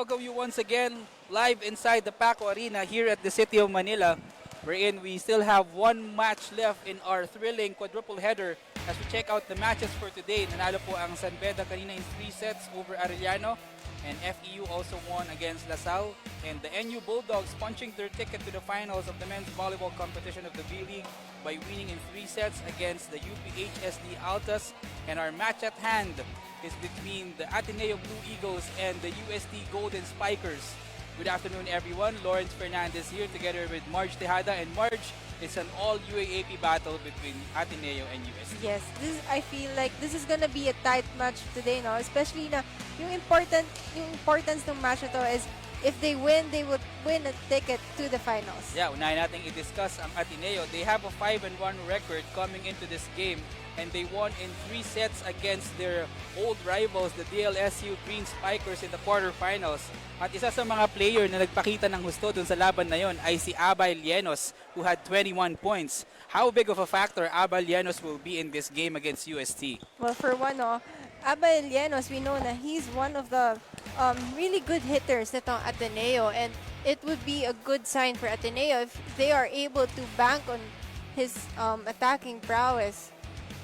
welcome you once again live inside the Paco Arena here at the City of Manila, wherein we still have one match left in our thrilling quadruple header as we check out the matches for today. Nanalo po ang San Beda kanina in 3 sets over Arellano, and FEU also won against LaSalle, and the NU Bulldogs punching their ticket to the finals of the men's volleyball competition of the V-League by winning in 3 sets against the UPHSD Altas. And our match at hand is between the Ateneo Blue Eagles and the UST Golden Spikers. Good afternoon, everyone. Lawrence Fernandez here together with Marge Tejada. And Marge, it's an all-UAAP battle between Ateneo and UST. Yes, I feel like this is gonna be a tight match today, no? Especially na yung importance ng match na to is if they win, they would win a ticket to the finals. Yeah, unahin natin i-discuss ang Ateneo. They have a 5-1 record coming into this game, and they won in 3 sets against their old rivals, the DLSU Green Spikers, in the quarterfinals. At isa sa mga player na nagpakita ng husto dun sa laban na yon ay si Abay Lienos, who had 21 points. How big of a factor Abay Lienos will be in this game against UST? Well, for one, no, Abay Lienos, we know na he's one of the really good hitters nitong Ateneo, and it would be a good sign for Ateneo if they are able to bank on his attacking prowess.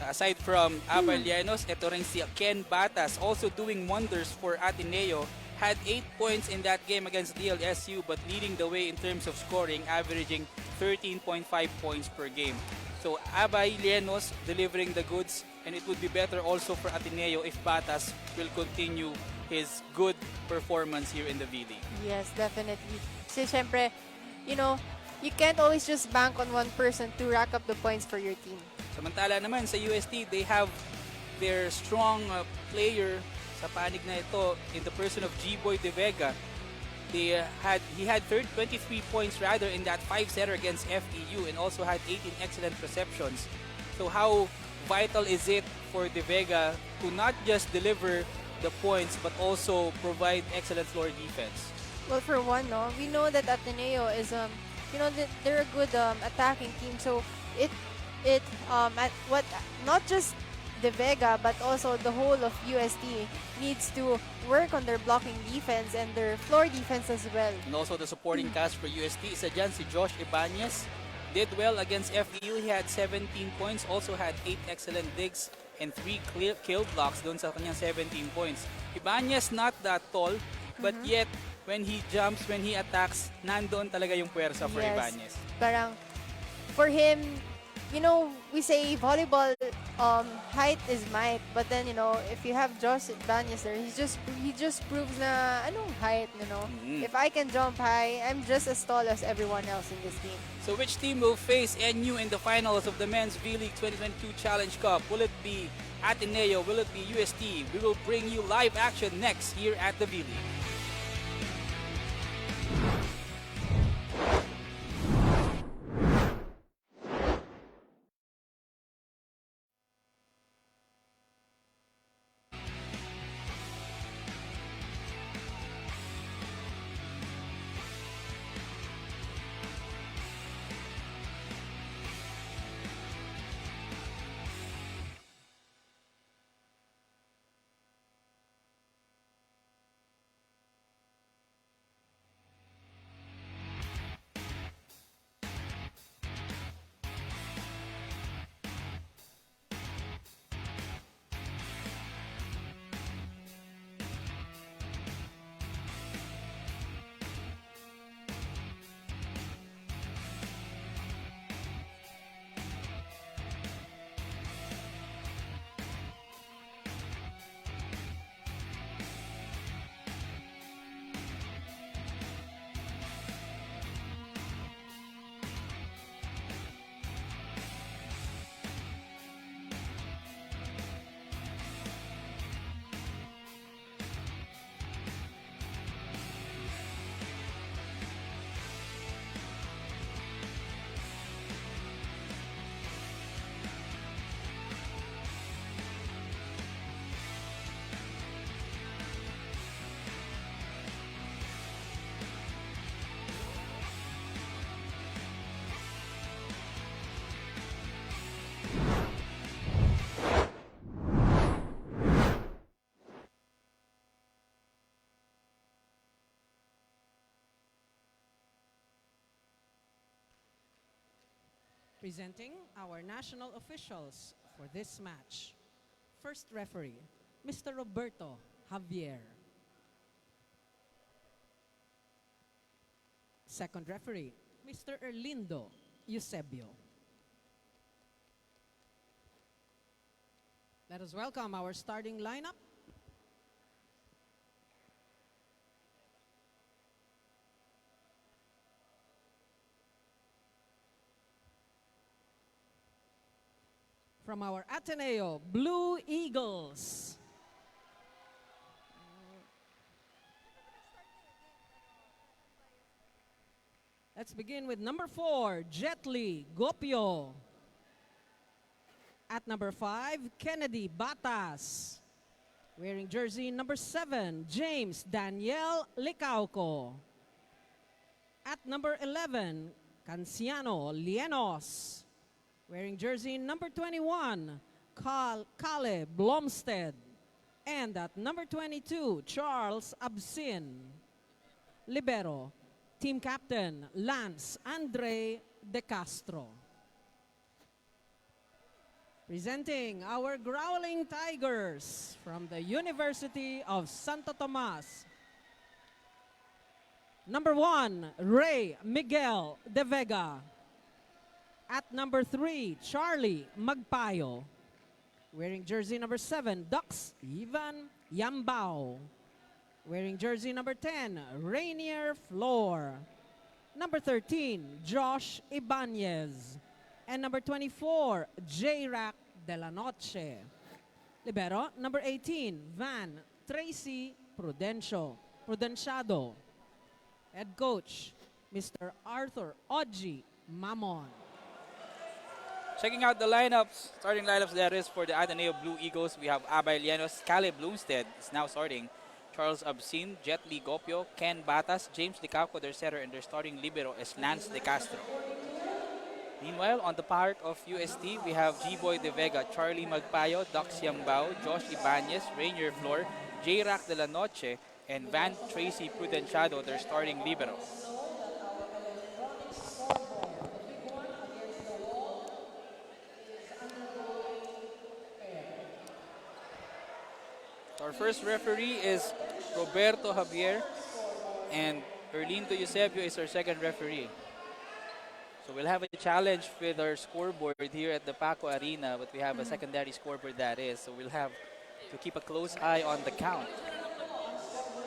Aside from Abay Lienos, ito rin si Ken Batas, also doing wonders for Ateneo. Had 8 points in that game against DLSU, but leading the way in terms of scoring, averaging 13.5 points per game. So Abay Lienos delivering the goods, and it would be better also for Ateneo if Batas will continue his good performance here in the V-League. Yes, definitely. Kasi syempre, you know, you can't always just bank on one person to rack up the points for your team. Samantala naman sa UST, they have their strong player sa panig na ito in the person of G-Boy De Vega. He had 23 points rather in that 5-setter against FEU, and also had 18 excellent receptions. So how vital is it for De Vega to not just deliver the points but also provide excellent floor defense? Well, for one, no, we know that Ateneo is they're a good attacking team. So not just De Vega but also the whole of UST needs to work on their blocking defense and their floor defense as well. And also the supporting cast for UST, isa dyan si Josh Ibanez. Did well against FEU. He had 17 points, also had 8 excellent digs and 3 kill blocks doon sa kanyang 17 points. Ibanez not that tall, but yet when he jumps, when he attacks, nandoon talaga yung puwersa for Ibanez. Parang for him, you know, we say volleyball height is might, but then if you have Josh Ibanez there, he just proves na anong height, If I can jump high, I'm just as tall as everyone else in this team. So which team will face NU in the finals of the Men's V-League 2022 Challenge Cup? Will it be Ateneo? Will it be UST? We will bring you live action next here at the V-League. Presenting our national officials for this match. First referee, Mr. Roberto Javier. Second referee, Mr. Erlindo Eusebio. Let us welcome our starting lineup. From our Ateneo Blue Eagles. Let's begin with number 4, Jetli Gopio. At number 5, Kennedy Batas. Wearing jersey number 7, James Daniel Licauco. At number 11, Canciano Lienos. Wearing jersey number 21, Kale Blomstead. And at number 22, Charles Absin. Libero, team captain, Lance Andre De Castro. Presenting our Growling Tigers from the University of Santo Tomas. Number 1, Ray Miguel De Vega. At number 3, Charlie Magpayo. Wearing jersey number 7, Dux Ivan Yambao. Wearing jersey number 10, Rainier Flor. Number 13, Josh Ibanez. And number 24, J-Rack de la Noche. Libero, number 18, Van Tracy Prudenciado. Head coach, Mr. Arthur Oji Mamon. Checking out the lineups, starting lineups that is for the Ateneo Blue Eagles. We have Abay Lienos, Kale Bloomstead is now starting. Charles Absin, Jetli Gopio, Ken Batas, James Licauco, their setter, and their starting libero is Lance De Castro. Meanwhile, on the part of UST, we have G-Boy De Vega, Charlie Magpayo, Dux Yambao, Josh Ibanez, Rainier Flor, J-Rack de la Noche, and Van Tracy Prudenciado, their starting libero. Our first referee is Roberto Javier, and Erlindo Eusebio is our second referee. So we'll have a challenge with our scoreboard here at the Paco Arena, but we have a secondary scoreboard that is. So we'll have to keep a close eye on the count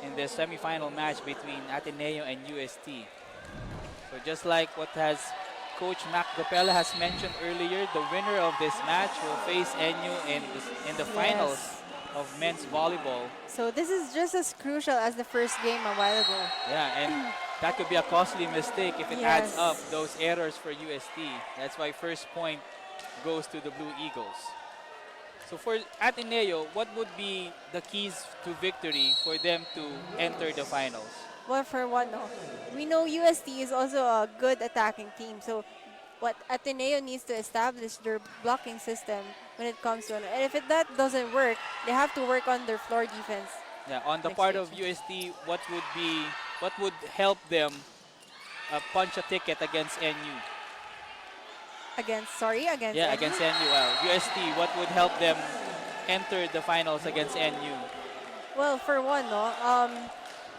in the semifinal match between Ateneo and UST. So just like what has Coach Mac Gopela has mentioned earlier, the winner of this match will face NU in the finals of men's volleyball. So this is just as crucial as the first game a while ago. Yeah, and that could be a costly mistake if it adds up those errors for UST. That's why first point goes to the Blue Eagles. So for Ateneo, what would be the keys to victory for them to enter the finals? Well, for one, no, we know UST is also a good attacking team. So what Ateneo needs to establish their blocking system when it comes to, and if that doesn't work, they have to work on their floor defense. Yeah, on the part of UST, what would help them punch a ticket against NU? Against Yeah, against NU. UST, what would help them enter the finals against NU? Well, for one, no,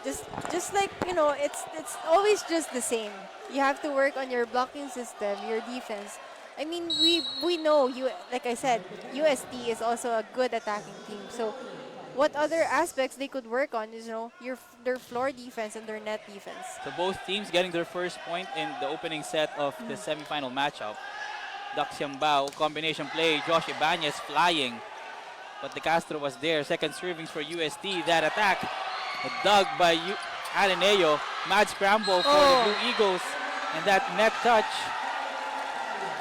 just like, you know, it's always just the same. You have to work on your blocking system, your defense. I mean, we know, like I said, UST is also a good attacking team. So what other aspects they could work on is, you know, their floor defense and their net defense. So both teams getting their first point in the opening set of the semifinal matchup. Dux Yambao, combination play, Josh Ibanez flying. But De Castro was there. Second servings for UST. That attack dug by Ateneo. Mad scramble for the Blue Eagles. And that net touch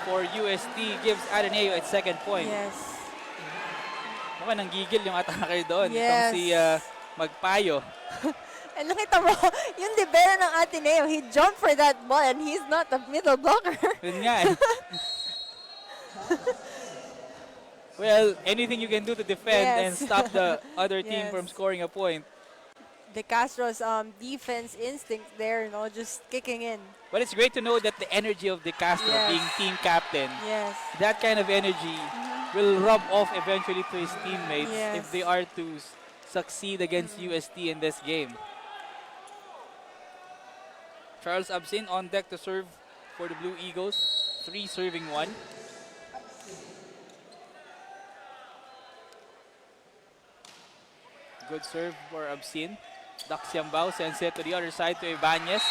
for UST gives Ateneo its second point. Yes. Mukhang nanggigil yung attacker doon. Yes. Itong si Magpayo. And nakita mo, yung libero ng Ateneo, he jumped for that ball and he's not a middle blocker. Yun nga eh. Well, anything you can do to defend and stop the other team from scoring a point. De Castro's defense instinct there, just kicking in. But it's great to know that the energy of De Castro Yes. being team captain, Yes. that kind of energy will rub off eventually to his teammates Yes. if they are to succeed against UST in this game. Charles Absin on deck to serve for the Blue Eagles. 3 serving 1. Good serve for Absin. Dax Yambao sends it to the other side to Ibanez,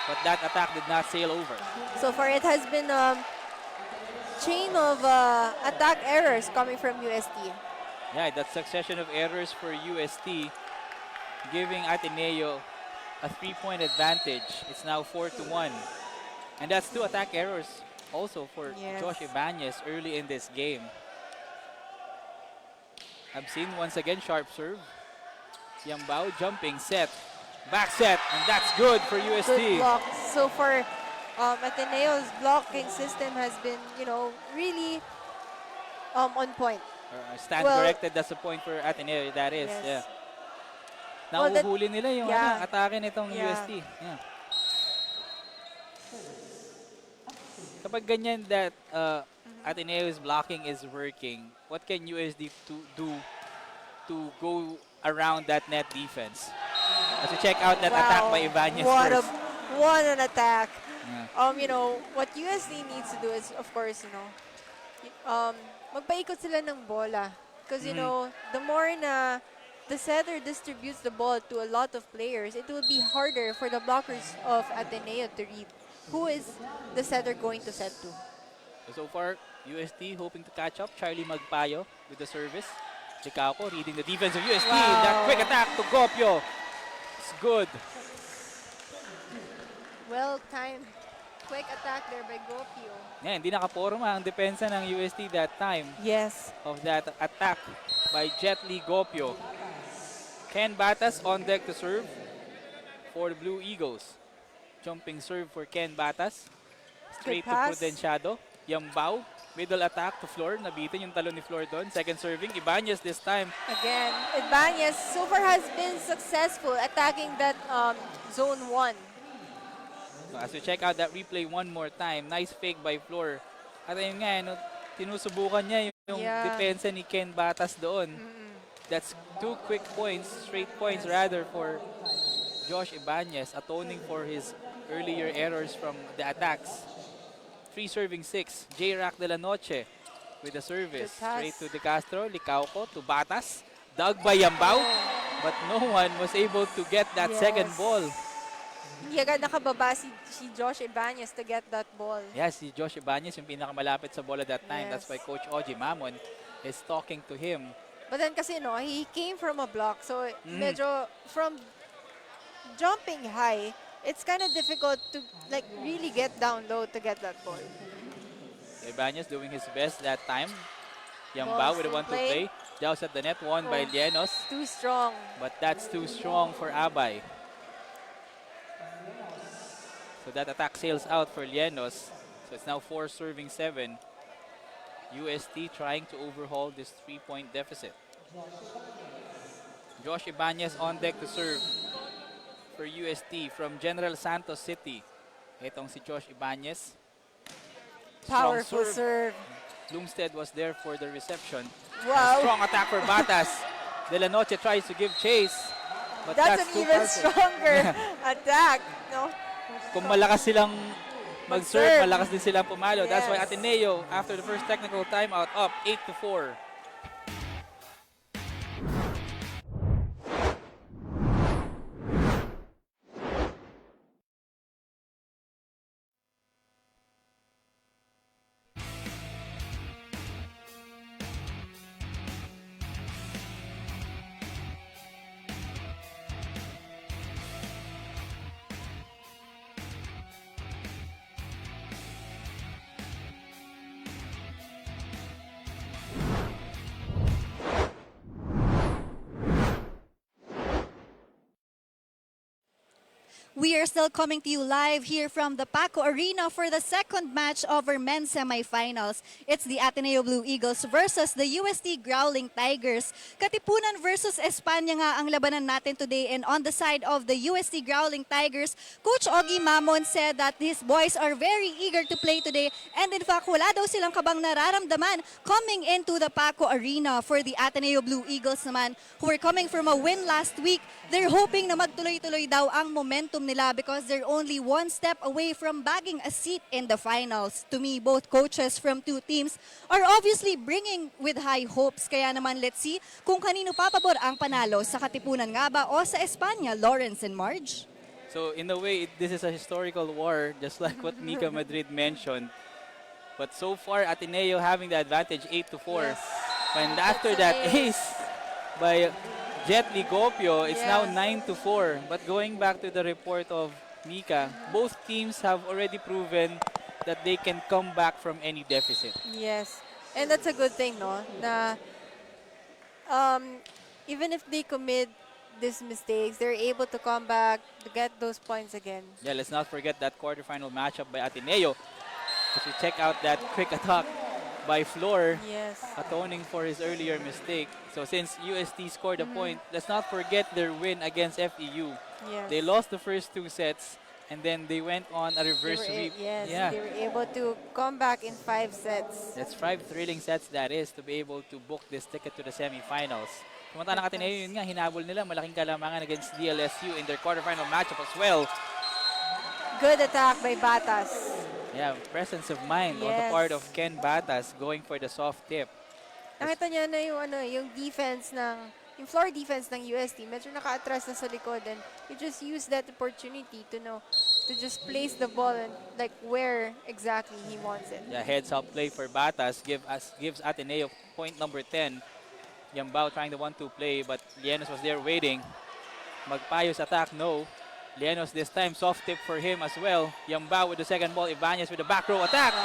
but that attack did not sail over. So far, it has been chain of attack errors coming from UST. Yeah, that succession of errors for UST, giving Ateneo a 3-point advantage. It's now 4-1. And that's 2 attack errors also for Yes. Josh Ibanez early in this game. Absin once again, sharp serve. Yambao jumping set. Back set, and that's good for Good UST. block. So far, Ateneo's blocking system has been, really on point. Stand Well- corrected, that's the point for Ateneo, that is. Yes. Yeah. Well, that- Nahuhuli nila yung yeah. atake nitong Yeah. UST. Yeah. Kapag ganyan that Ateneo's blocking is working, what can USD do to go around that net defense? As you check out that attack by Ibanez first. What an attack. Yeah. What USD needs to do is, of course, magpaikot sila ng bola. Because, the more na the setter distributes the ball to a lot of players, it will be harder for the blockers of Ateneo to read who is the setter going to set to. So far, UST hoping to catch up. Charlie Magpayo with the service. Licauco reading the defense of UST. Wow. That quick attack to Gopio. It's good. Well timed. Quick attack there by Gopio. Yeah, hindi nakaporma ang depensa ng UST that time Yes. of that attack by Jet Li Gopio. Ken Batas on deck to serve for the Blue Eagles. Jumping serve for Ken Batas. Straight to pass. Prudenciado. Yambao. Middle attack to Flor. Nabitin yung talon ni Flor doon. Second serving. Ibanez this time. Again, Ibanez so far has been successful attacking that zone 1. So as we check out that replay one more time, nice fake by Flor. At ayun nga, tinusubukan niya yung Yeah. depensa ni Ken Batas doon. That's 2 quick points, straight points rather for Josh Ibanez, atoning for his earlier errors from the attacks. 3 serving 6, J-Rack de la Noche with the service. Good pass. Straight to De Castro, Licauco to Batas. Dug by Yambao, but no one was able to get that second Yes. ball. Hindi agad nakababa si Josh Ibanez to get that ball. Yes, si Josh Ibanez yung pinakamalapit sa bola that time. That's Yes. why Coach Oji Mamon is talking to him. But then kasi he came from a block. So medyo from jumping high, it's kind of difficult to really get down low to get that ball. Ibanez doing his best that time. Ball Yambao with a still 1-2 play. Douse at the net, won by Oh. Lienos. Too strong. But that's too strong for Abay. So that attack sails out for Lienos. So it's now 4 serving 7. UST trying to overhaul this 3-point deficit. Josh Ibanez on deck to serve for UST from General Santos City. Itong si Josh Ibanez. Strong Powerful serve. Bloomstead was there for the reception. Wow. Strong attack for Batas. De La Noche tries to give chase. But That's an too even far for- stronger attack. No? Kung malakas silang mag-serve, Mag-serve. malakas din silang pumalo. That's why Yes. Ateneo, after the first technical timeout, up 8-4. We are still coming to you live here from the Paco Arena for the second match of our men's semifinals. It's the Ateneo Blue Eagles versus the UST Growling Tigers. Katipunan versus Espanya nga ang labanan natin today, and on the side of the UST Growling Tigers, Coach Ogie Mamon said that his boys are very eager to play today, and in fact wala daw silang kabang nararamdaman coming into the Paco Arena. For the Ateneo Blue Eagles naman, who were coming from a win last week, they're hoping na magtuloy-tuloy daw ang momentum nila because they're only one step away from bagging a seat in the finals. To me, both coaches from two teams are obviously bringing with high hopes. Kaya naman, let's see kung kanino papabor ang panalo, sa Katipunan nga ba o sa Espanya, Lawrence and Marge? So in a way, this is a historical war, just like what Mika Madrid mentioned. But so far, Ateneo having the advantage 8-4. Yes. And after that ace by Jet Ligopio, it's now 9-4. But going back to the report of Mika, both teams have already proven that they can come back from any deficit. Yes. And that's a good thing, no? Na even if they commit these mistakes, they're able to come back to get those points again. Yeah, let's not forget that quarterfinal matchup by Ateneo. If you check out that quick attack by Flor, Yes. atoning for his earlier mistake. So since UST scored a point, let's not forget their win against FEU. Yes. They lost the first two sets, and then they went on a They reverse were sweep. yes, Yeah, they were able to come back in 5 sets. that's 5 thrilling sets that is to be able to book this ticket to the semifinals. Pumunta ng Ateneo, yun nga, hinabol nila malaking kalamangan against DLSU in their quarterfinal matchup as well. Good attack by Batas. Yeah, presence of mind on the Yes. part of Ken Batas going for the soft tip. Nakita niya na yung defense yung floor defense ng UST, medyo naka-atras na sa likod, and you just use that opportunity to just place the ball and like where exactly he wants it. Yeah, heads up play for Batas gives Ateneo point number 10. Yambao trying the 1-2 play, but Lienos was there waiting. Magpayos attack, no. Lienos this time, soft tip for him as well. Yambao with the second ball, Ibanez with the back row attack.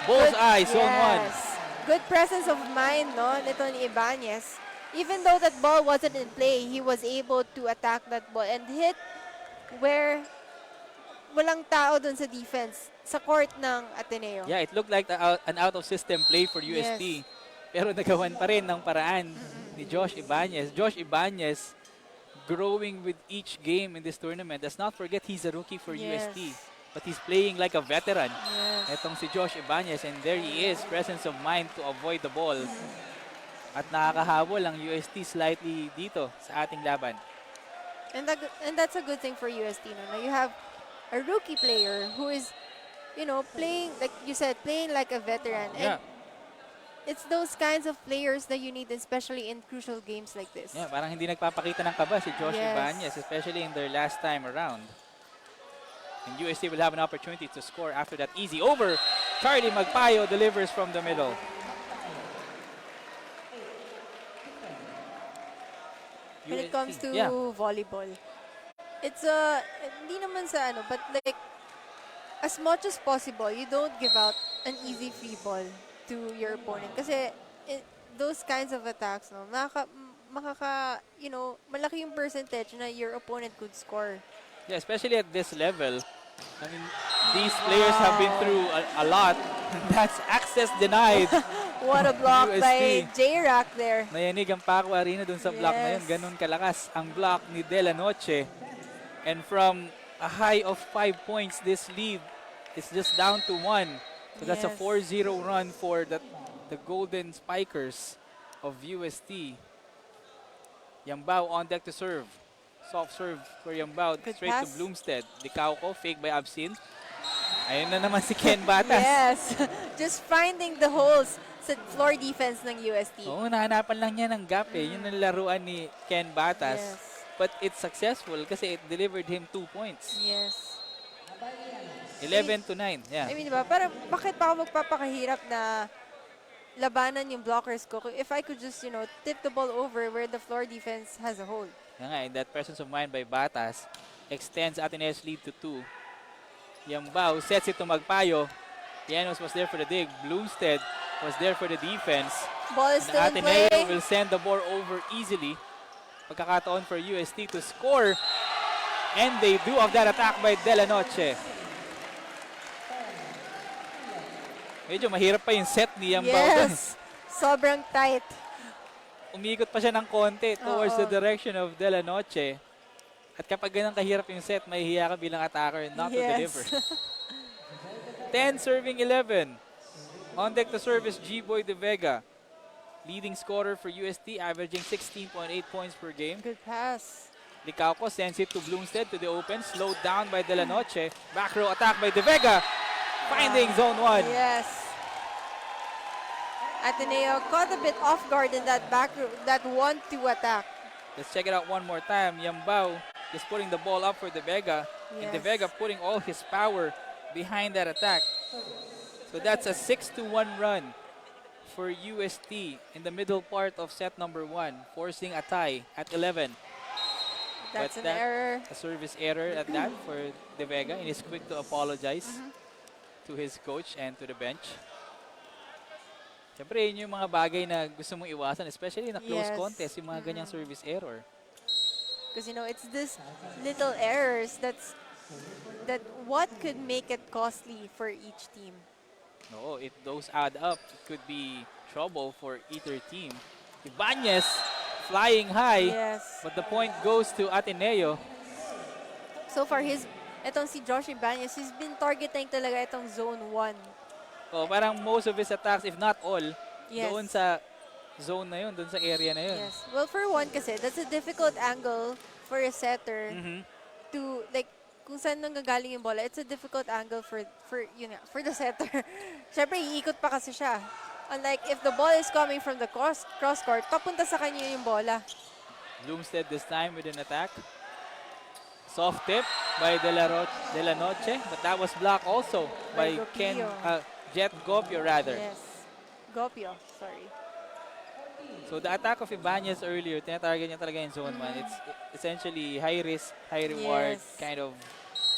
Bullseye, zone 1. Good presence of mind, no, nito ni Ibanez. Even though that ball wasn't in play, he was able to attack that ball and hit where walang tao dun sa defense, sa court ng Ateneo. Yeah, it looked like an out-of-system play for UST. Yes. Pero nagawan pa rin ng paraan ni Josh Ibanez. Josh Ibanez growing with each game in this tournament. Let's not forget he's a rookie for Yes. UST. But he's playing like a veteran. Yes. Etong si Josh Ibanez, and there he is, presence of mind to avoid the ball. At nakakahabol ang UST slightly dito sa ating laban. And that's a good thing for UST. No? Now you have a rookie player who is, playing, like you said, playing like a veteran. Yeah. And it's those kinds of players that you need, especially in crucial games like this. Yeah, parang hindi nagpapakita ng kaba si Josh Yes. Ibanez, especially in their last time around. And UST will have an opportunity to score after that easy over. Charlie Magpayo delivers from the middle. When it comes to Yeah. volleyball, it's hindi naman sa but like, as much as possible, you don't give out an easy free ball to your opponent. Kasi those kinds of attacks, no, malaki yung percentage na your opponent could score. Yeah, especially at this level. I mean, these players have been through a lot. That's access denied. What a block by UST. J-Rack there. Nayanig ang Paco Arena dun sa block na yun. Yes. Ganun kalakas ang block ni De La Noche. And from a high of 5 points, this lead is just down to 1. So that's a Yes. 4-0 run for the Golden Spikers of UST. Yambao on deck to serve. Soft serve for Yambao. Good Straight pass. to Bloomstead. Dicauco, fake by Absinthe. Ayun na naman si Ken Batas. Yes. Just finding the holes sa floor defense ng UST. Oo, nahanapan lang niya ng gap eh. Yun ang laruan ni Ken Batas. Yes. But it's successful kasi it delivered him 2 points. Yes. 11-9. Yeah. I mean, diba, parang bakit pa ako magpapakahirap na labanan yung blockers ko if I could just, tip the ball over where the floor defense has a hold. Yan nga, and that presence of mind by Batas extends Ateneo's lead to 2. Yambao sets it to Magpayo. Llanos was there for the dig. Bloomstead was there for the defense. Ball is And still in Ateneo play. will send the ball over easily. Pagkakataon for UST to score. And they do off that attack by De La Noche. Medyo mahirap pa yung set ni Yambao. Yes. Sobrang tight. Umikot pa siya ng konti towards Oo. the direction of De La Noche. At kapag ganun kahirap yung set, mahihiya ka bilang attacker not to deliver. 10 serving 11. On deck to serve is G-Boy De Vega. Leading scorer for UST, averaging 16.8 points per game. Good pass. Licauco sends it to Bloomstead to the open. Slowed down by De La Noche. Back row attack by De Vega. Finding zone 1. Yes. Ateneo caught a bit off guard in that back row, that 1-2 attack. Let's check it out one more time. Yambao just putting the ball up for De Vega. And De Yes. Vega putting all his power behind that attack. So that's a 6-1 run for UST in the middle part of set number 1, forcing a tie at 11. That's But an error. A service error at that for De Vega, and he's quick to apologize to his coach and to the bench. Siyempre, yun yung mga bagay na gusto mong iwasan, especially na close Yes. contest, yung mga ganyang service error. Because, you know, it's this little errors that what could make it costly for each team. No, if those add up, it could be trouble for either team. Ibanez flying high, Yes. but the point goes to Ateneo. So far, etong si Josh Ibanez, he's been targeting talaga itong zone 1. Oh, parang most of his attacks, if not all, Yes. doon sa zone na yun, doon sa area na yun. Yes. Well, for one kasi, that's a difficult angle for a setter Mhm. to, like, kung saan nanggagaling yung bola, it's a difficult angle for for the setter. Siyempre, iikot pa kasi siya. Unlike if the ball is coming from the cross court, papunta sa kanya yung bola. Bloomstead this time with an attack. Soft tip by De La Noche, but that was blocked also by Gopio. Jet Gopio rather. Yes. Gopio, sorry. So the attack of Ibanez earlier, tinatarget niya talaga yung zone 1. It's essentially high risk, high reward Yes. kind of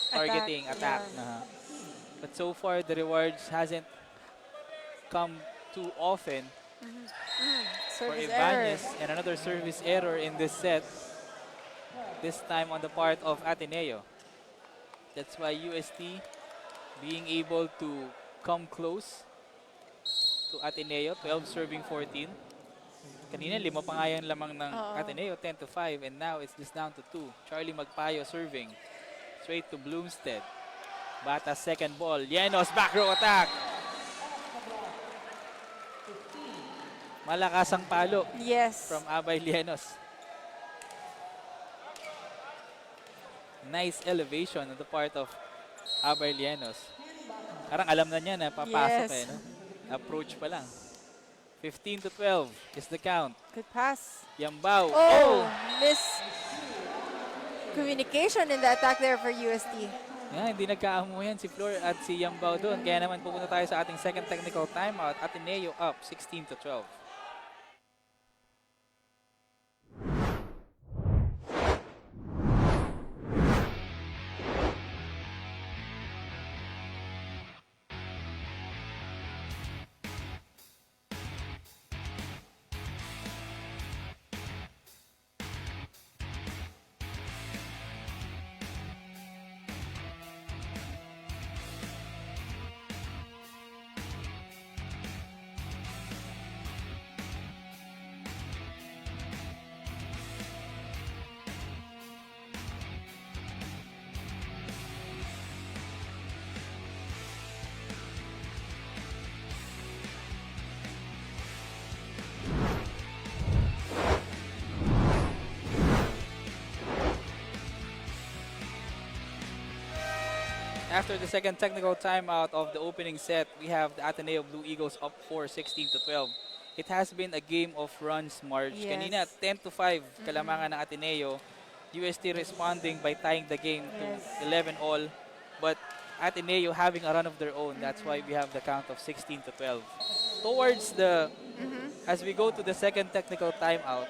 targeting attack. yeah. But so far, the rewards hasn't come too often for Service error. Ibanez. And another service error in this set. This time on the part of Ateneo. That's why UST being able to come close to Ateneo, 12 serving 14. Kanina, 5 pa nga yung lamang ng Oo. Ateneo, 10-5, and now it's just down to 2. Charlie Magpayo serving straight to Bloomstead. Bata second ball. Llenos, back row attack. Malakas ang palo Yes. from Abay Llenos. Nice elevation on the part of Abay Llenos. Parang alam na niya na papasok Yes. no? Approach pa lang. 15-12 is the count. Good pass. Yambao. Oh, miss communication in the attack there for UST. Yan, hindi nagkaamo yan si Flor at si Yambao doon. Kaya naman pupunta tayo sa ating second technical timeout. Ateneo up 16-12. After the second technical timeout of the opening set, we have the Ateneo Blue Eagles up 4, 16-12. It has been a game of runs, Marge. Yes. Kanina, 10-5 kalamangan ng Ateneo. UST responding by tying the game to Yes. 11 all. But Ateneo having a run of their own. That's why we have the count of 16-12. Towards the, as we go to the second technical timeout,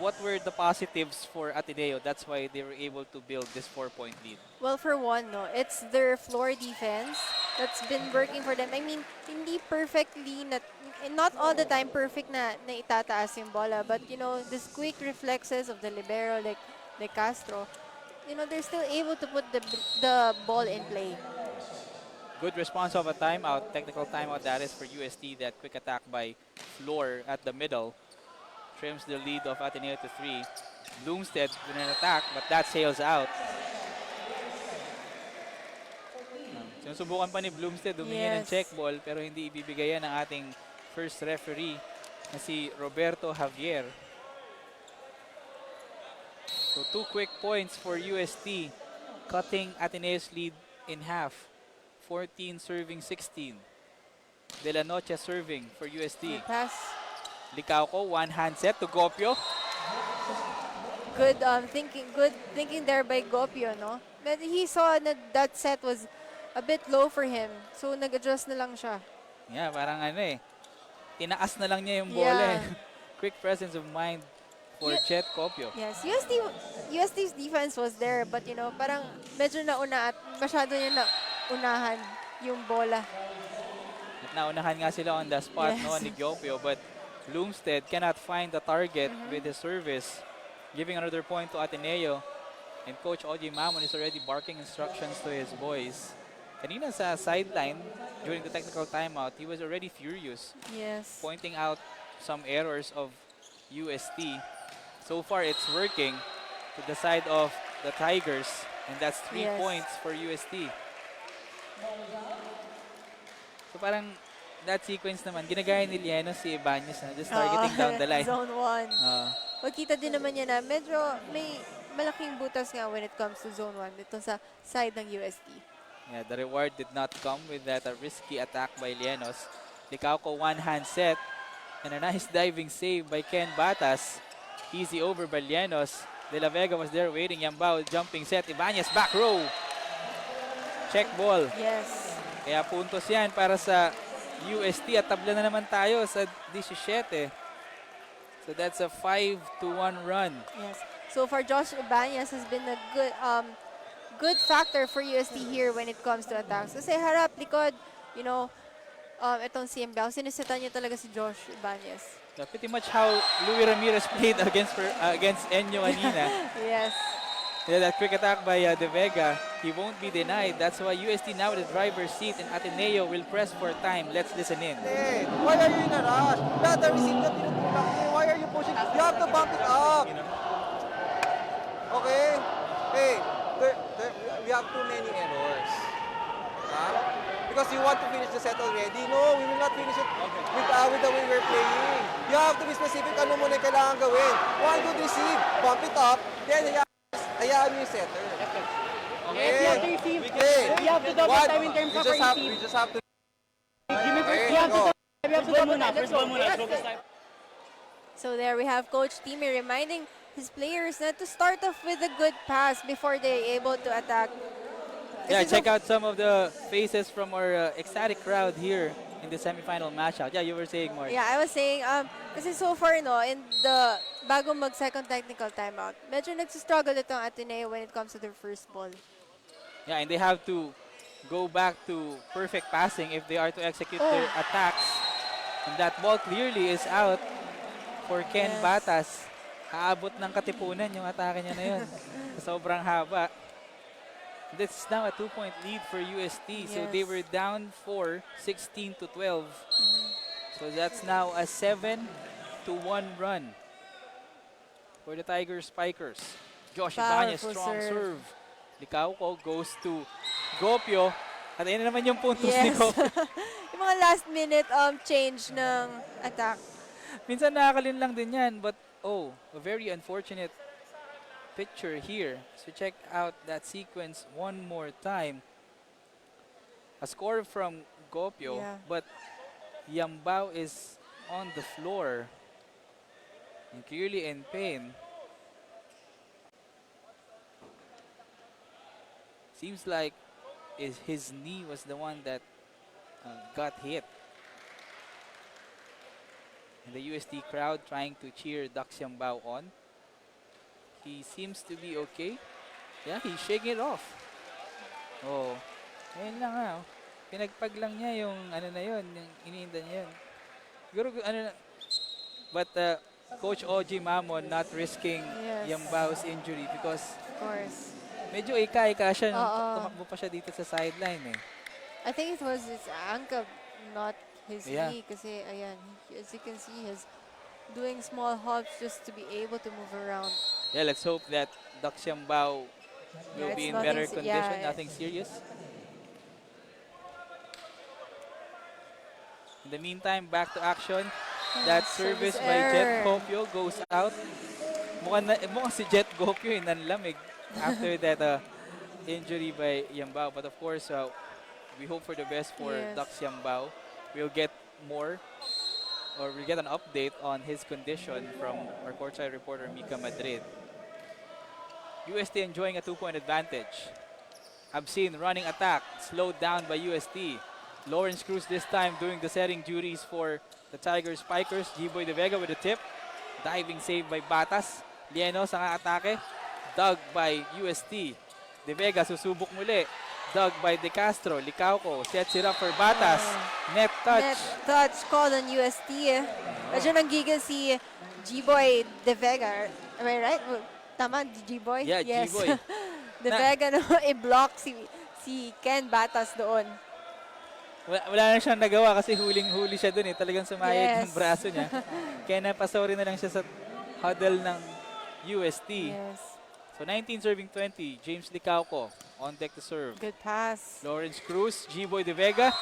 what were the positives for Ateneo? That's why they were able to build this 4-point lead. Well, for one, no, it's their floor defense that's been working for them. I mean, hindi perfectly, not all the time perfect na itataas yung bola. But, you know, this quick reflexes of the libero like Castro, they're still able to put the ball in play. Good response of a timeout, technical timeout that is for UST. That quick attack by Floor at the middle trims the lead of Ateneo to 3. Bloomstead with an attack, but that sails out. Sinusubukan pa ni Bloomstead humingi ng Yes. check ball pero hindi ibibigay yan ng ating first referee na si Roberto Javier. So 2 quick points for UST, cutting Ateneo's lead in half. 14 serving 16. De La Noche serving for UST. Good pass. Licauco, one hand set to Gopio. Good thinking there by Gopio, no? But he saw that set was a bit low for him. So nag-adjust na lang siya. Yeah, parang tinaas na lang niya yung bola. Yeah. Quick presence of mind for Yeah. Chet Copio. Yes, UST's defense was there, but parang medyo nauna at masyado niya naunahan yung bola. At naunahan nga sila on the spot Yes. ni Gopio, but Bloomstead cannot find the target with his service, giving another point to Ateneo. And Coach Oji Mamon is already barking instructions to his boys. Kanina sa sideline, during the technical timeout, he was already furious, Yes. pointing out some errors of UST. So far, it's working to the side of the Tigers, and that's 3 Yes. points for UST. So parang that sequence naman, ginagaya ni Lieno si Ibanez na just targeting down the line. Zone 1. Uh, Makita din naman niya na medyo may malaking butas nga when it comes to zone 1 dito sa side ng UST. yeah, the reward did not come with that risky attack by Lienos. Licauco one-hand set and a nice diving save by Ken Batas. Easy over by Lienos. De La Vega was there waiting. Yambao jumping set. Ibanez back row. Check ball. Yes. Kaya puntos yan para sa UST at tabla na naman tayo sa 17. So that's a 5-1 run. Yes. So far, Josh Ibanez has been a good factor for UST here when it comes to attacks. Kasi harap, likod, itong si Mbao, sinisita niya talaga si Josh Ibanez. So pretty much how Louis Ramirez played against Enyo kanina. Yes. Yeah, that quick attack by De Vega, he won't be denied. That's why UST now in the driver's seat and Ateneo will press for time. Let's listen in. Hey, why are you in a rush? That the receipt na tinutulak mo. Why are you pushing? You have to bump it up. Okay? Hey, we have too many errors. Huh? Because you want to finish the set already. No, we will not finish it with the way we're playing. You have to be specific ano muna yung kailangan gawin. One good receive, bump it up, then hayaan mo yung setter. Okay? You have to receive. Okay. We have to double time in terms of receive. We just have to... Give me first. Okay, We have to go. we have to double time. Let's go. Let's go. So there we have Coach Timmy reminding his players not to start off with a good pass before they're able to attack. Yeah, Kasi check out some of the faces from our ecstatic crowd here in the semifinal matchup. Yeah, you were saying more. Yeah, I was saying, kasi so far, in the bago mag-second technical timeout, medyo nagsistruggle itong Ateneo when it comes to their first ball. Yeah, and they have to go back to perfect passing if they are to execute their attacks. And that ball clearly is out for Ken Yes. Batas. Haabot ng katipunan yung atake niya na yun. Sobrang haba. This is now a 2-point lead for UST. So they Yes. were down 4, 16-12. So that's now a 7-1 run for the Tiger Spikers. Josh Ibanez, Powerful strong serve. serve. Licauco goes to Gopio. At ayun na naman yung puntos ni Yes. Gopio. Yung mga last minute change ng attack. Minsan nakakalin lang din yan. But, a very unfortunate picture here. So check out that sequence one more time. A score from Gopio, Yeah. but Yambao is on the floor and clearly in pain. Seems like his knee was the one that got hit. And the USD crowd trying to cheer Dax Yambao on. He seems to be okay. Yeah, he's shaking it off. Oh, ayun lang pinagpag lang niya yung na yun, yung iniinda niya yun. Siguro but Coach Oji Mamon not risking Yes. Yambao's injury because Of course. Medyo ika-ika siya nung Oo. tumakbo pa siya dito sa sideline eh. I think it was his ankle, not his Yeah. knee. Kasi, ayan, as you can see, he's doing small hops just to be able to move around. Yeah, let's hope that Duck Xiambao will Yeah, be it's in better nothing condition, yeah. nothing serious. In the meantime, back to action. That service by Jet error. Gokyo goes out. Mukhang si Jet Gokyo nanlamig after that injury by Yambao. But of course, we hope for the best for Yes. Duck Yambao. We'll get more, or we'll get an update on his condition from our courtside reporter Mika Madrid. UST enjoying a 2-point advantage. Absin running attack, slowed down by UST. Lawrence Cruz this time doing the setting duties for the Tigers Spikers. G-Boy De Vega with a tip. Diving save by Batas. Lienos ang atake. Dug by UST. De Vega susubok muli. Dug by De Castro. Licauco sets it up for Batas. Net touch. Net touch called on UST. Medyo nanggigil si G-Boy De Vega. Am I right? Tama, G-Boy? Yeah, yes. G-Boy. De Vega no, i-block si Ken Batas doon. Wala na siyang nagawa kasi huling-huli siya dun eh. Talagang sumayad Yes. yung braso niya. Kaya napasori na lang siya sa huddle ng UST. Yes. So 19 serving 20. James Licauco on deck to serve. Good pass. Lawrence Cruz, G-Boy De Vega.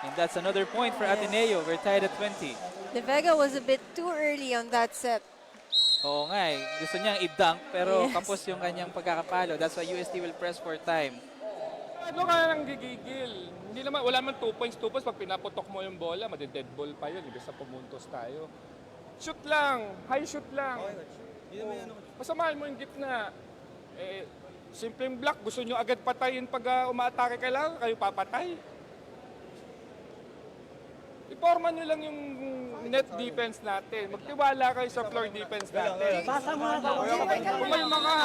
And that's another point for Yes. Ateneo. We're tied at 20. De Vega was a bit too early on that set. Oo nga eh. Gusto niyang i-dunk pero Yes. kapos yung kanyang pagkakapalo. That's why UST will press for time. Ano ka nang gigigil? Hindi naman, wala man 2 points. Pag pinaputok mo yung bola, madi-dead ball pa yun. Ibig sa pumuntos tayo. Shoot lang. High shoot lang. Masamahan mo yung gitna. Eh, simpleng block. Gusto nyo agad patayin pag umaatake kailangan, kayo papatay. Iporma nyo lang yung net defense natin. Magtiwala kayo sa floor defense natin. Kumalma ka.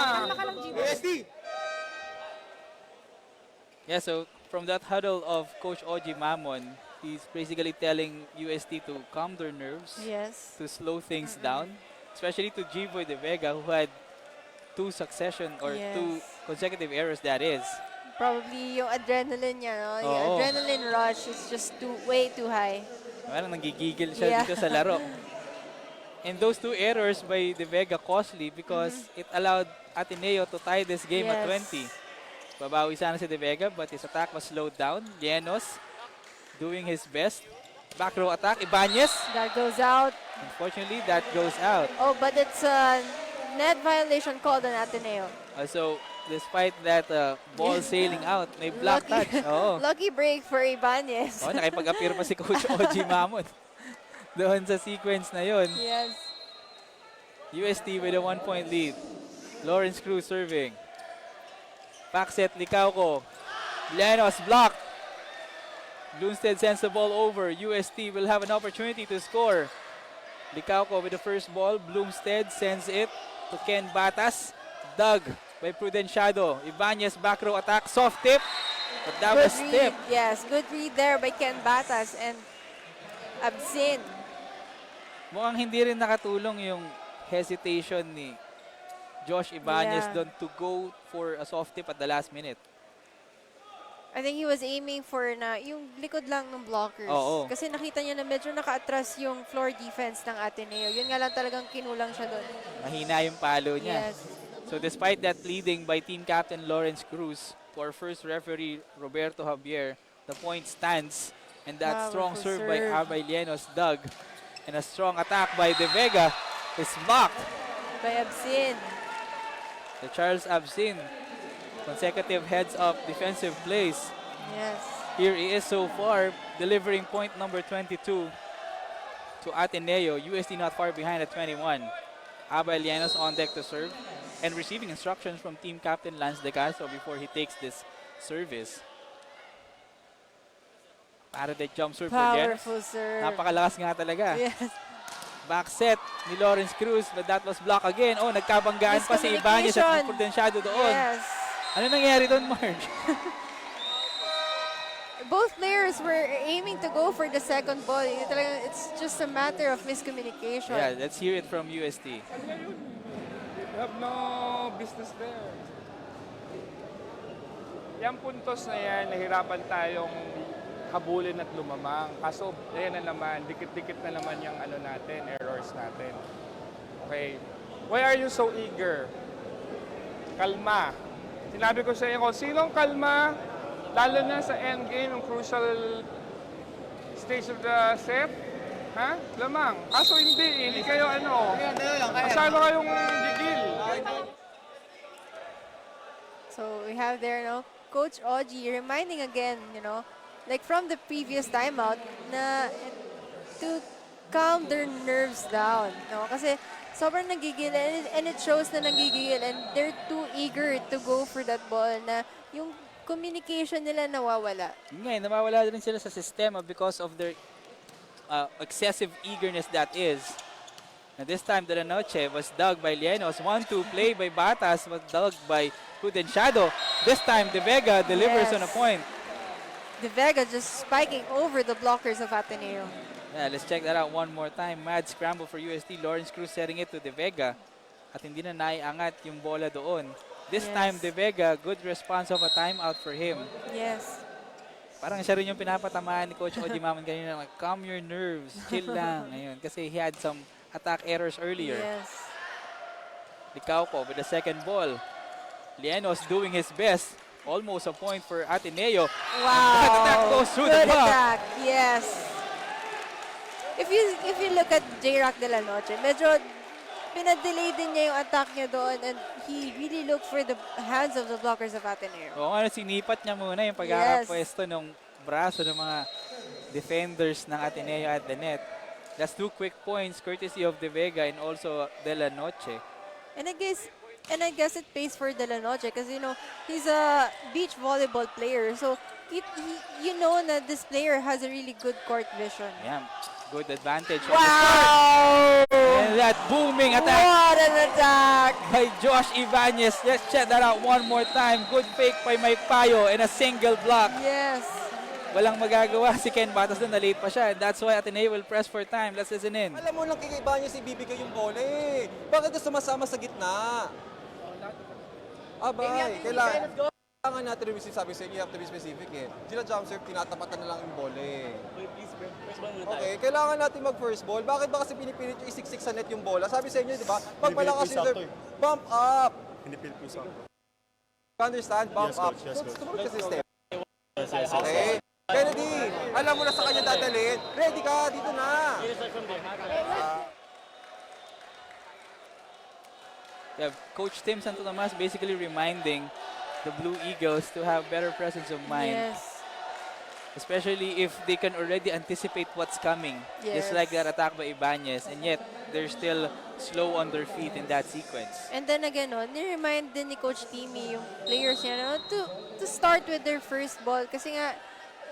Yeah, so from that huddle of Coach Oji Mamon, he's basically telling UST to calm their nerves, Yes. to slow things down, especially to G-Boy De Vega who had two Yes. consecutive errors that is. Probably yung adrenaline niya, no? Yung Oo. adrenaline rush is just way too high. Parang nanggigigil siya Yeah. dito sa laro. And those two errors by De Vega costly because it allowed Ateneo to tie this game at Yes. 20. Babawi sana si De Vega but his attack was slowed down. Lienos doing his best. Back row attack. Ibanez. That goes out. Unfortunately, that goes out. Oh, but it's a net violation called on Ateneo. So, despite that ball sailing out, may block touch. Oo. Lucky break for Ibanez. Oh, nakipag-appear pa si Coach Oji Mamon doon sa sequence na yon. Yes. UST with a 1-point lead. Lawrence Cruz serving. Back set, Licauco. Llanos blocked. Bloomstead sends the ball over. UST will have an opportunity to score. Licauco with the first ball. Bloomstead sends it to Ken Batas. Dug by Prudenciado. Ibanez back row attack. Soft tip. But that was Good tip. read. Yes, good read there by Ken Batas and Absin. Mukhang hindi rin nakatulong yung hesitation ni Josh Ibanez Yeah. doon to go for a soft tip at the last minute. I think he was aiming for yung likod lang ng blockers. Oo. Kasi nakita niya na medyo naka-atras yung floor defense ng Ateneo. Yun nga lang talagang kinulang siya doon. Mahina yung palo niya. Yes. So despite that leading by team captain Lawrence Cruz to our first referee Roberto Javier, the point stands and that strong Powerful serve by serve. Abay Lienos dug and a strong attack by De Vega is blocked. By Absin. The Charles Absin consecutive heads-up defensive plays. Yes. Here he is so far, delivering point number 22 to Ateneo. USD not far behind at 21. Abay Llanos on deck to serve and receiving instructions from team captain Lance De Castro before he takes this service. Para the jump serve for Llanos. Powerful serve. Napakalakas nga talaga. Yes. Back set ni Lawrence Cruz, but that was blocked again. Oh, nagkabanggaan pa si Ibanez at Miscommunication. Prudenciado doon. Yes. Ano nangyari doon, Marge? Both players were aiming to go for the second ball. It's just a matter of miscommunication. Yeah, let's hear it from UST. You have no business there. Yung puntos na yan, nahirapan tayong habulin at lumamang. Kaso, ayan na naman, dikit-dikit na naman yung ano natin, errors natin. Okay. Why are you so eager? Kalma. Sinabi ko sa inyo, kung sinong kalma, lalo na sa endgame, yung crucial stage of the set, ha? Lamang. Kaso hindi kayo ano. Masyado kayong gigil. So we have there, Coach Oji reminding again, like from the previous timeout, na to calm their nerves down, no? Kasi sobrang nagigil and it shows na nagigil and they're too eager to go for that ball na yung communication nila nawawala. Yun nga, nawawala rin sila sa sistema because of their excessive eagerness that is. And this time, De La Noche was dug by Lienos. 1-2 play by Batas was dug by Prudenciado. This time, De Vega delivers on a point. De Vega just spiking over the blockers of Ateneo. Yeah, let's check that out one more time. Mad scramble for UST. Lawrence Cruz setting it to De Vega. At hindi na naiangat yung bola doon. This Yes. time, De Vega, good response of a timeout for him. Yes. Parang siya rin yung pinapatamaan ni Coach Oji Mamon kanina. Like, calm your nerves. Chill lang. Ayun. Kasi he had some attack errors earlier. Yes. Licauco with the second ball. Lienos doing his best. Almost a point for Ateneo. Wow. That attack goes through the Good block. attack. Yes. If you look at J-Rock De La Noche, medyo pinadelay din niya yung attack niya doon and he really looked for the hands of the blockers of Ateneo. Oo, sinipat niya muna yung pagkakapwesto ng braso ng mga defenders ng Ateneo at the net. That's 2 quick points courtesy of De Vega and also De La Noche. And I guess it pays for De La Noche because he's a beach volleyball player, so you know that this player has a really good court vision. Yeah, good advantage. Wow! And that booming attack What an attack! by Josh Ibanez. Let's check that out one more time. Good fake by Mike Payo and a single block. Yes. Walang magagawa si Ken Batas doon, na-late pa siya. That's why Ateneo will press for time. Let's listen in. Alam mo lang kay Ibanez ibibigay yung bola eh. Bakit ka sumasama sa gitna? Abay, kailangan natin rin sabi sa inyo, you have to be specific eh. Sila jump serve, tinatapatan na lang yung bola eh. First ball muna tayo. Okay, kailangan natin mag-first ball. Bakit ba kasi pinipilit yung isiksik sa net yung bola? Sabi sa inyo, di ba? Pag malakas yung serve, bump up. Pinipil po sa ako. You understand? Bump Yes, up. coach. Yes, So, coach. sumunod ka sa system. Yes, yes, Okay? Kennedy, alam mo na sa kanya dadalhin. Ready ka, dito na. Start from there. Yeah, Coach Tim Santo Tomas basically reminding the Blue Eagles to have better presence of mind. Yes. Especially if they can already anticipate what's coming. Just Yes. like that attack by Ibanez. And yet, they're still slow on their feet in that sequence. And then again, ni-remind din ni Coach Timmy yung players niya to start with their first ball kasi nga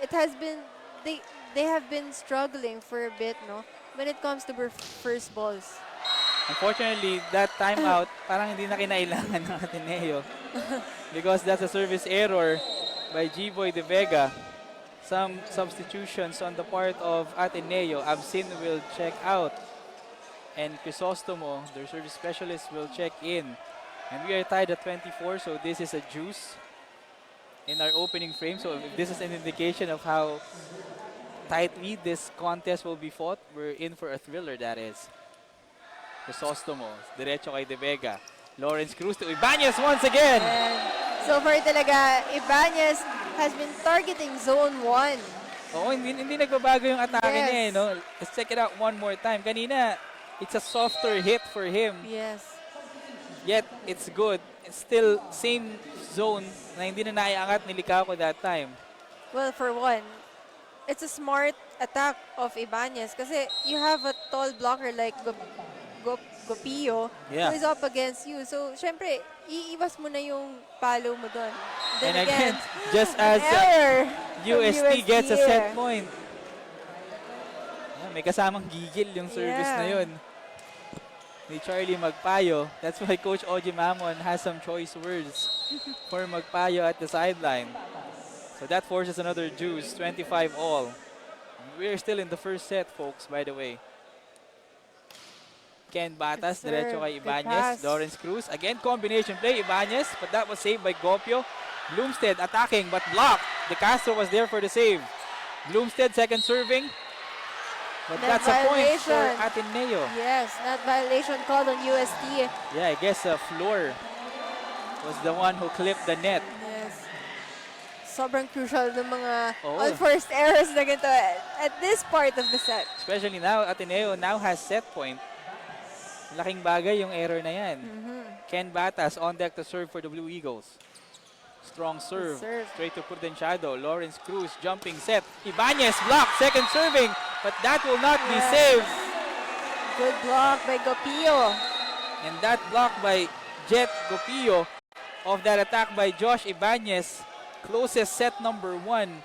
it has been they have been struggling for a bit, when it comes to their first balls. Unfortunately, that timeout parang hindi na kinailangan ng Ateneo because that's a service error by G-Boy De Vega. Some substitutions on the part of Ateneo. Absin will check out and Crisostomo, their service specialist, will check in. And we are tied at 24, so this is a juice in our opening frame. So if this is an indication of how tightly this contest will be fought, we're in for a thriller, that is. Crisostomo, diretso kay De Vega. Lawrence Cruz to Ibanez once again. And so far talaga, Ibanez has been targeting zone 1. Oo, hindi nagbabago yung atake Yes. niya, no? Let's check it out one more time. Kanina, it's a softer hit for him. Yes. Yet, it's good. It's still same zone na hindi na naiangat ni Licauco that time. Well, for one, it's a smart attack of Ibanez kasi you have a tall blocker like Gopio Yeah. who is up against you. So, syempre, iiwas mo na yung palo mo doon. Then And again, again, just as an error from UST gets a set here. point. Yeah, may kasamang gigil yung service Yeah. na yun ni Charlie Magpayo. That's why Coach Oji Mamon has some choice words for Magpayo at the sideline. So that forces another juice, 25 all. We're still in the first set, folks, by the way. Ken Batas, Good diretso serve. kay Good Ibanez. pass. Lawrence Cruz. Again, combination play. Ibanez, but that was saved by Gopio. Bloomstead attacking, but blocked. De Castro was there for the save. Bloomstead, second serving. But Net that's a point for violation. Ateneo. Yes, not violation called on UST. Yeah, I guess Floor was the one who clipped the net. Yes. Sobrang crucial ng mga Oo. unforced errors na ganito at this part of the set. Especially now, Ateneo now has set point. Laking bagay yung error na yan. Ken Batas on deck to serve for the Blue Eagles. Strong serve. serve. Straight to Prudenciado. Lawrence Cruz jumping set. Ibanez blocked. Second serving. But that will not be Yes. saved. Good block by Gopio. And that block by Jet Gopio of that attack by Josh Ibanez closes set number 1.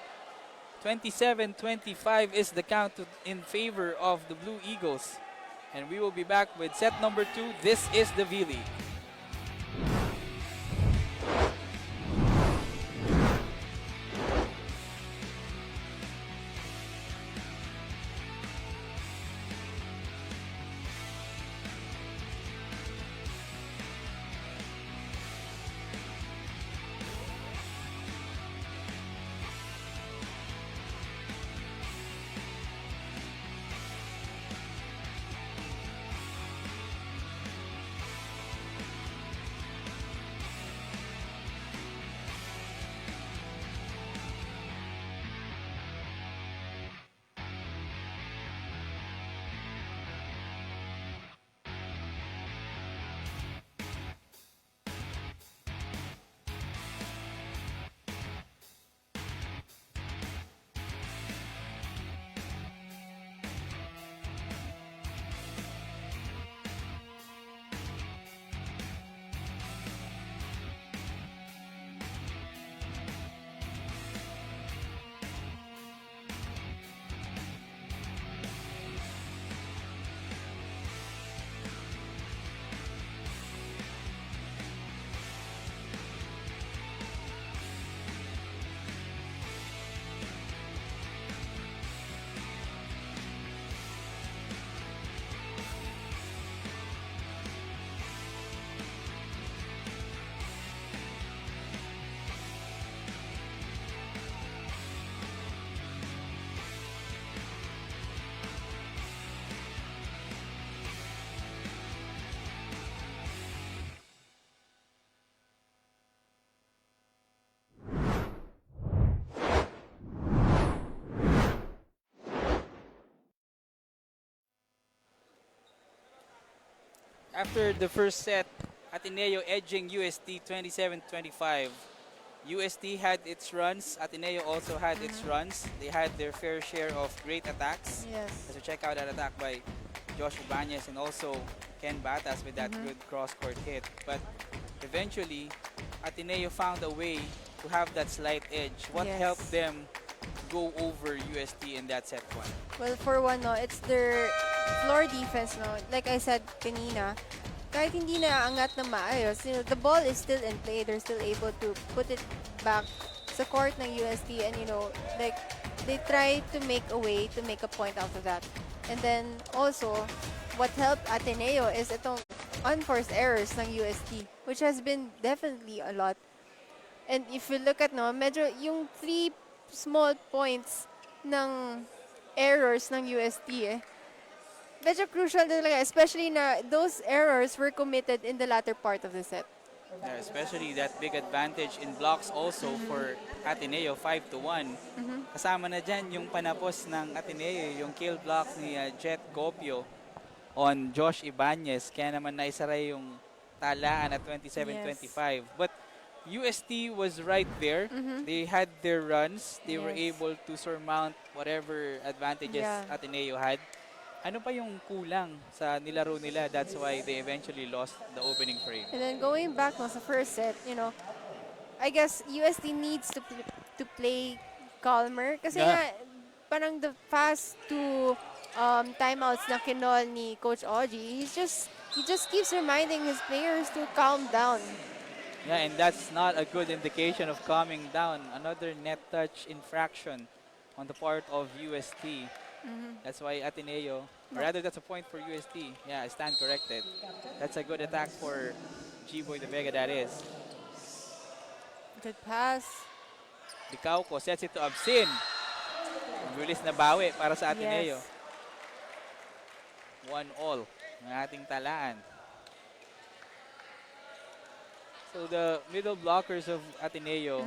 27-25 is the count in favor of the Blue Eagles. And we will be back with set number 2. This is the V-League. After the first set, Ateneo edging UST 27-25. UST had its runs. Ateneo also had its runs. They had their fair share of great attacks. Yes. As we check out that attack by Josh Ibanez and also Ken Batas with that good cross-court hit. But eventually, Ateneo found a way to have that slight edge. What Yes. helped them go over UST in that set one? Well, for one, no, it's their floor defense, no. Like I said kanina, kahit hindi na angat na maayos, you know, the ball is still in play. They're still able to put it back sa court ng UST and, you know, like, they try to make a way to make a point out of that. And then, also, what helped Ateneo is itong unforced errors ng UST, which has been definitely a lot. And if you look at, no, medyo yung 3 small points ng errors ng UST, medyo crucial talaga, especially na those errors were committed in the latter part of the set. Yeah, especially that big advantage in blocks also for Ateneo, 5-1. Kasama na dyan yung panapos ng Ateneo, yung kill blocks ni Jet Gopio on Josh Ibanez. Kaya naman naisara yung talaan at 27-25. But UST was right there. They had their runs. They were Yes. able to surmount whatever advantages Yeah. Ateneo had. Ano pa yung kulang sa nilaro nila? That's why they eventually lost the opening frame. And then going back no, sa first set, you know, I guess UST needs to play calmer. Kasi Yeah. nga, parang the past 2 timeouts na kinol ni Coach Oji, he just keeps reminding his players to calm down. Yeah, and that's not a good indication of calming down. Another net touch infraction on the part of UST. That's why Ateneo, or rather that's a point for UST. Yeah, I stand corrected. That's a good attack for G-Boy De Vega, that is. Good pass. Licauco sets it to Absin. Bilis na bawi para sa Ateneo. Yes. 1-all ng ating talaan. So the middle blockers of Ateneo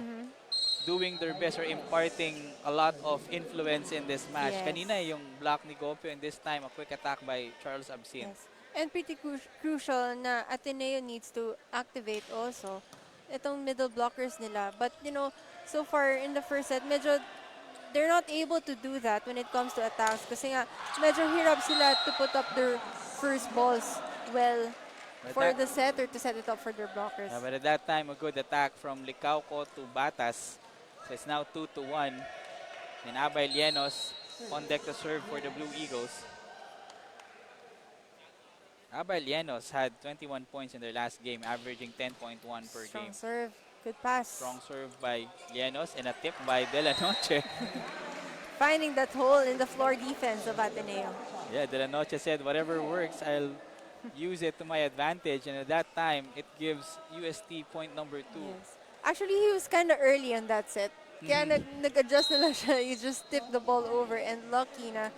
doing their best or imparting a lot of influence in this match. Yes. Kanina yung block ni Gopio, and this time a quick attack by Charles Absin. Yes. And pretty crucial na Ateneo needs to activate also itong middle blockers nila. But, you know, so far in the first set, medyo they're not able to do that when it comes to attacks. Kasi nga, medyo hirap sila to put up their first balls well But for that- the set or to set it up for their blockers. But at that time, a good attack from Licauco to Batas. So it's now 2-1. And Abay Lienos on deck to serve for the Blue Eagles. Abay Lienos had 21 points in their last game, averaging 10.1 per Strong game. serve. Good pass. Strong serve by Lienos and a tip by De La Noche. Finding that hole in the floor defense of Ateneo. Yeah, De La Noche said, whatever works, I'll use it to my advantage. And at that time, it gives UST point number 2. Yes. Actually, he was kind of early on that set. Kaya nag-adjust na lang siya. He just tipped the ball over and lucky na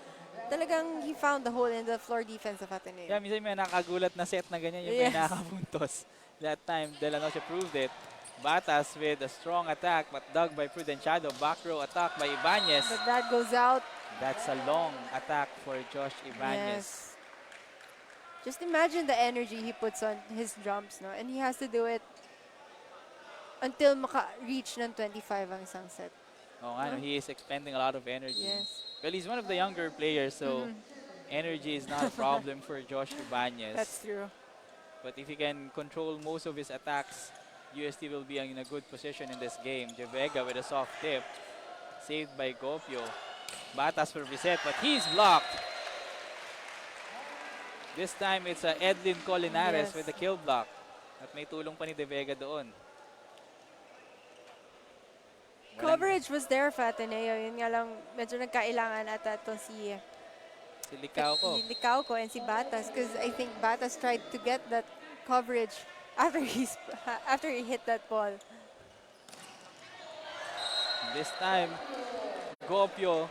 talagang he found the hole in the floor defense of Ateneo. Yeah, minsan may nakagulat na set na ganyan yung Yes. may nakabuntos. That time, De La Noche proved it. Batas with a strong attack but dug by Prudenciado. Back row attack by Ibanez. But that goes out. That's a long attack for Josh Ibanez. Yes. Just imagine the energy he puts on his jumps, no? And he has to do it until maka-reach ng 25 ang isang set. Oh, ano, he is expending a lot of energy. Yes. Well, he's one of the younger players, so energy is not a problem for Josh Ibanez. That's true. But if he can control most of his attacks, UST will be in a good position in this game. De Vega with a soft tip. Saved by Gopio. Batas for Vicet, but he's blocked. This time, it's Edlin Colinares Yes. with the kill block. At may tulong pa ni De Vega doon. Coverage was there for Ateneo. Yun nga lang, medyo nagkailangan ata itong si Si Licauco. Licauco and si Batas, because I think Batas tried to get that coverage after after he hit that ball. This time, Gopio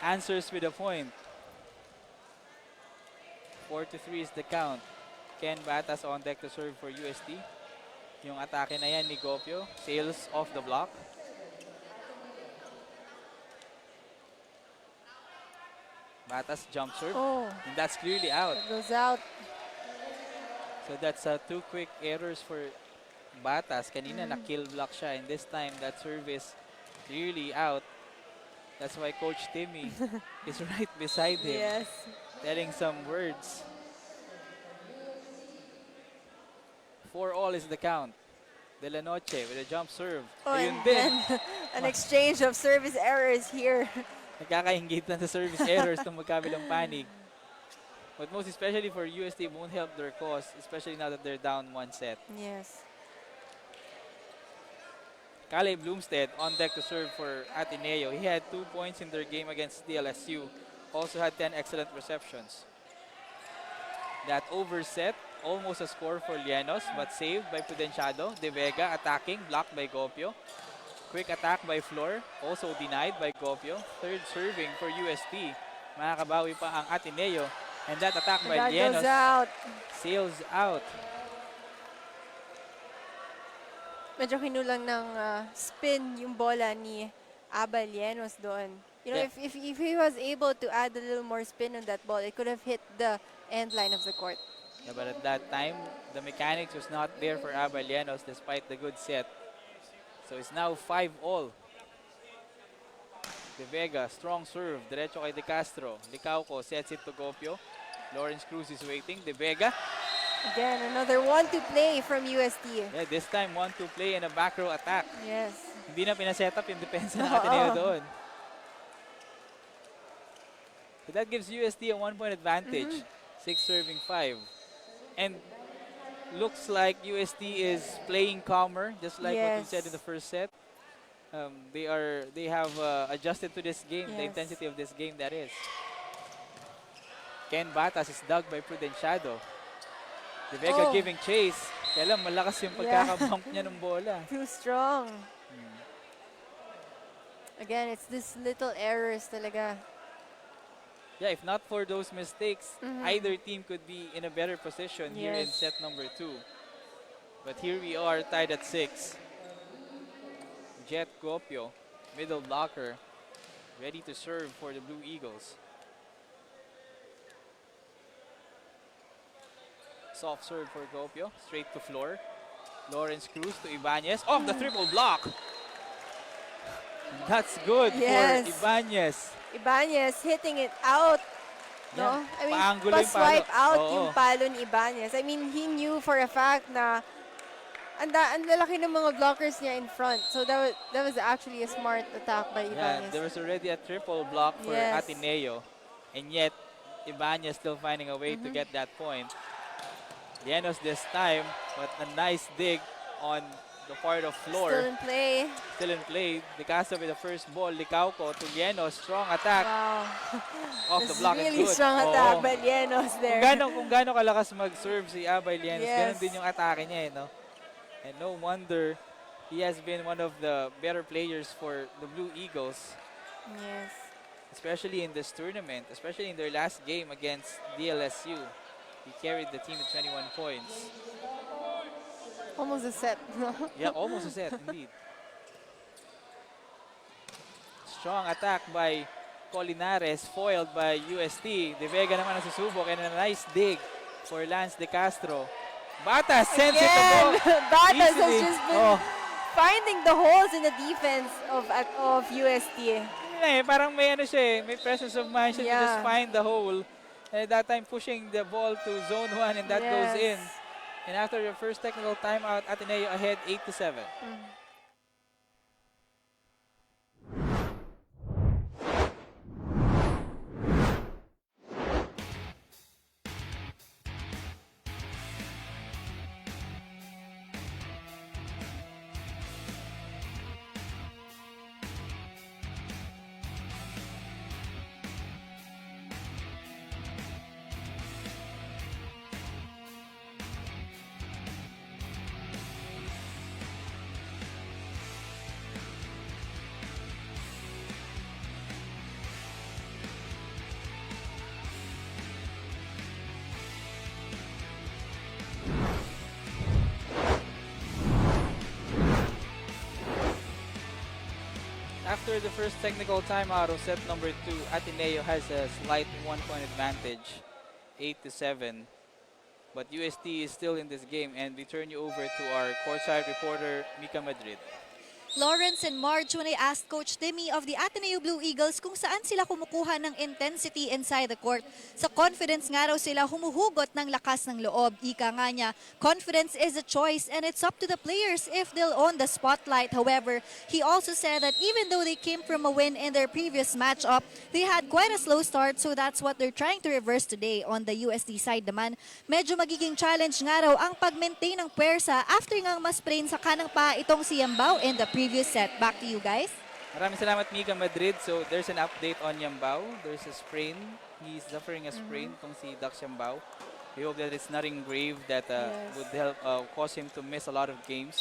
answers with a point. 4-3 is the count. Ken Batas on deck to serve for UST. Yung atake na yan ni Gopio, sails off the block. Batas jump serve, Oh, and that's clearly out. it goes out. So that's two quick errors for Batas. Kanina na-kill block siya, and this time that serve is clearly out. That's why Coach Timmy is right beside him, Yes. telling some words. 4-all is the count. De La Noche with a jump serve. Oh, Ayun and din. then an exchange of service errors here. Nagkakaingit na sa service errors ng magkabilang panig. But most especially for UST, won't help their cause, especially now that they're down one set. Yes. Caleb Bloomstead on deck to serve for Ateneo. He had 2 points in their game against DLSU. Also had 10 excellent receptions. That overset, almost a score for Lienos, but saved by Prudenciado. De Vega attacking, blocked by Gopio. Quick attack by Flor, also denied by Gopio. Third serving for UST. Makakabawi pa ang Ateneo. And that attack by That Lienos goes out. sails out. Medyo kinulang ng spin yung bola ni Abay Lienos doon. You know, Yeah. if he was able to add a little more spin on that ball, it could have hit the end line of the court. Yeah, but at that time, the mechanics was not there for Abay Lienos despite the good set. So it's now 5-all. De Vega, strong serve, diretso kay De Castro. Licauco sets it to Gopio. Lawrence Cruz is waiting. De Vega, Again, another 1-2 play from UST. yeah, this time 1-2 play and a back row attack. Yes. Hindi na pinaset up yung depensa ng Oo. Ateneo doon. So that gives UST a 1-point advantage. 6 serving 5. And looks like UST is playing calmer, just like what we Yes. said in the first set. They have adjusted to this game, the Yes. intensity of this game, that is. Ken Batas is dug by Prudenciado. De Vega Oh. giving chase. Kaya lang, malakas yung Yeah. pagkakabump niya ng bola. Too strong. Again, it's this little errors talaga. Yeah, if not for those mistakes, either team could be in a better position here in Yes. set number 2. But here we are, tied at 6. Jet Gopio, middle blocker, ready to serve for the Blue Eagles. Soft serve for Gopio, straight to floor. Lawrence Cruz to Ibanez. Off the triple block. That's good Yes. for Ibanez. Ibanez hitting it out. No? Yeah. I mean, Paanggulo yung pa-swipe palo. out Oo. yung palo ni Ibanez. I mean, he knew for a fact na ang lalaki ng mga blockers niya in front. So that was actually a smart attack by Yeah, Ibanez. there was already a triple block for Yes. Ateneo. And yet, Ibanez still finding a way to get that point. Llenos this time, but a nice dig on the part of floor. Still in play. Still in play. De Castro with the first ball. Licauco to Llenos. Strong attack. Wow. Off the It's block. really and good. strong attack Oo. by Llenos there. Kung gaano kalakas mag-serve si Abay Llenos, Yes. ganun din yung atake niya, no? And no wonder he has been one of the better players for the Blue Eagles, Yes. especially in this tournament, especially in their last game against DLSU. He carried the team to 21 points. Almost a set. Yeah, almost a set, indeed. Strong attack by Colinares, foiled by UST. De Vega naman ang susubok, and a nice dig for Lance De Castro. Batas sends it to Again, goal. Batas has Easily. just been Oh. finding the holes in the defense of UST. Parang may ano siya eh, may presence of mind siya to just Yeah. find the hole. And at that time, pushing the ball to zone 1 and that goes in. Yes. And after the first technical timeout, Ateneo ahead 8-7. After the first technical timeout of set number 2, Ateneo has a slight 1-point advantage, 8-7. But UST is still in this game, and we turn you over to our courtside reporter, Mika Madrid. Lawrence and Marge, when I asked Coach Timmy of the Ateneo Blue Eagles kung saan sila kumukuha ng intensity inside the court, sa confidence nga raw sila humuhugot ng lakas ng loob. Ika nga niya, confidence is a choice and it's up to the players if they'll own the spotlight. However, he also said that even though they came from a win in their previous matchup, they had quite a slow start, so that's what they're trying to reverse today. On the USD side naman, medyo magiging challenge nga raw ang pag-maintain ng pwersa after ngang mas-sprain sa kanang pa itong si Yambao in the previous set. Back to you guys. Maraming salamat, Mika Madrid. So there's an update on Yambao. There's a sprain. He's suffering a sprain tong si Dax Yambao. We hope that it's nothing grave that Yes. would help cause him to miss a lot of games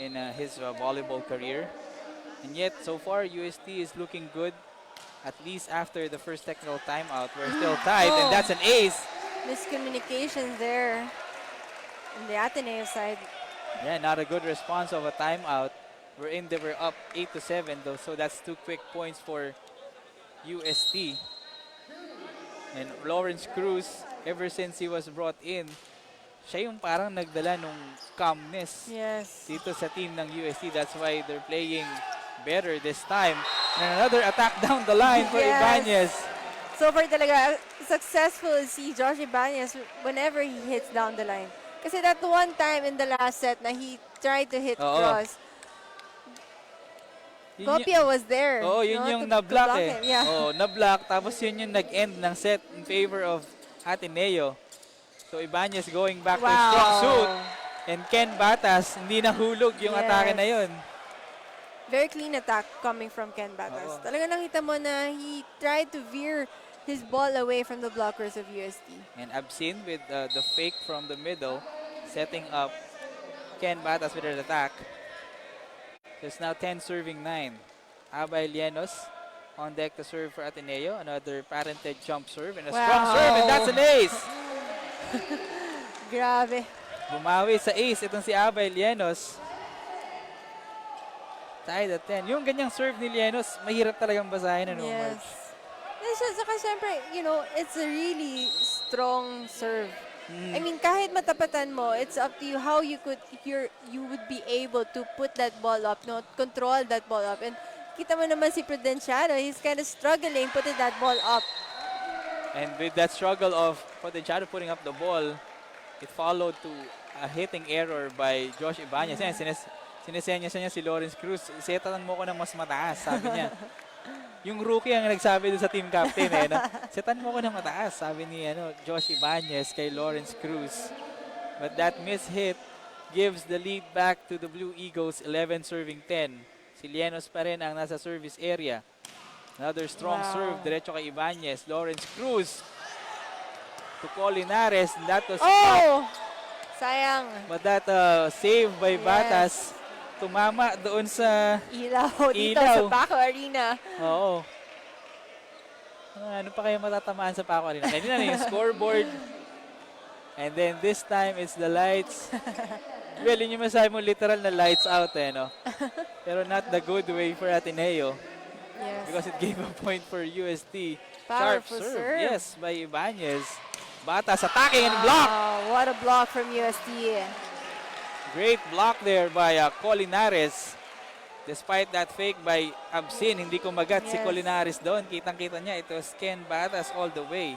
in his volleyball career. And yet, so far, UST is looking good. At least after the first technical timeout, we're still tied, and Oh. that's an ace. Miscommunication there in the Ateneo side. Yeah, not a good response of a timeout. We're up 8-7 though, so that's 2 quick points for UST. And Lawrence Cruz, ever since he was brought in, siya yung parang nagdala nung calmness Yes. dito sa team ng UST. That's why they're playing better this time. And another attack down the line for Yes. Ibanez. So far talaga, successful si Josh Ibanez whenever he hits down the line. Kasi that one time in the last set na he tried to hit Oo. cross, Yun yung- Gopio was there. Oo, yun no, yung to na-block block eh. him. Yeah. Oo, na-block. Tapos yun yung nag-end ng set in favor of Ateneo. So Ibanez going back to his strong suit. And Ken Batas, hindi nahulog yung Yes. atake na yun. Very clean attack coming from Ken Batas. Oo. Talaga nakita mo na he tried to veer his ball away from the blockers of UST. And Absin with the fake from the middle, setting up Ken Batas with an attack. So it's now 10 serving 9. Abay Lienos on deck to serve for Ateneo. Another patented jump serve and a strong Wow. serve, and that's an ace. Grabe. Bumawi sa ace itong si Abay Lienos. Tied at 10. Yung ganyang serve ni Lienos, mahirap talagang basahin. Ano, Yes. Marge? Saka syempre, it's a really strong serve. Mm. I mean, kahit matapatan mo, it's up to you how you would be able to put that ball up, no, control that ball up. And kita mo naman si Prudenciano, he's kind of struggling putting that ball up. And with that struggle of Potenciado putting up the ball, it followed to a hitting error by Josh Ibanez. Yan, sinesenyas niya si Lawrence Cruz. Setatan mo ko ng mas mataas, sabi niya. Yung rookie ang nagsabi doon sa team captain, eh, no? Setan mo ko ng mataas, sabi ni Josh Ibanez kay Lawrence Cruz. But that miss hit gives the lead back to the Blue Eagles, 11 serving 10. Si Lienos pa rin ang nasa service area. Another strong Wow. serve, diretso kay Ibanez. Lawrence Cruz to Colinares. That was Oh! Sayang. but that save by Yes. Batas tumama doon sa Ilaw dito Ilaw. sa Paco Arena. oo. Ano pa kayo matatamaan sa Paco Arena? Kanina na yung scoreboard. And then this time it's the lights. Well, yun yung masabi mo literal na lights out no? Pero not the good way for Ateneo Yes. because it gave a point for UST. Powerful Sharp serve. Yes, by Ibanez. Batas attacking and block. Wow, what a block from UST. Great block there by Colinares. Despite that fake by Absin, hindi kumagat si Yes. Colinares doon. Kitang-kita niya, it was Ken Batas all the way.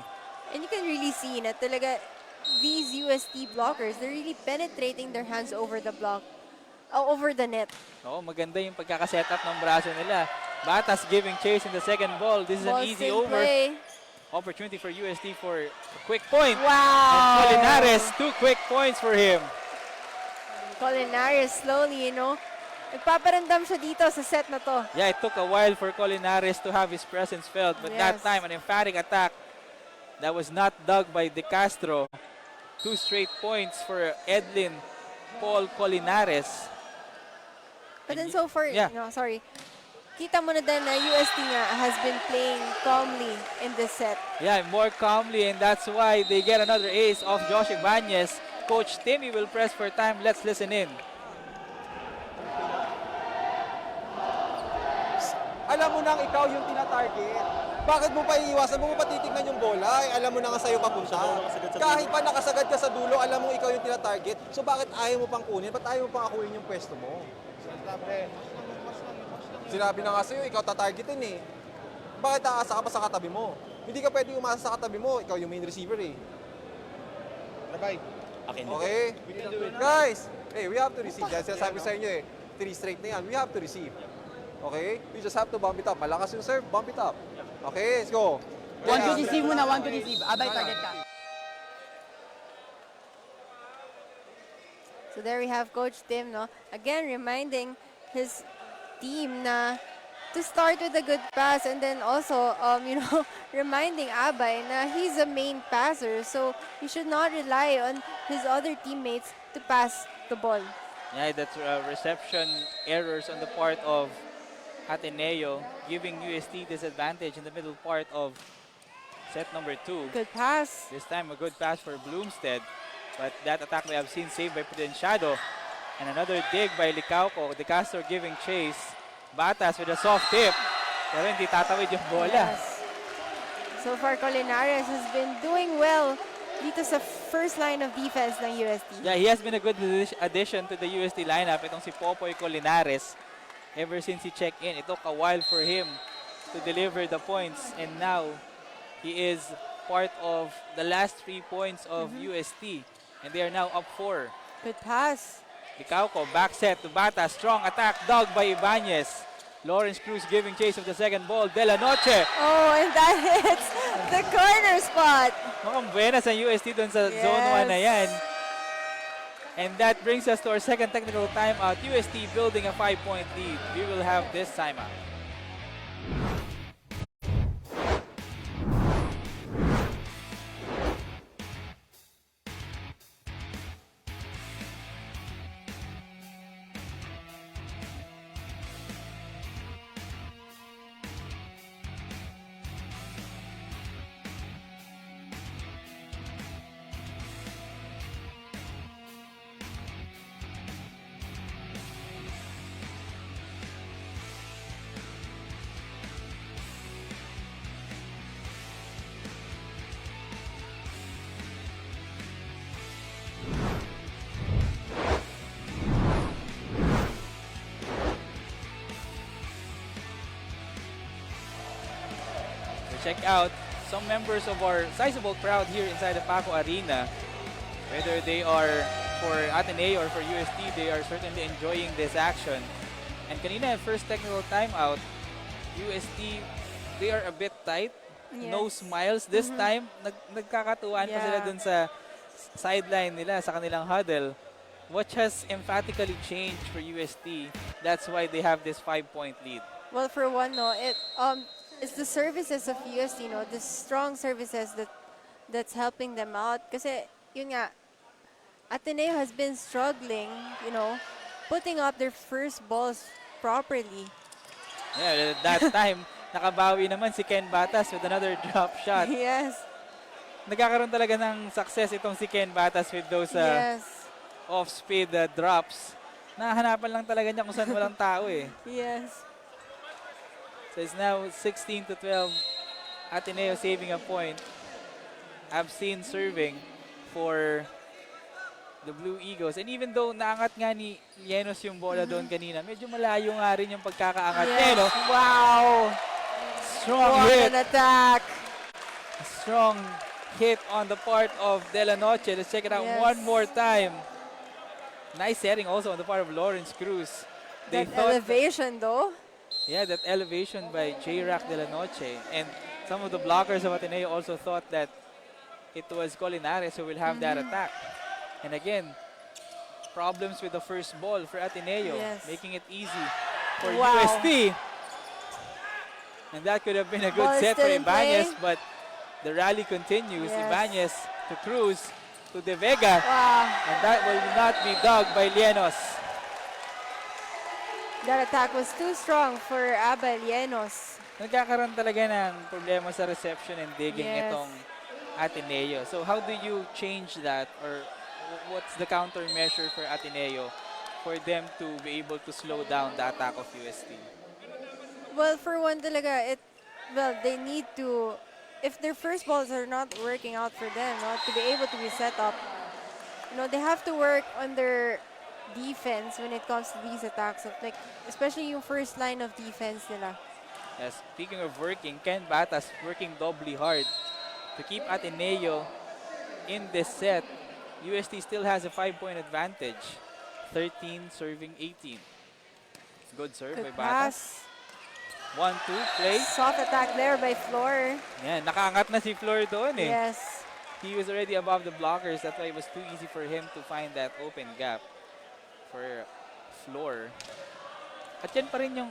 And you can really see na talaga these UST blockers, they're really penetrating their hands over the block, over the net. Oo, maganda yung pagkakasetup ng braso nila. Batas giving chase in the second ball. This is Ball an easy still over. play. Opportunity for UST for a quick point. And Wow! Colinares, 2 quick points for him. Colinares slowly, nagpaparandam siya dito sa set na to. Yeah, it took a while for Colinares to have his presence felt, but that Yes. time an emphatic attack that was not dug by De Castro. 2 straight points for Edlin Paul Colinares. But then so far, Yeah. kita mo na din na UST nga has been playing calmly in this set. Yeah, more calmly, and that's why they get another ace off Josh Ibanez. Coach Timmy will press for time. Let's listen in. Alam mo nang ikaw yung tina-target. Bakit mo pa iiwasan? Mo pa titignan yung bola? Alam mo na nga sa'yo papunta. Kahit pa nakasagad ka sa dulo, alam mo ikaw yung tina-target. So bakit ayaw mo pang kunin? Ba't ayaw mo pang akuin yung pwesto mo? Sinabi na nga sa'yo, ikaw tatargetin eh. Bakit aasa ka pa sa katabi mo? Hindi ka pwede umasa sa katabi mo. Ikaw yung main receiver eh. Okay? Guys, hey, we have to receive. Dahil sinasabi ko sa inyo eh, 3 straight na yan. We have to receive. Okay? We just have to bump it up. Malakas yung serve, bump it up. Okay, let's go. One to receive muna, one to receive. Abay, target ka. So there we have Coach Tim, again reminding his team na to start with a good pass, and then also, reminding Abay na he's a main passer, so he should not rely on his other teammates to pass the ball. Yeah, that's reception errors on the part of Ateneo, giving UST disadvantage in the middle part of set number 2. Good pass. This time a good pass for Bloomstead, but that attack we have seen saved by Prudenciado. And another dig by Licauco. De Castro giving chase. Batas with a soft tip. Pero hindi tatawid yung bola. Yes. So far, Colinares has been doing well dito sa first line of defense ng UST. Yeah, he has been a good addition to the UST lineup. Itong si Popoy Colinares. Ever since he checked in, it took a while for him to deliver the points. And now, he is part of the last 3 points of UST. And they are now up 4. Good pass. Licauco, back set to Bata. Strong attack, dug by Ibanez. Lawrence Cruz giving chase of the second ball. De La Noche. Oh, and that hits the corner spot. Mukhang buenas ang UST dun sa zone 1 na yan. And that brings us to our second technical timeout. UST building a 5-point lead. We will have this timeout. check out some members of our sizable crowd here inside the Paco Arena. Whether they are for Ateneo or for UST, they are certainly enjoying this action. And kanina, first technical timeout, UST, they are a bit tight. No Yes. smiles. This time, nagkakatuwaan pa sila Yeah. dun sa sideline nila, sa kanilang huddle. What has emphatically changed for UST? That's why they have this 5-point lead. Well, for one, no, it's the services of UST, no, the strong services that's helping them out. Kasi, yun nga, Ateneo has been struggling, putting up their first balls properly. Yeah, that time, nakabawi naman si Ken Batas with another drop shot. Yes. Nagkakaroon talaga ng success itong si Ken Batas with those Yes. off-speed drops. Nahahanapan lang talaga niya kung saan walang tao eh. Yes. So it's now 16-12. Ateneo saving a point. Abstain serving for the Blue Eagles. And even though naangat nga ni Llenos yung bola doon kanina, medyo malayo nga rin yung pagkakaangat. Yes. Llenos, wow! Strong What hit. an attack! Strong hit on the part of De La Noche. Let's check it out Yes. one more time. Nice setting also on the part of Lawrence Cruz. They That thought elevation, though. yeah, that elevation by J-Rack De La Noche. And some of the blockers of Ateneo also thought that it was Colinares who will have that attack. And again, problems with the first ball for Ateneo, Yes. making it easy for Wow. UST. And that could have been a good Ball is set for still in play. Ibanez, but the rally continues. Yes. Ibanez to Cruz to De Vega, Wow. and that will not be dug by Llenos. That attack was too strong for Abel Llenos. Nagkakaroon talaga ng problema sa reception and digging Yes. itong Ateneo. So how do you change that, or what's the countermeasure for Ateneo for them to be able to slow down the attack of UST? Well, for one talaga, they need to, if their first balls are not working out for them, to be able to be set up, they have to work on their defense when it comes to these attacks, especially yung first line of defense nila. Yes, speaking of working, Ken Batas working doubly hard to keep Ateneo in this set. UST still has a 5-point advantage. 13 serving 18. Good serve Good by Batas. pass. 1-2 play. Soft attack there by Flor. Yan, nakaangat na si Flor doon eh. Yes. He was already above the blockers. That's why it was too easy for him to find that open gap for Flor. At yan pa rin yung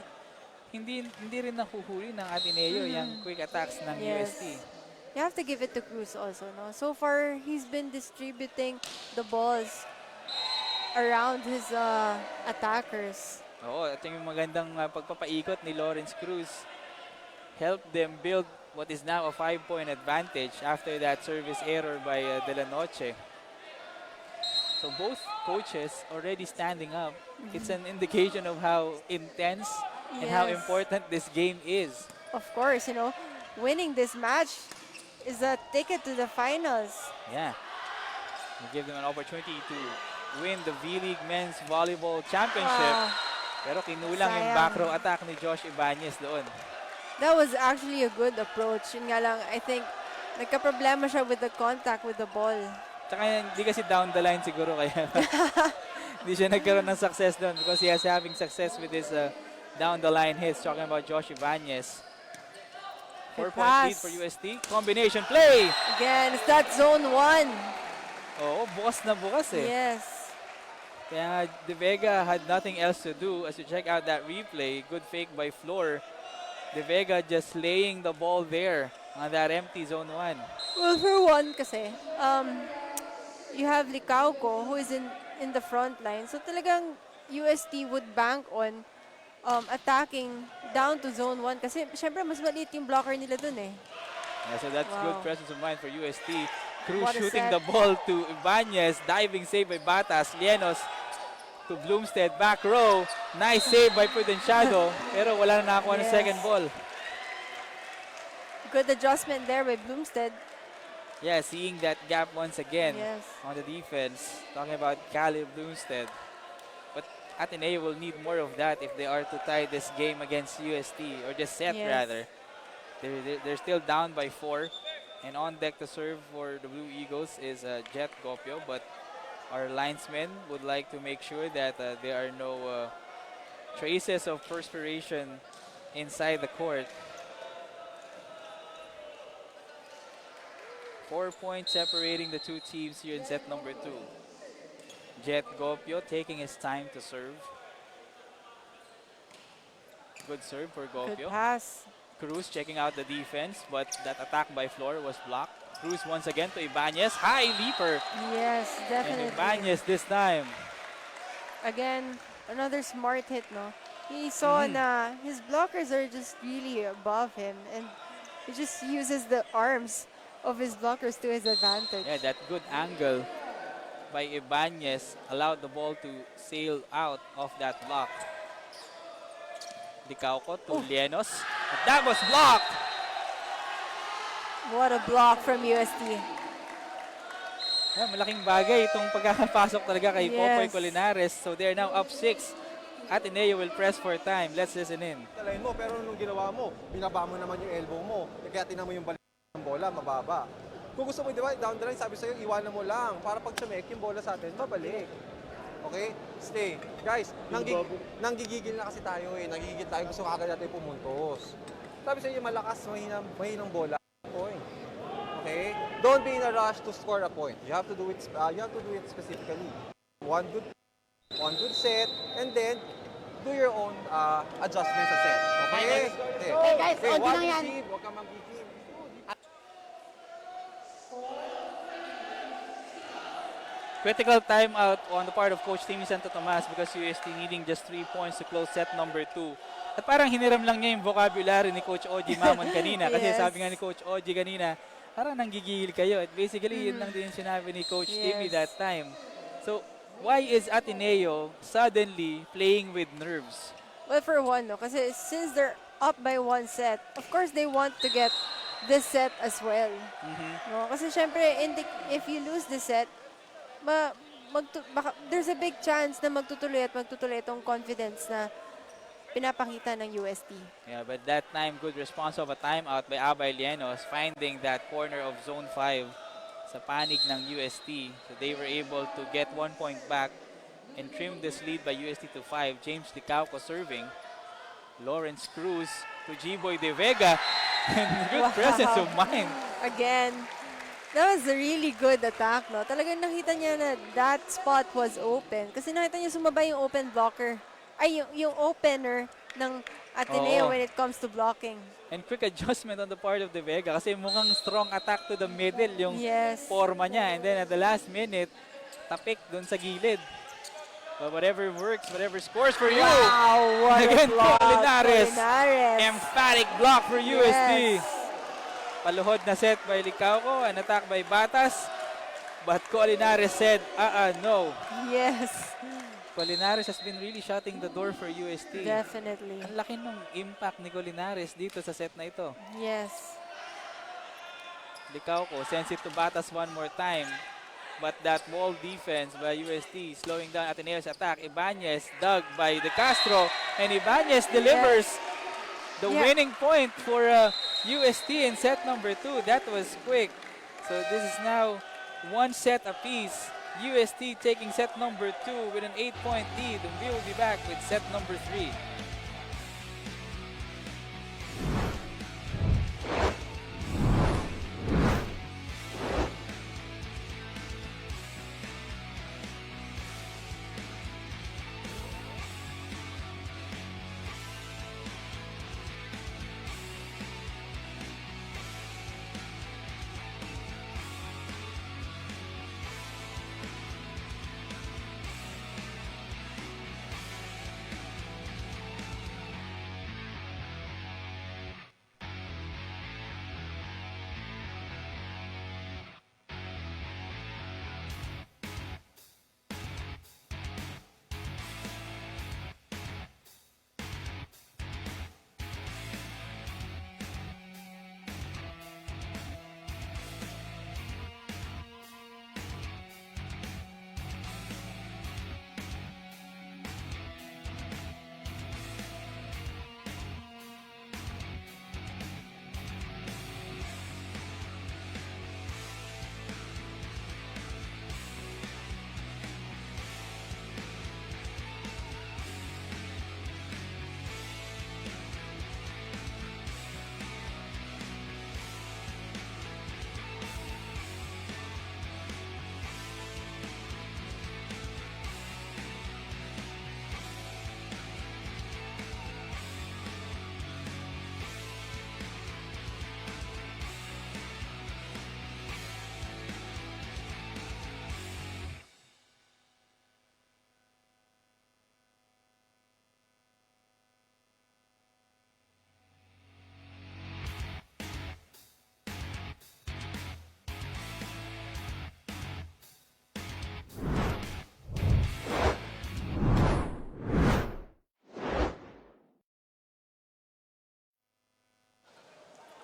hindi rin nahuhuli ng Ateneo yung quick attacks ng Yes. UST. You have to give it to Cruz also, no? So far, he's been distributing the balls around his attackers. Oo, at yung magandang pagpapaikot ni Lawrence Cruz helped them build what is now a 5-point advantage after that service error by De La Noche. So both coaches already standing up. It's an indication of how intense and how Yes. important this game is. Of course, winning this match is a ticket to the finals. Yeah. We give them an opportunity to win the V-League Men's Volleyball Championship. Wow. Pero kinulang yung Sayang. back row attack ni Josh Ibanez doon. That was actually a good approach. Yun nga lang, I think, nagka-problema siya with the contact with the ball. Tsaka hindi kasi down the line siguro kaya hindi siya nagkaroon ng success doon because he has having success with his down the line hits. Talking about Josh Ibanez. Good 4-point lead pass. for UST. Combination play! Again, it's that zone 1. Oo, bukas na bukas eh. Yes. Kaya nga, De Vega had nothing else to do as you check out that replay. Good fake by Flor. De Vega just laying the ball there on that empty zone 1. Well, for one kasi, you have Licauco who is in the front line. So talagang UST would bank on attacking down to zone 1 kasi syempre mas maliit yung blocker nila dun eh. Yeah, so that's good Wow. presence of mind for UST. Cruz What a shooting set. the ball to Ibanez. Diving save by Batas. Llenos to Bloomstead. Back row. Nice save by Prudenciado. Pero wala na nakakuha ng Yes. second ball. Good adjustment there by Bloomstead. Yeah, seeing that gap once again Yes. on the defense. Talking about Caleb Bloomstead. But Ateneo will need more of that if they are to tie this game against UST. Or just set Yes. rather. They're still down by 4. And on deck to serve for the Blue Eagles is Jet Gopio, but our linesmen would like to make sure that there are no traces of perspiration inside the court. 4 points separating the two teams here in set number 2. Jet Gopio taking his time to serve. Good serve for Good Gopio. pass. Cruz checking out the defense, but that attack by Flor was blocked. Cruz once again to Ibanez. High leaper. Yes, And definitely. Ibanez this time. Again, another smart hit, no? He saw Mhm. na his blockers are just really above him, and he just uses the arms of his blockers to his advantage. Yeah, that good angle by Ibanez allowed the ball to sail out of that block. Dicauco to Lienos. But that was blocked. What a block from UST. Yeah, malaking bagay itong pagkakapasok talaga kay Popoy Yes. Colinares. So they're now up 6. Ateneo will press for time. Let's listen in. Talayin mo, pero nung ginawa mo, binaba mo naman yung elbow mo. Kaya tinan mo yung balik ng bola, mababa. Kung gusto mo, di ba, down the line, sabi sa'yo, iwanan mo lang. Para pag sumek yung bola sa atin, babalik. Okay? Stay. Guys, nanggigigil na kasi tayo eh. Nanggigigil tayo. Gusto kagad natin pumuntos. Sabi sa'yo, malakas, mahinang bola. Point. Okay? Don't be in a rush to score a point. You have to do it specifically. One good set, and then do your own adjustments sa set. Okay? Hey, guys, OG one lang yan. receive, huwag kang manggigil. Critical timeout on the part of Coach Timmy Santo Tomas because UST needing just 3 points to close set number 2. At parang hiniram lang niya yung vocabulary ni Coach Oji Mamon kanina. Kasi Yes. sabi nga ni Coach Oji kanina, parang nanggigil kayo. At basically, yun lang din sinabi ni Coach Timmy Yes. that time. So, why is Ateneo suddenly playing with nerves? Well, for one, no, kasi since they're up by 1 set, of course they want to get this set as well. No, kasi syempre, if you lose this set, there's a big chance na magtutuloy itong confidence na pinapakita ng UST. Yeah, but that time, good response of a timeout by Abay Lienos, finding that corner of zone 5 sa panig ng UST. So they were able to get 1 point back and trim this lead by UST to 5. James Dicauco serving. Lawrence Cruz to G-Boy De Vega. And good Wow. presence of mind. Again, that was a really good attack, no? Talagang nakita niya na that spot was open. Kasi nakita niya sumabay yung open blocker. Ay, yung opener ng Ateneo Oo. when it comes to blocking. And quick adjustment on the part of De Vega kasi mukhang strong attack to the middle yung Yes. forma niya. And then at the last minute, tapik dun sa gilid. But whatever works, whatever scores for you. Wow, what Again, a block. Colinares. Colinares. Emphatic block for UST. Yes. Paluhod na set by Licauco, an attack by Batas. But Colinares said, no. Yes, Colinares has been really shutting the door for UST. definitely. Ang laki ng impact ni Colinares dito sa set na ito. Yes. Licauco sends it to Batas one more time. But that wall defense by UST slowing down Ateneo's attack. Ibanez dug by De Castro. And Ibanez delivers the Yeah. winning point for UST in set number 2. That was quick. So this is now 1 set apiece. UST taking set number 2 with an 8-point lead. And we will be back with set number 3.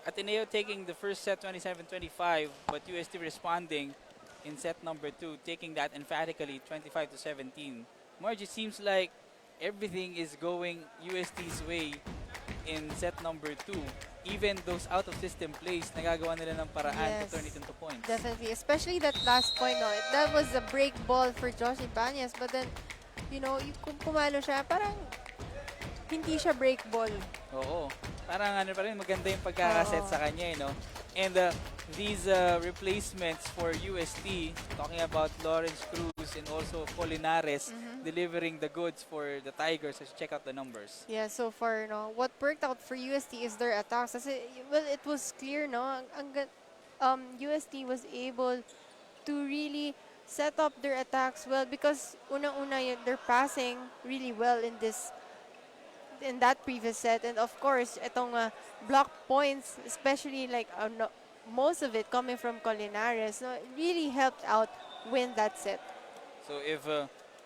Ateneo taking the first set 27-25, but UST responding in set number 2, taking that emphatically 25-17. Marge, it seems like everything is going UST's way in set number 2. Even those out-of-system plays, nagagawa nila ng paraan to Yes. turn it into points. Definitely, especially that last point, no? That was a break ball for Josh Ibanez, but then, you know, kung pumalo siya, parang hindi siya break ball. Oo. Parang ano pa rin, maganda yung pagkakaset Oo. sa kanya, no? And these replacements for UST, talking about Lawrence Cruz and also Colinares, delivering the goods for the Tigers. Let's check out the numbers. Yeah, so far, no, what worked out for UST is their attacks. Kasi, well, it was clear, no, UST was able to really set up their attacks well because unang-una they're passing really well in that previous set, and of course, itong block points, especially like no, most of it coming from Colinares, no, it really helped out win that set. So if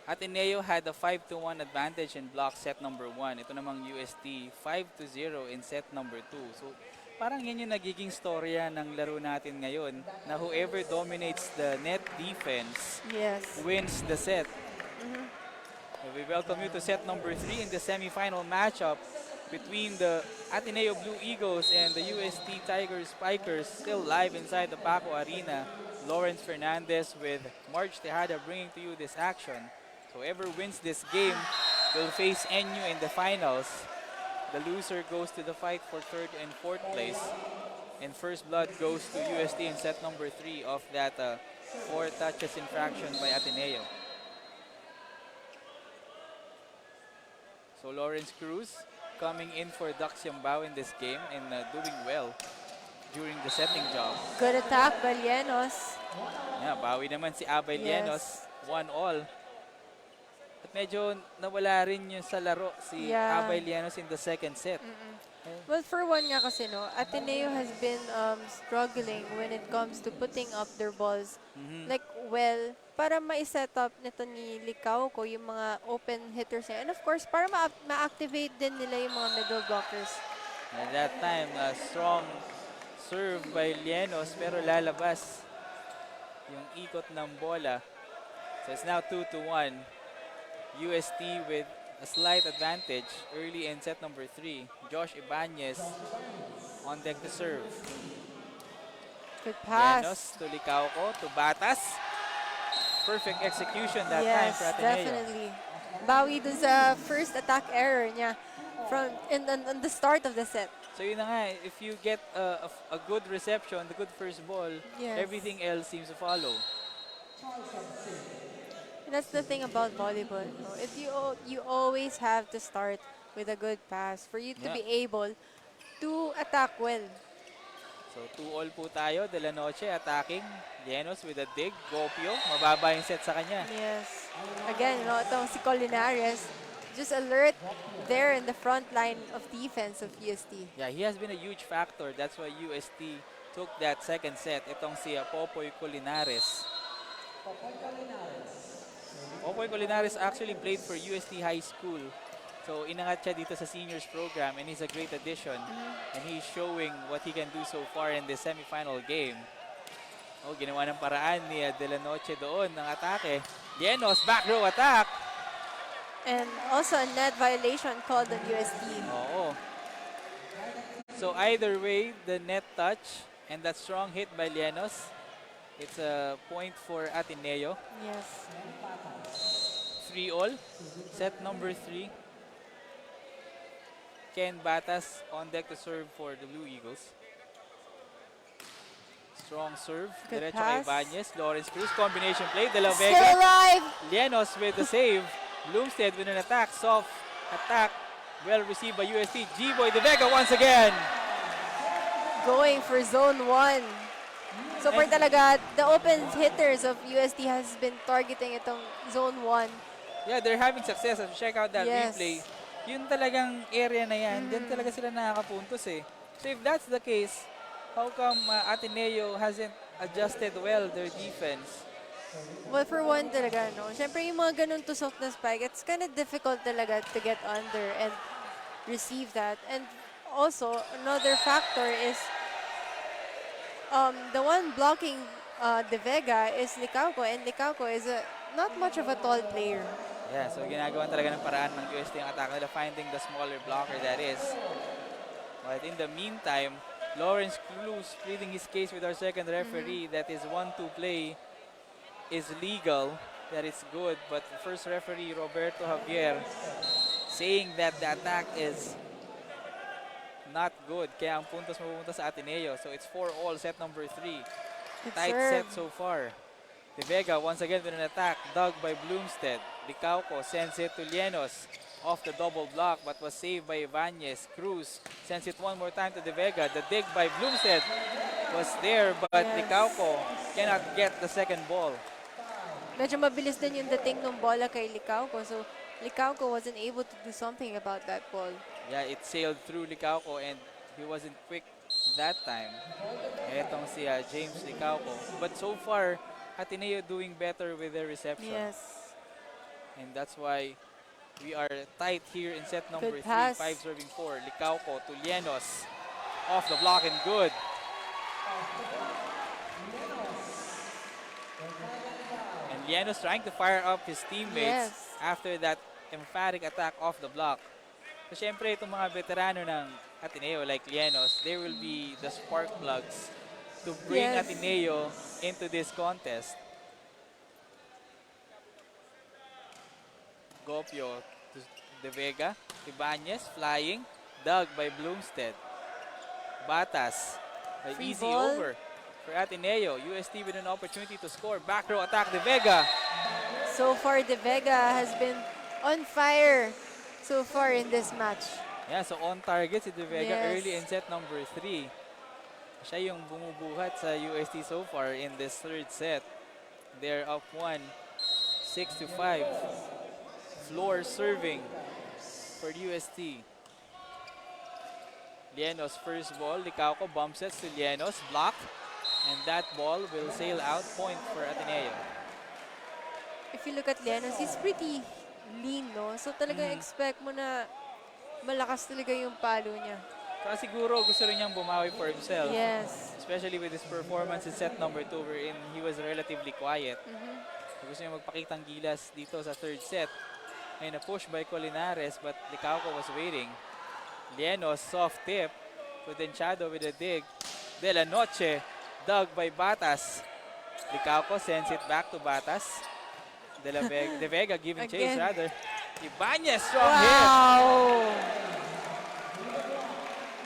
Ateneo had a 5-1 advantage in block set number 1, ito namang UST 5-0 in set number 2. So parang yan yung nagiging storya ng laro natin ngayon, na whoever dominates the net defense Yes. wins the set. So we welcome you to set number 3 in the semi-final matchup between the Ateneo Blue Eagles and the UST Tigers Spikers, still live inside the Paco Arena. Lawrence Fernandez with Marge Tejada bringing to you this action. So whoever wins this game will face NU in the finals. The loser goes to the fight for 3rd and 4th place. And first blood goes to UST in set number 3 of that 4 touches infraction by Ateneo. So Lawrence Cruz coming in for Dax Yambao in this game and doing well during the setting job. Good attack by Lienos. Yeah, bawi naman si Abay Lienos. Yes. 1-all. At medyo nawala rin yung sa laro si Yeah. Abay Lienos in the second set. Well, for one nga kasi, no, Ateneo has been struggling when it comes to putting up their balls. Like, well, para ma-set up nito ni Licao ko yung mga open hitters niya. And of course, para ma-activate din nila yung mga middle blockers. At that time, a strong serve by Lienos pero lalabas yung ikot ng bola. So it's now 2-1. UST with a slight advantage early in set number 3. Josh Ibanez on deck to serve. Good pass. Lienos to Licauco to Batas. Perfect execution that time for Ateneo. Definitely. Bawi dun sa first attack error niya from on the start of the set. So yun na nga, if you get a good reception, the good first ball, Yes. everything else seems to follow. And that's the thing about volleyball. No? If you always have to start with a good pass for you to Yeah. be able to attack well. So 2-all po tayo. De La Noche attacking. Lienos with a dig. Gopio. Mababa yung set sa kanya. Yes. Again, no, itong si Colinares, just alert there in the front line of defense of UST. Yeah, he has been a huge factor. That's why UST took that second set. Itong si Popoy Colinares. Popoy Colinares actually played for UST High School. So inangat siya dito sa seniors program and he's a great addition. And he's showing what he can do so far in the semifinal game. Oh, ginawa ng paraan ni De La Noche doon ng atake. Lienos, back row attack. And also a net violation called on UST. Oo. So either way, the net touch and that strong hit by Lienos, it's a point for Ateneo. Yes. 3-all. Set number 3. Ken Batas on deck to serve for the Blue Eagles. Strong serve. Good Diretso kay pass. Ibanez. Lawrence Cruz. Combination play. De La Still Vega. alive! Lienos with the save. Bloomstead with an attack. Soft attack. Well received by UST. G-Boy De Vega once again. Going for zone 1. So far talaga, the open hitters of UST has been targeting itong zone 1. Yeah, they're having success. As we check out that Yes. replay, yun talagang area na yan, dyan talaga sila nakakapuntos eh. So if that's the case, how come Ateneo hasn't adjusted well their defense? Well, for one talaga, no? Siyempre, yung mga ganun tusok na spike, it's kind of difficult talaga to get under and receive that. And also, another factor is the one blocking De Vega is Licauco, and Licauco is not much of a tall player. Yeah, so ginagawa talaga ng paraan ng UST ang attack nila, finding the smaller blocker that is. But in the meantime, Lawrence Cruz pleading his case with our second referee that his 1-2 play is legal, that it's good. But the first referee, Roberto Javier, saying that the attack is not good. Kaya ang puntos mapupunta sa Ateneo. So it's 4-all, set number 3. Good Tight serve. set so far. De Vega once again with an attack, dug by Bloomstead. Licauco sends it to Lienos off the double block but was saved by Ibanez. Cruz sends it one more time to De Vega. The dig by Bloomstead was there but Yes. Licauco cannot get the second ball. Medyo mabilis din yung dating ng bola kay Licauco. So, Licauco wasn't able to do something about that ball. Yeah, it sailed through Licauco and he wasn't quick that time. Etong si James Licauco. But so far, Ateneo doing better with their reception. Yes. And that's why we are tight here in set number Good 3. pass. 5 serving 4. Licauco to Lienos. Off the block and good. And Lienos trying to fire up his teammates Yes. after that emphatic attack off the block. So syempre itong mga veterano ng Ateneo like Lienos, they will be the spark plugs to bring Yes. Ateneo into this contest. Gopio to De Vega. Ibanez flying. Dug by Bloomstead. Batas. An Free easy ball. over for Ateneo. UST with an opportunity to score. Back row attack De Vega. So far, De Vega has been on fire so far in this match. Yeah, so on target si De Vega Yes. early in set number 3. Siya yung bumubuhat sa UST so far in this third set. They're up 1, 6-5. Floor serving for UST. Lienos first ball. Licauco bump sets to Lienos. Blocked. And that ball will sail out. Point for Ateneo. If you look at Lienos, he's pretty lean, no? So talagang expect mo na malakas talaga yung palo niya. Kaya siguro gusto rin niyang bumawi for himself. Yes. Especially with his performance in set number 2 wherein he was relatively quiet. Gusto niya magpakitang gilas dito sa third set. And a push by Colinares but Licauco was waiting. Lienos soft tip. Pudenchado with a dig. De La Noche dug by Batas. Licauco sends it back to Batas. De Vega giving chase Again. rather. Ibanez strong hit. Wow!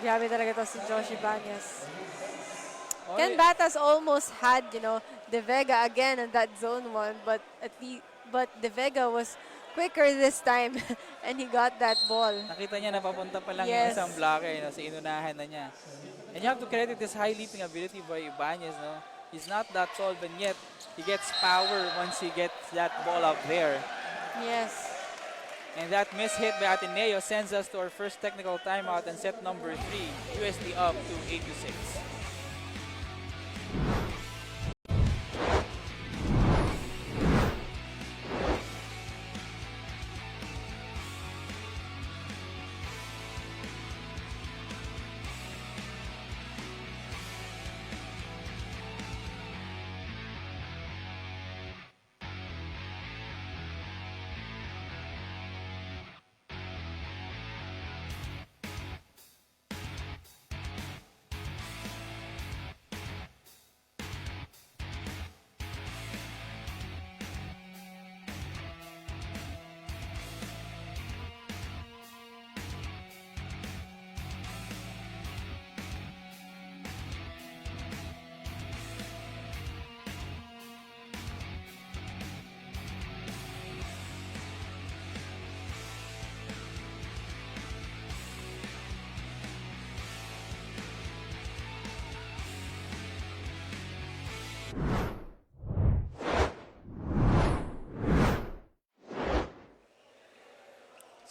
Grabe talaga to si Josh Ibanez. Ken Batas almost had, De Vega again in that zone 1, but De Vega was quicker this time and he got that ball. Nakita niya na papunta pa lang yung Yes. isang blocker, sa inunahan na niya. And you have to credit this high leaping ability by Ibanez, no? He's not that tall, but yet he gets power once he gets that ball up there. Yes. And that miss hit by Ateneo sends us to our first technical timeout and set number 3. UST up to 8-6.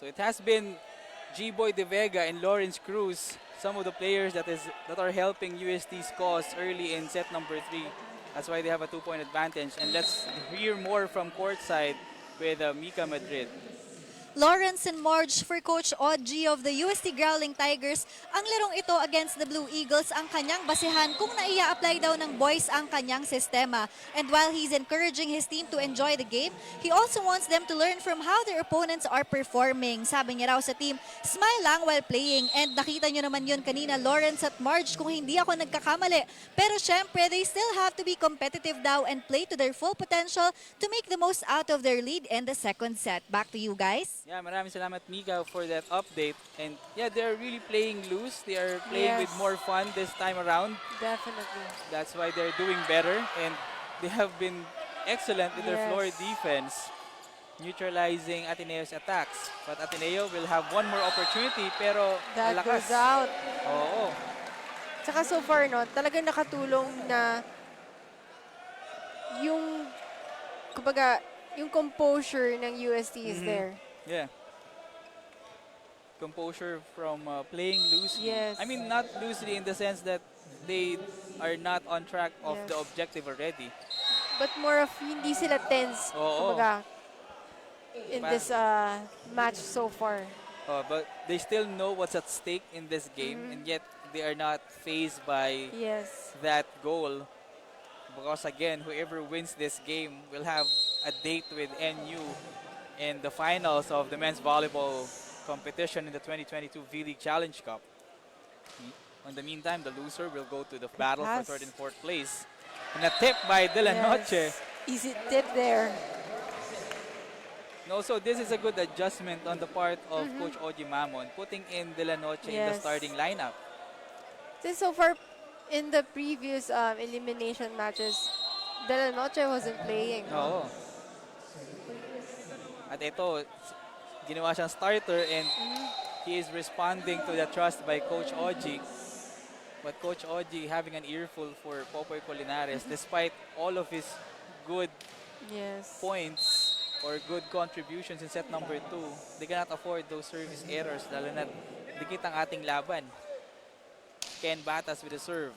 So it has been G-Boy De Vega and Lawrence Cruz, some of the players that are helping UST's cause early in set number 3. That's why they have a 2-point advantage. And let's hear more from courtside with Mika Madrid. Lawrence and Marge for Coach Oji of the UST Growling Tigers. Ang larong ito against the Blue Eagles ang kanyang basihan kung naia-apply daw ng boys ang kanyang sistema. And while he's encouraging his team to enjoy the game, he also wants them to learn from how their opponents are performing. Sabi niya raw sa team, smile lang while playing. And nakita nyo naman yun kanina, Lawrence at Marge, kung hindi ako nagkakamali. Pero syempre, they still have to be competitive daw and play to their full potential to make the most out of their lead in the second set. Back to you guys. Yeah, maraming salamat Mika for that update. And yeah, they're really playing loose. They are playing with Yes. more fun this time around. Definitely. That's why they're doing better. And they have been excellent in their Yes. floor defense, neutralizing Ateneo's attacks. But Ateneo will have one more opportunity, pero That malakas. goes out. Oo. Tsaka so far, no, talagang nakatulong na yung, kumbaga, yung composure ng UST is there. Yeah. Composure from playing loosely. Yes. I mean, not loosely in the sense that they are not on track of Yes. the objective already. But more of hindi sila tense, Oo. kumbaga, in Pa- this match so far. But they still know what's at stake in this game, and yet they are not fazed by Yes. that goal. Because again, whoever wins this game will have a date with NU in the finals of the men's volleyball competition in the 2022 V-League Challenge Cup. In the meantime, the loser will go to the battle for Pass. third and fourth place. And a tip by De La Noche. Yes. Easy tip there. And also, this is a good adjustment on the part of Coach Oji Mamon, putting in De La Noche in the Yes. starting lineup. So far, in the previous elimination matches, De La Noche wasn't playing. Oo. At ito, ginawa siyang starter and he is responding to the trust by Coach Oji. But Coach Oji having an earful for Popoy Colinares despite all of his good Yes. points or good contributions in set number 2. They cannot afford those service errors lalo na dikit ang ating laban. Ken Batas with the serve.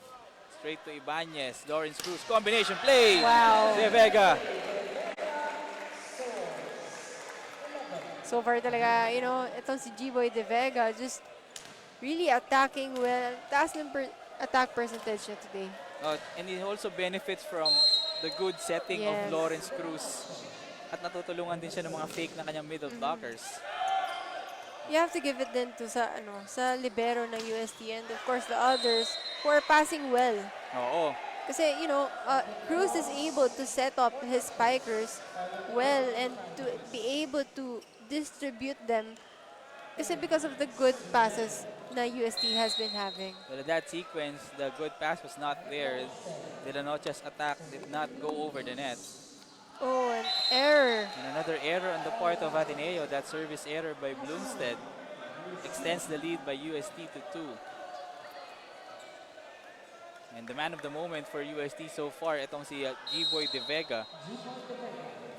Straight to Ibanez. Lawrence Cruz. Combination play. Wow. De Vega. So far talaga, you know, itong si G-Boy De Vega just really attacking well. Taas ng attack percentage niya today. And he also benefits from the good setting of Yes. Lawrence Cruz. At natutulungan din siya ng mga fake na kanyang middle blockers. You have to give it then to sa libero ng UST and of course the others who are passing well. Oo. Kasi, you know, Cruz is able to set up his spikers well and to be able to distribute them kasi because of the good passes na UST has been having. But in that sequence, the good pass was not there. De La Noche's attack did not go over the net. Oh, an error. And another error on the part of Ateneo, that service error by Bloomstead, extends the lead by UST to 2. And the man of the moment for UST so far, itong si G-Boy De Vega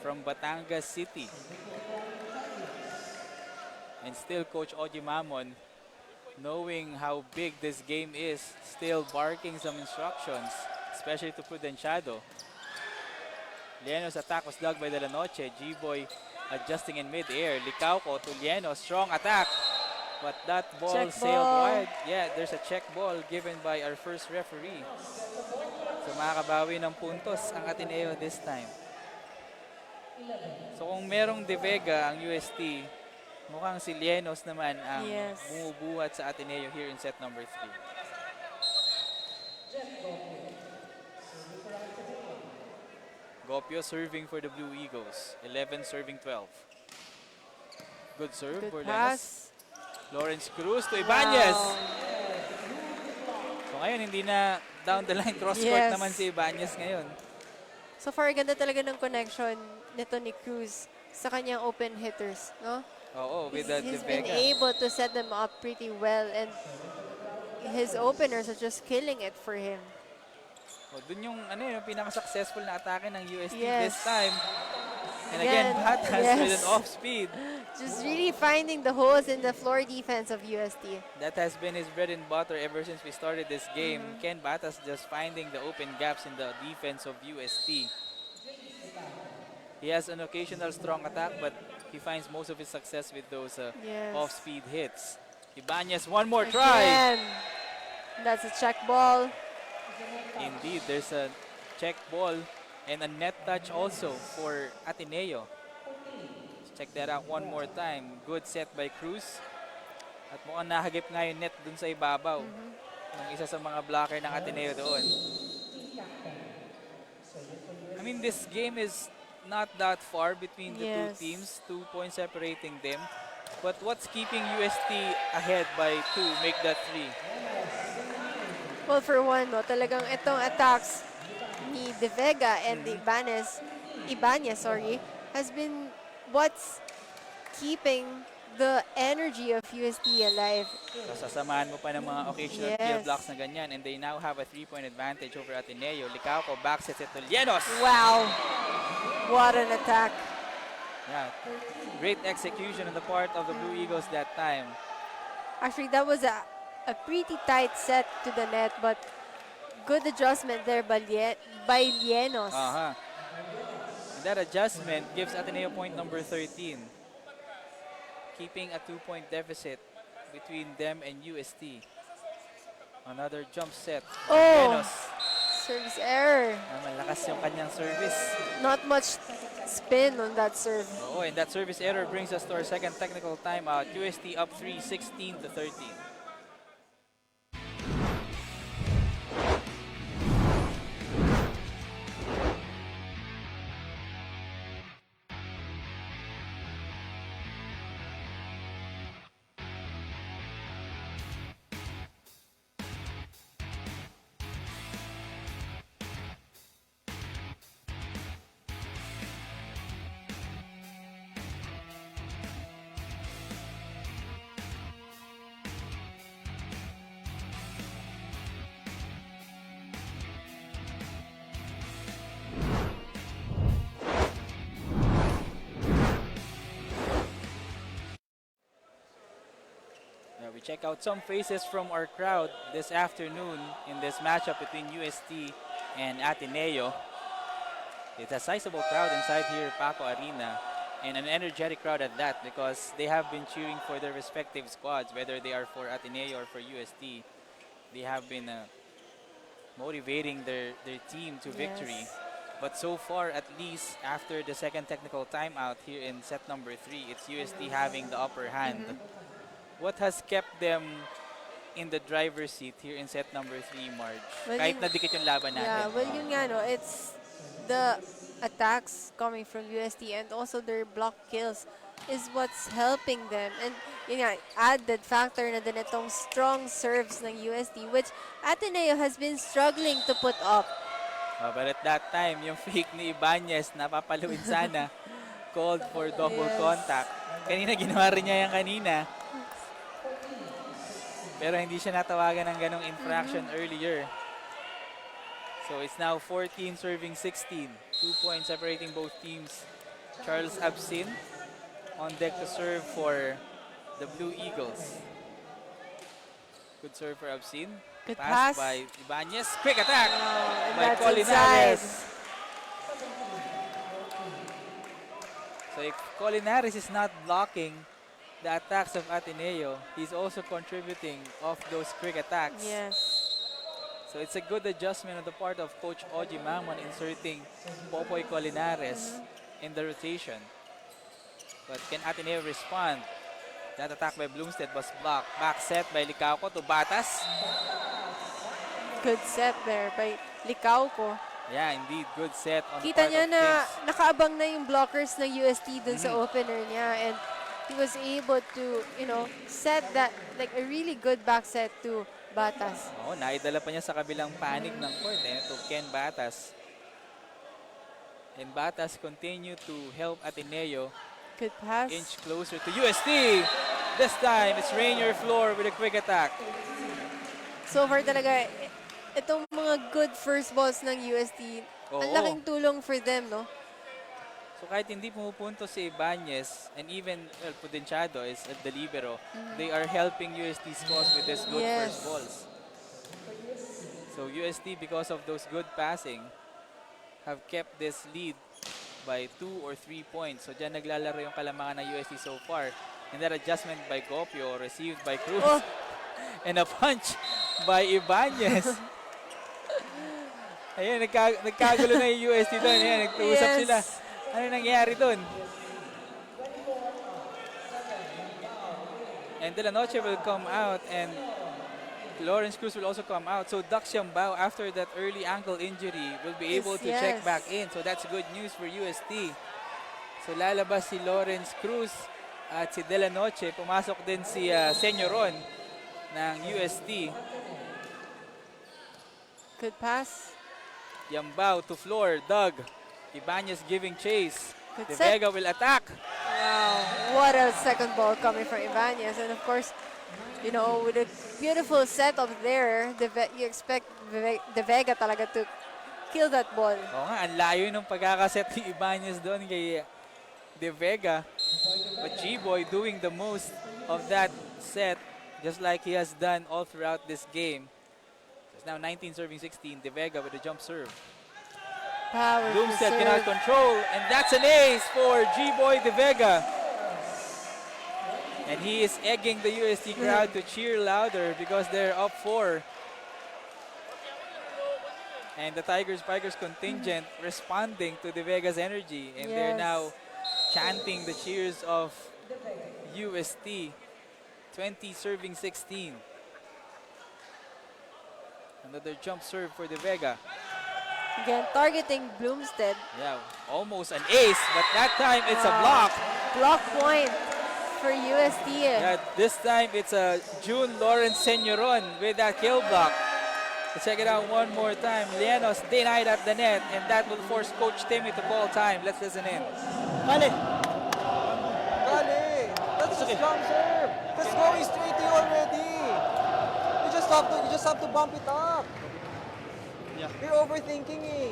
from Batangas City. And still Coach Oji Mamon, knowing how big this game is, still barking some instructions, especially to Prudenciado. Lienos' attack was dug by De La Noche. G-Boy adjusting in mid-air. Licauco to Lienos. Strong attack. But that ball Check sailed ball. wide. Yeah, there's a check ball given by our first referee. So makakabawi ng puntos ang Ateneo this time. So kung merong De Vega ang UST, mukhang si Lienos naman ang Yes. bumubuhat sa Ateneo here in set number 3. Gopio serving for the Blue Eagles. 11 serving 12. Good serve for Good Lienos. pass. Lawrence Cruz to Ibanez. Wow. So ngayon hindi na down the line cross court Yes. naman si Ibanez ngayon. So far, ganda talaga ng connection nito ni Cruz sa kanyang open hitters, no? Oo, with the He's De been Vega. able to set them up pretty well and his openers are just killing it for him. Oh, dun yung yung pinaka-successful na atake ng UST Yes. this time. And again, Batas with yes. an off-speed. Just really finding the holes in the floor defense of UST. That has been his bread and butter ever since we started this game. Ken Batas just finding the open gaps in the defense of UST. He has an occasional strong attack, but he finds most of his success with those Yes. off-speed hits. Ibanez, one more try. Again. That's a check ball. Indeed, there's a check ball and a net touch also for Ateneo. Let's check that out one more time. Good set by Cruz. At mukhang nahagip nga yung net dun sa ibabaw ng isa sa mga blocker ng Ateneo doon. I mean, this game is not that far between the two Yes. teams. 2 points separating them. But what's keeping UST ahead by 2, make that 3? Well, for one, no, talagang itong attacks ni De Vega and the Ibanez, has been what's keeping the energy of UST alive. So, sasamahan mo pa ng mga occasional kill Yes. blocks na ganyan, and they now have a 3-point advantage over Ateneo. Licauco backsets it to Llenos. Wow. What an attack. Yeah, great execution on the part of the Blue Eagles that time. Actually, that was a pretty tight set to the net, but good adjustment there by Llenos. And that adjustment gives Ateneo point number 13, keeping a 2-point deficit between them and UST. Another jump set. Oh. Llenos. Service error. Malakas yung kanyang service. Not much spin on that serve. Oh, and that service error brings us to our second technical timeout. UST up 3, 16-13. We check out some faces from our crowd this afternoon in this matchup between UST and Ateneo. It's a sizable crowd inside here, Paco Arena, and an energetic crowd at that, because they have been cheering for their respective squads, whether they are for Ateneo or for UST. They have been motivating their team to victory. Yes. But so far, at least after the second technical timeout here in set number 3, it's UST having the upper hand. What has kept them in the driver's seat here in set number 3, Marge? Well, Kahit na dikit yung laban natin. Yeah, well, yun nga, no, it's the attacks coming from UST and also their block kills is what's helping them. And yun nga, added factor na din itong strong serves ng UST, which Ateneo has been struggling to put up. But at that time, yung fake ni Ibanez, napapaluin sana, called for double Yes. contact. Kanina, ginawa rin niya yan kanina. Pero hindi siya natawagan ng ganong infraction earlier. So it's now 14 serving 16. 2 points separating both teams. Charles Absin on deck to serve for the Blue Eagles. Good serve for Absin. Good Pass pass. by Ibanez. Quick attack And by that's Colinares. inside. So if Colinares is not blocking the attacks of Ateneo, he's also contributing off those quick attacks. Yes. So it's a good adjustment on the part of Coach Oji Mamon inserting Popoy Colinares in the rotation. But can Ateneo respond? That attack by Bloomstead was blocked. Back set by Licauco to Batas. Good set there by Licauco. Yeah, indeed. Good set on the Kita part niya of na Kings. nakaabang na yung blockers ng UST dun sa opener niya, and he was able to, set that, like a really good back set to Batas. Oh, naidala pa niya sa kabilang panig ng court to Ken Batas. And Batas continue to help Ateneo Good pass. inch closer to UST. This time, it's Rainier Floor with a quick attack. So far talaga, itong mga good first balls ng UST, ang Oo. laking tulong for them, no? So kahit hindi pumupunto si Ibanez and even Pudenciado is at the libero, they are helping UST's cause with this good Yes. first balls. So UST, because of those good passing, have kept this lead by 2 or 3 points. So dyan naglalaro yung kalamangan ng UST so far. And that adjustment by Gopio received by Cruz. Oh. And a punch by Ibanez. Ayan, nagkagulo na yung UST doon. Ayan, nagtuusap Yes. sila. Ano nangyari doon? And De La Noche will come out and Lawrence Cruz will also come out. So Duck Xiambao, after that early ankle injury, will be able to check Yes. back in. So that's good news for UST. So lalabas si Lawrence Cruz at si De La Noche. Pumasok din si Senyoron ng UST. Good pass. Yambao to floor. Doug. Ibanez giving chase. Good De set. Vega will attack. Wow, what a second ball coming from Ibanez. And of course, you know, with a beautiful setup there, you expect De Vega talaga to kill that ball. Oo nga, ang layo ng pagkakaset ni Ibanez doon kay De Vega. But G-Boy doing the most of that set, just like he has done all throughout this game. It's now 19 serving 16. De Vega with a jump serve. Powerful Bloomstead serve. cannot control, and that's an ace for G-Boy De Vega. And he is egging the UST crowd to cheer louder because they're up 4. And the Tigers contingent responding to De Vega's energy, and they're Yes. now chanting the cheers of UST. 20 serving 16. Another jump serve for De Vega. Again, targeting Bloomstead. Yeah, almost an ace, but that time it's a block. Block point for UST. Yeah, this time it's a June Lawrence Senyoron with that kill block. Let's check it out one more time. Lienos denied at the net, and that will force Coach Timmy to call time. Let's listen in. Gali! That's just jump serve. That's going straight to you already. You just have to bump it up. Yeah. You're overthinking eh.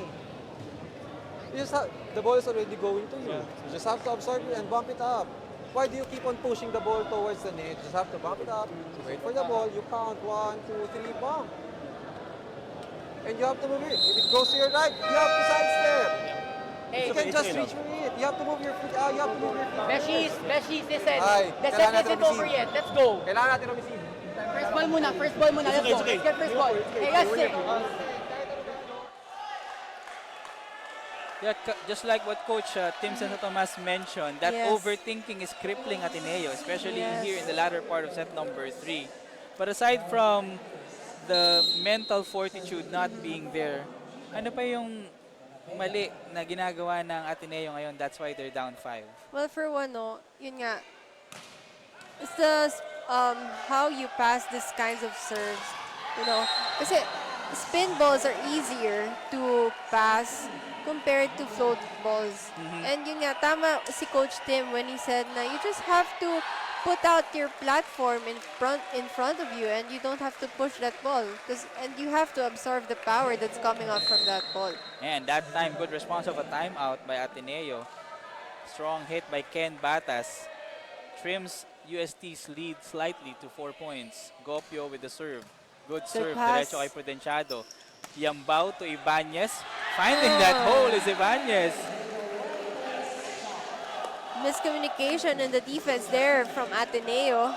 The ball is already going to you. You just have to absorb it and bump it up. Why do you keep on pushing the ball towards the net? You just have to bump it up, wait for the ball, you count 1, 2, 3, bump. And you have to move it. If it goes to your right, you have to sidestep. You can just reach for it. You have to move your feet. You have to move your feet. Beshies, listen. Ay, The kailangan set natin isn't over mag-receive. yet. Let's go. Kailangan natin receive. First ball muna. Let's go. okay. Let's get first ball. Hey, guys, Yeah, just like what Coach Tim Santo Tomas mentioned, that Yes. overthinking is crippling Ateneo, especially Yes. here in the latter part of set number 3. But aside from the mental fortitude not being there, ano pa yung mali na ginagawa ng Ateneo ngayon? That's why they're down 5. Well, for one, no, yun nga, it's the how you pass these kinds of serves, you know, kasi spin balls are easier to pass compared to float balls. And yun nga, tama si Coach Tim when he said na you just have to put out your platform in front of you, and you don't have to push that ball, and you have to absorb the power that's coming out from that ball. And that time, good response of a timeout by Ateneo. Strong hit by Ken Batas. Trims UST's lead slightly to 4 points. Gopio with the serve. Good serve, pass. diretso kay Prudenciado. Yambao to Ibanez. Finding that hole is Ibanez. Miscommunication in the defense there from Ateneo.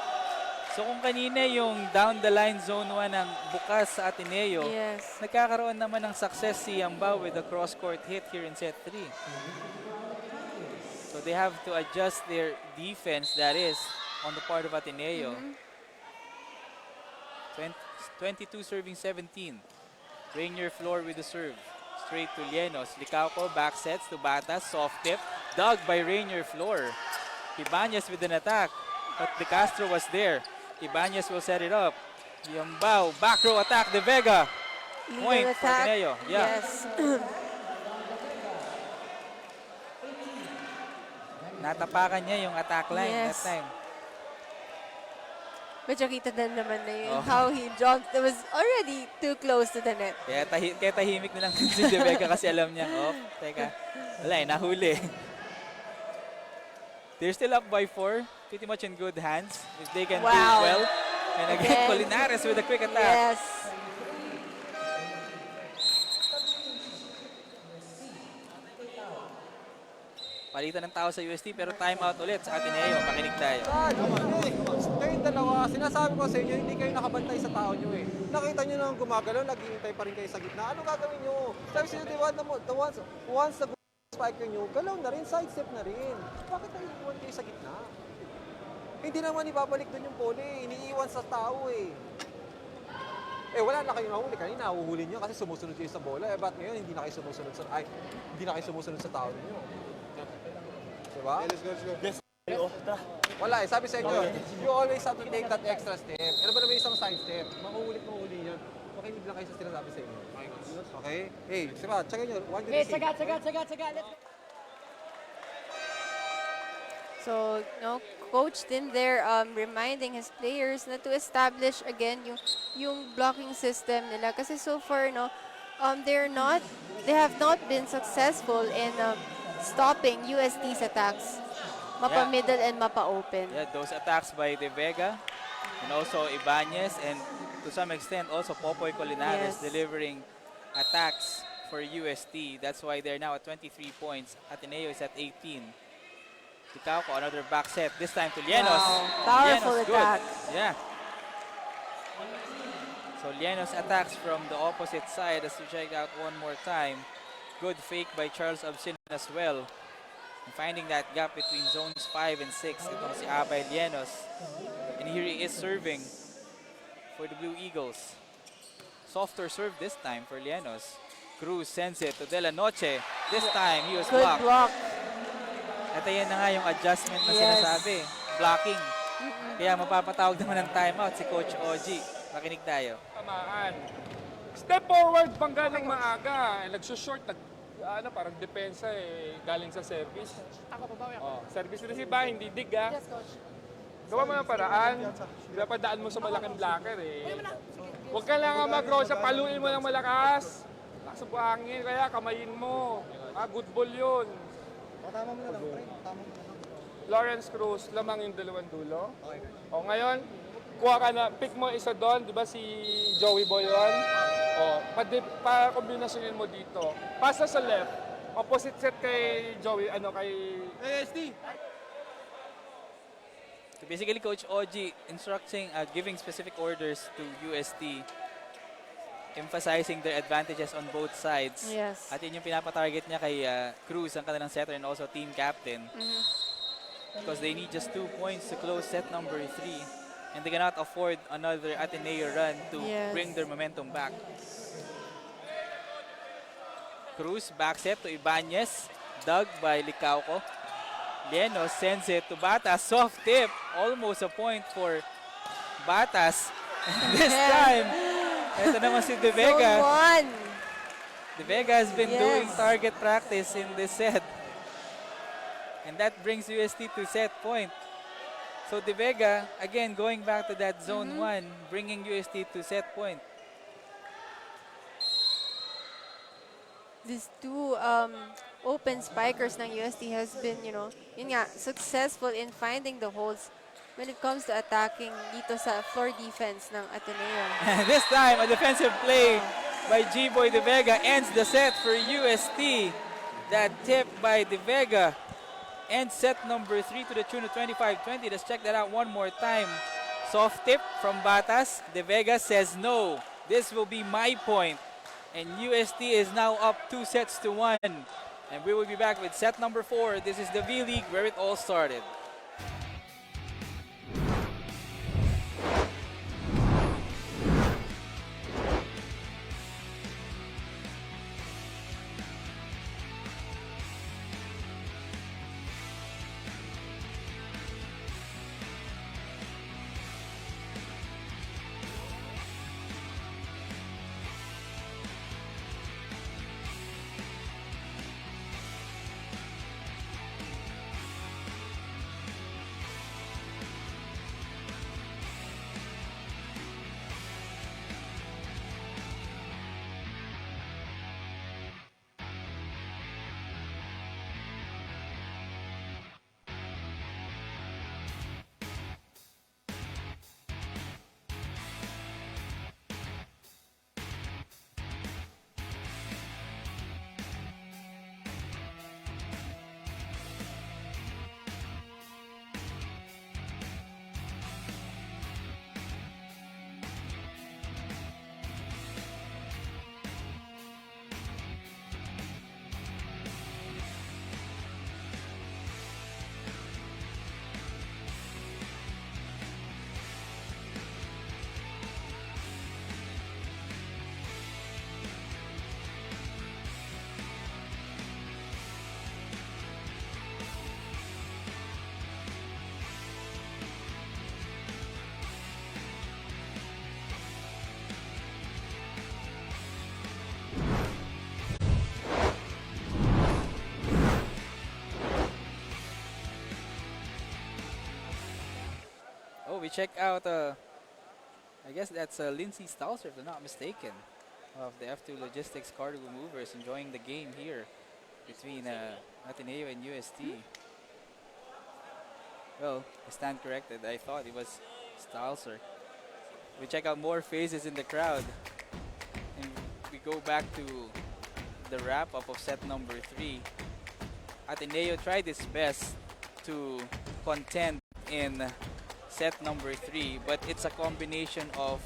So kung kanina yung down the line zone 1 ng bukas sa Ateneo, Yes. nagkakaroon naman ng success si Yambao with a cross-court hit here in set 3. So they have to adjust their defense, that is, on the part of Ateneo. 22 serving 17. Rainier Floor with the serve. Straight to Lienos. Licauco back sets to Batas. Soft tip. Dug by Rainier Floor. Ibanez with an attack. But De Castro was there. Ibanez will set it up. Yambao. Back row attack. De Vega. Legal Point for attack. Ateneo. Yeah. Yes. Natapakan niya yung attack line Yes. that time. Medyo kita din naman na yun, Oh. how he jumped. It was already too close to the net. Kaya, kaya tahimik na lang si De Vega kasi alam niya, oh, teka, wala eh, nahuli. They're still up by 4, pretty much in good hands if they can do Wow. well. And again, Again. Colinares with a quick attack. Yes. Palitan ng tao sa UST pero timeout ulit sa Ateneo. Makinig tayo. Kayong dalawa, sinasabi ko sa inyo, hindi kayo nakabantay sa tao nyo eh. Nakita nyo nang gumagalaw, naghihintay pa rin kayo sa gitna. Ano gagawin nyo? Sabi sila, di ba, once na spike nyo, galaw na rin, sidestep na rin. Bakit naiiwan kayo sa gitna? Hindi naman ibabalik doon yung pole, iniiwan sa tao eh. Eh wala na kayo nahuli, kanina nahuhuli nyo kasi sumusunod kayo sa bola. Eh ba't ngayon hindi na kayo sumusunod sa, hindi na kayo sumusunod sa tao ninyo? Diba? Let's go. Wala eh, sabi sa inyo, you always have to take that extra step. Ano ba naman isang side step? Makuulit yan. Makinig lang kayo sa sinasabi sa inyo. Okay? Hey, Siba, check nyo. Okay, tsaga. Let's go. So, Coach Tim there reminding his players na to establish again yung blocking system nila. Kasi so far, they have not been successful in stopping UST's attacks. Mapa middle and mapa open. Yeah, those attacks by De Vega and also Ibanez and to some extent also Popoy Colinares Yes. delivering attacks for UST. That's why they're now at 23 points. Ateneo is at 18. Ticauco, another back set. This time to Lienos. Wow, powerful Lienos, good. attack. Yeah. So Lienos attacks from the opposite side as we check out one more time. Good fake by Charles Absin as well. And finding that gap between zones 5 and 6. Itong si Abay Lienos. And here he is serving for the Blue Eagles. Softer serve this time for Lienos. Cruz sends it to De La Noche. This time he was Good blocked. block. At ayan na nga yung adjustment na Yes. sinasabi. Blocking. Kaya mapapatawag naman ng timeout si Coach Oji. Makinig tayo. Tamaan. Step forward bangga ng maaga. Nagsushort, parang depensa galing sa service. Ako, babawi ako. Oh, service receive ba? Hindi dig ah. Yes, coach. Gawa mo ng paraan. Dapadaan mo sa malaking blocker Huwag ka lang mag-rosa, paluin mo ng malakas. Lakas ang buhangin, kaya kamayin mo. Good ball yun. Tama mo na lang, pre. Tama mo na lang. Lawrence Cruz, lamang yung dalawang dulo. O ngayon, kuha ka na, pick mo isa doon, di ba si Joey Boy yun? O, pa-kombinasyonin mo dito. Pasa sa left, opposite set kay Joey, kay ASD! So basically, Coach Oji instructing, giving specific orders to UST, emphasizing their advantages on both sides. Yes. At yun yung pinapatarget niya kay Cruz, ang kanilang setter and also team captain. Because they need just 2 points to close set number 3. And they cannot afford another Ateneo run to Yes. bring their momentum back. Cruz back set to Ibanez. Dug by Licauco. Lienos sends it to Batas. Soft tip. Almost a point for Batas. And this time, ito naman si De Zone Vega. 1. De Vega has been Yes. doing target practice in this set. And that brings UST to set point. So De Vega, again, going back to that zone 1, bringing UST to set point. These two open spikers ng UST has been, yun nga, successful in finding the holes when it comes to attacking dito sa floor defense ng Ateneo. And this time, a defensive play by G-Boy De Vega ends the set for UST. That tip by De Vega ends set number 3 to the tune of 25-20. Let's check that out one more time. Soft tip from Batas. De Vega says no. This will be my point. And UST is now up 2 sets to 1. And we will be back with set number 4. This is the V-League where it all started. we check out, I guess that's Lindsay Stalser, if I'm not mistaken, of the F2 Logistics Cargo Movers, enjoying the game here between Ateneo and UST. Well, I stand corrected. I thought it was Stalser. We check out more faces in the crowd. And we go back to the wrap-up of set number 3. Ateneo tried its best to contend in set number 3, but it's a combination of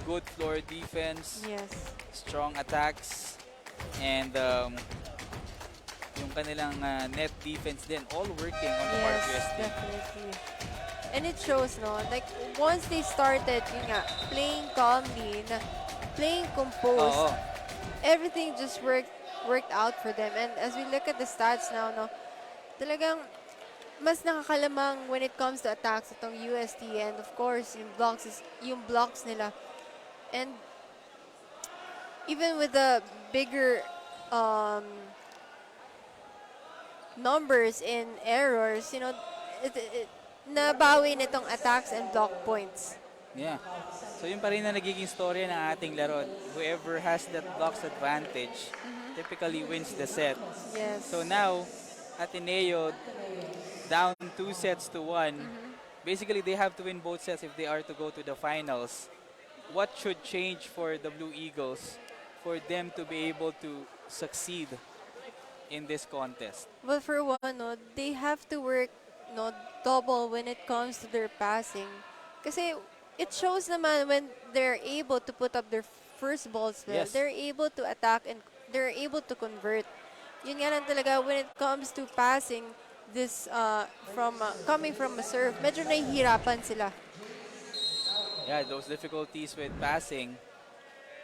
good floor defense, Yes. strong attacks, and yung kanilang net defense din, all working on the part of Yes, UST. definitely. And it shows, no? Like, once they started, yun nga, playing calmly, playing composed, Oo. everything just worked out for them. And as we look at the stats now, no, talagang mas nakakalamang when it comes to attacks itong UST, and of course yung blocks nila. And even with the bigger numbers in errors, you know, nabawi nitong attacks and block points. Yeah. So yun pa rin na nagiging story ng ating laro. Whoever has that blocks advantage typically wins the set. Yes. So now, Ateneo down 2 sets to 1. Basically, they have to win both sets if they are to go to the finals. What should change for the Blue Eagles for them to be able to succeed in this contest? Well, for one, no, they have to work, no, double when it comes to their passing. Kasi it shows naman when they're able to put up their first balls well, Yes. they're able to attack and they're able to convert. Yun nga lang talaga when it comes to passing this coming from a serve, medyo nahihirapan sila. Yeah, those difficulties with passing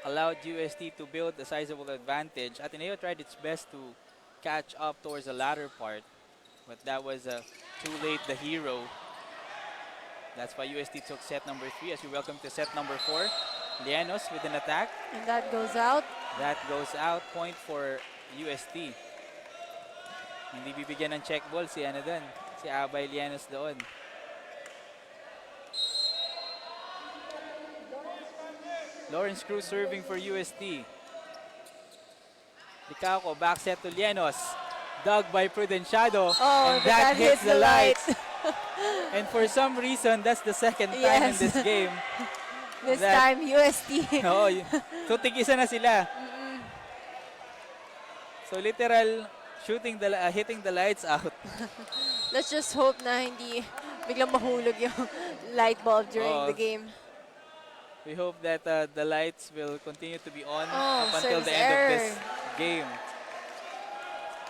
allowed UST to build a sizable advantage. Ateneo tried its best to catch up towards the latter part, but that was too late, the hero. That's why UST took set number 3 as we welcome to set number 4. Llanos with an attack. And that goes out. That goes out, point for UST. Hindi bibigyan ng check ball si ano doon, si Abay Llanos doon. Lawrence Cruz serving for UST. Licauco, back set to Llanos. Dug by Prudenciado. Oh, and that hits the light. lights. And for some reason, that's the second time in Yes. this game. This That- time, UST. Oo, so tig-isa na sila. So literal hitting the lights out. Let's just hope na hindi biglang mahulog yung light bulb during Oo. the game. We hope that the lights will continue to be on Oh, up until the service end of this error. game.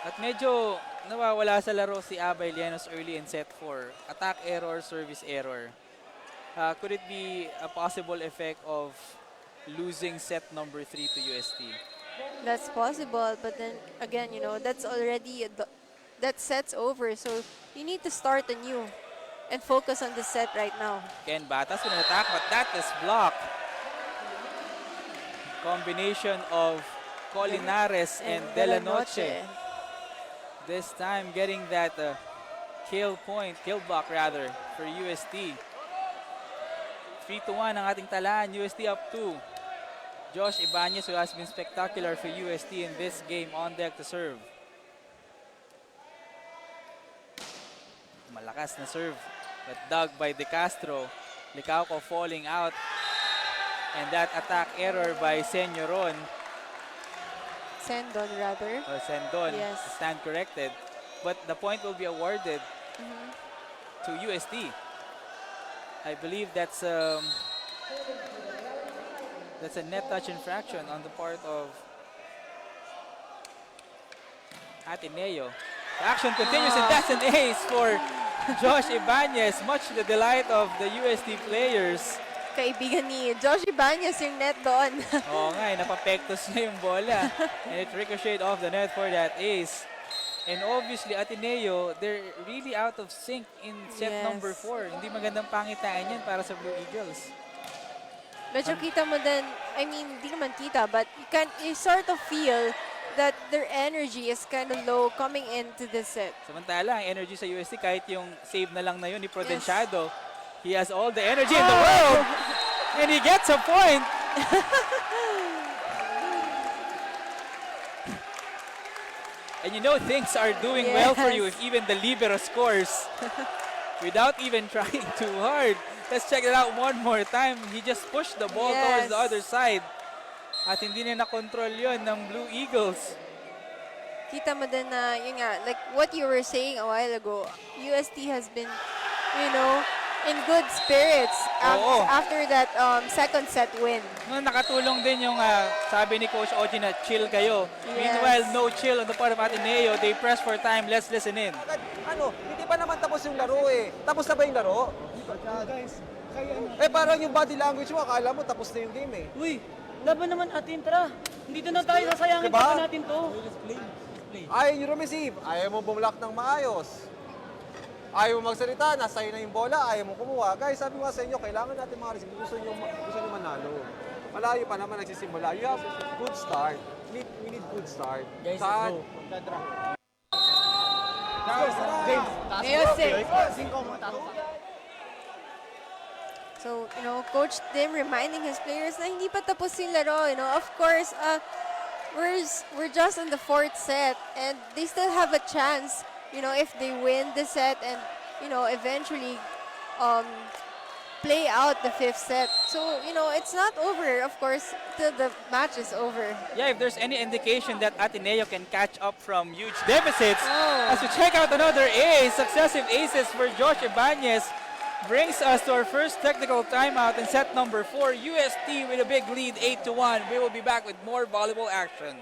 At medyo nawawala sa laro si Abay Llanos early in set 4. Attack error, service error. Could it be a possible effect of losing set number 3 to UST? That's possible, but then again, you know, that's already that set's over. So you need to start anew and focus on the set right now. Ken Batas with an attack, but that is blocked. Combination of Colinares and De La Noche. This time getting that kill block rather, for UST. 3-1 ang ating talaan, UST up 2. Josh Ibanez, who has been spectacular for UST in this game, on deck to serve. Malakas na serve, but dug by De Castro. Licauco falling out. And that attack error by Senyoron, Sendon rather. or Sendon, Yes. stand corrected. But the point will be awarded to UST. I believe that's a net touch infraction on the part of Ateneo. The action continues, and that's an ace for Josh Ibanez, much to the delight of the UST players. Kaibigan ni Josh Ibanez yung net doon. Oo nga, napapektos niya yung bola. And it ricocheted off the net for that ace. And obviously, Ateneo, they're really out of sync in set Yes. number 4. Hindi magandang pangitaan yan para sa Blue Eagles. Medyo kita mo din, I mean, di naman kita, but you sort of feel that their energy is kind of low coming into the set. Samantala, ang energy sa UST, kahit yung save na lang na yun ni Prudenciado, He has all the energy in the world. And he gets a point. And you know things are doing well for you Yes. if even the libero scores without even trying too hard. Let's check it out one more time. He just pushed the ball towards the Yes. other side. At hindi na nakontrol yun ng Blue Eagles. Kita mo din na, yun nga, like what you were saying a while ago, UST has been, you know, in good spirits Oo. after that second set win. No, nakatulong din yung sabi ni Coach Oji na chill kayo. Yes. Meanwhile, no chill on the part of Ateneo. They press for time. Let's listen in. Ano, hindi pa naman tapos yung laro eh. Tapos na ba yung laro? Eh parang yung body language mo, akala mo tapos na yung game eh. Uy, laban naman natin, tara. Dito na tayo, sasayangin Diba? pa ba natin to? Ayaw nyo receive, ayaw mo bumlock ng maayos. Ayaw mo magsalita, nasa iyo na yung bola, ayaw mo kumuha. Guys, sabi ko nga sa inyo, kailangan natin mga receive. Gusto nyo manalo. Malayo pa naman nagsisimula. You have good start. We need good start. Guys, Saan? let's go. Music. So, you know, Coach Tim reminding his players na hindi pa tapos yung laro, you know. Of course, we're just in the fourth set and they still have a chance, you know, if they win the set and, you know, eventually play out the fifth set. So, you know, it's not over, of course, till the match is over. Yeah, if there's any indication that Ateneo can catch up from huge deficits, Oh. as we check out another ace, successive aces for Josh Ibanez, brings us to our first technical timeout in set number 4. UST with a big lead, 8-1. We will be back with more volleyball action.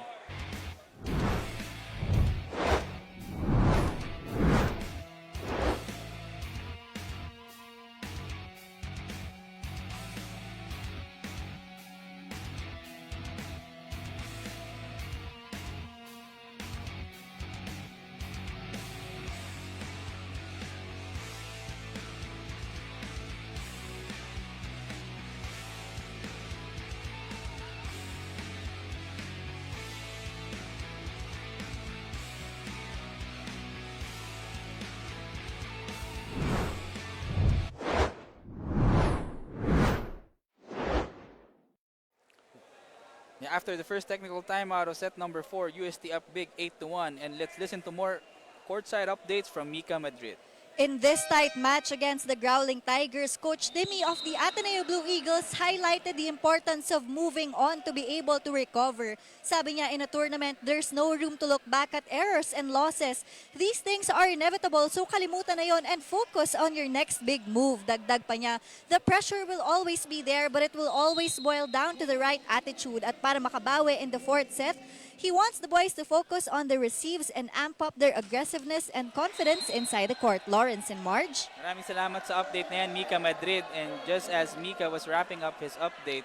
Yeah, after the first technical timeout of set number 4, UST up big 8-1. And let's listen to more courtside updates from Mika Madrid. In this tight match against the Growling Tigers, Coach Timmy of the Ateneo Blue Eagles highlighted the importance of moving on to be able to recover. Sabi niya, in a tournament, there's no room to look back at errors and losses. These things are inevitable, so kalimutan na yon and focus on your next big move. Dagdag pa niya, the pressure will always be there, but it will always boil down to the right attitude. At para makabawi in the fourth set, he wants the boys to focus on the receives and amp up their aggressiveness and confidence inside the court. Lawrence and Marge. Maraming salamat sa update na yan, Mika Madrid. And just as Mika was wrapping up his update,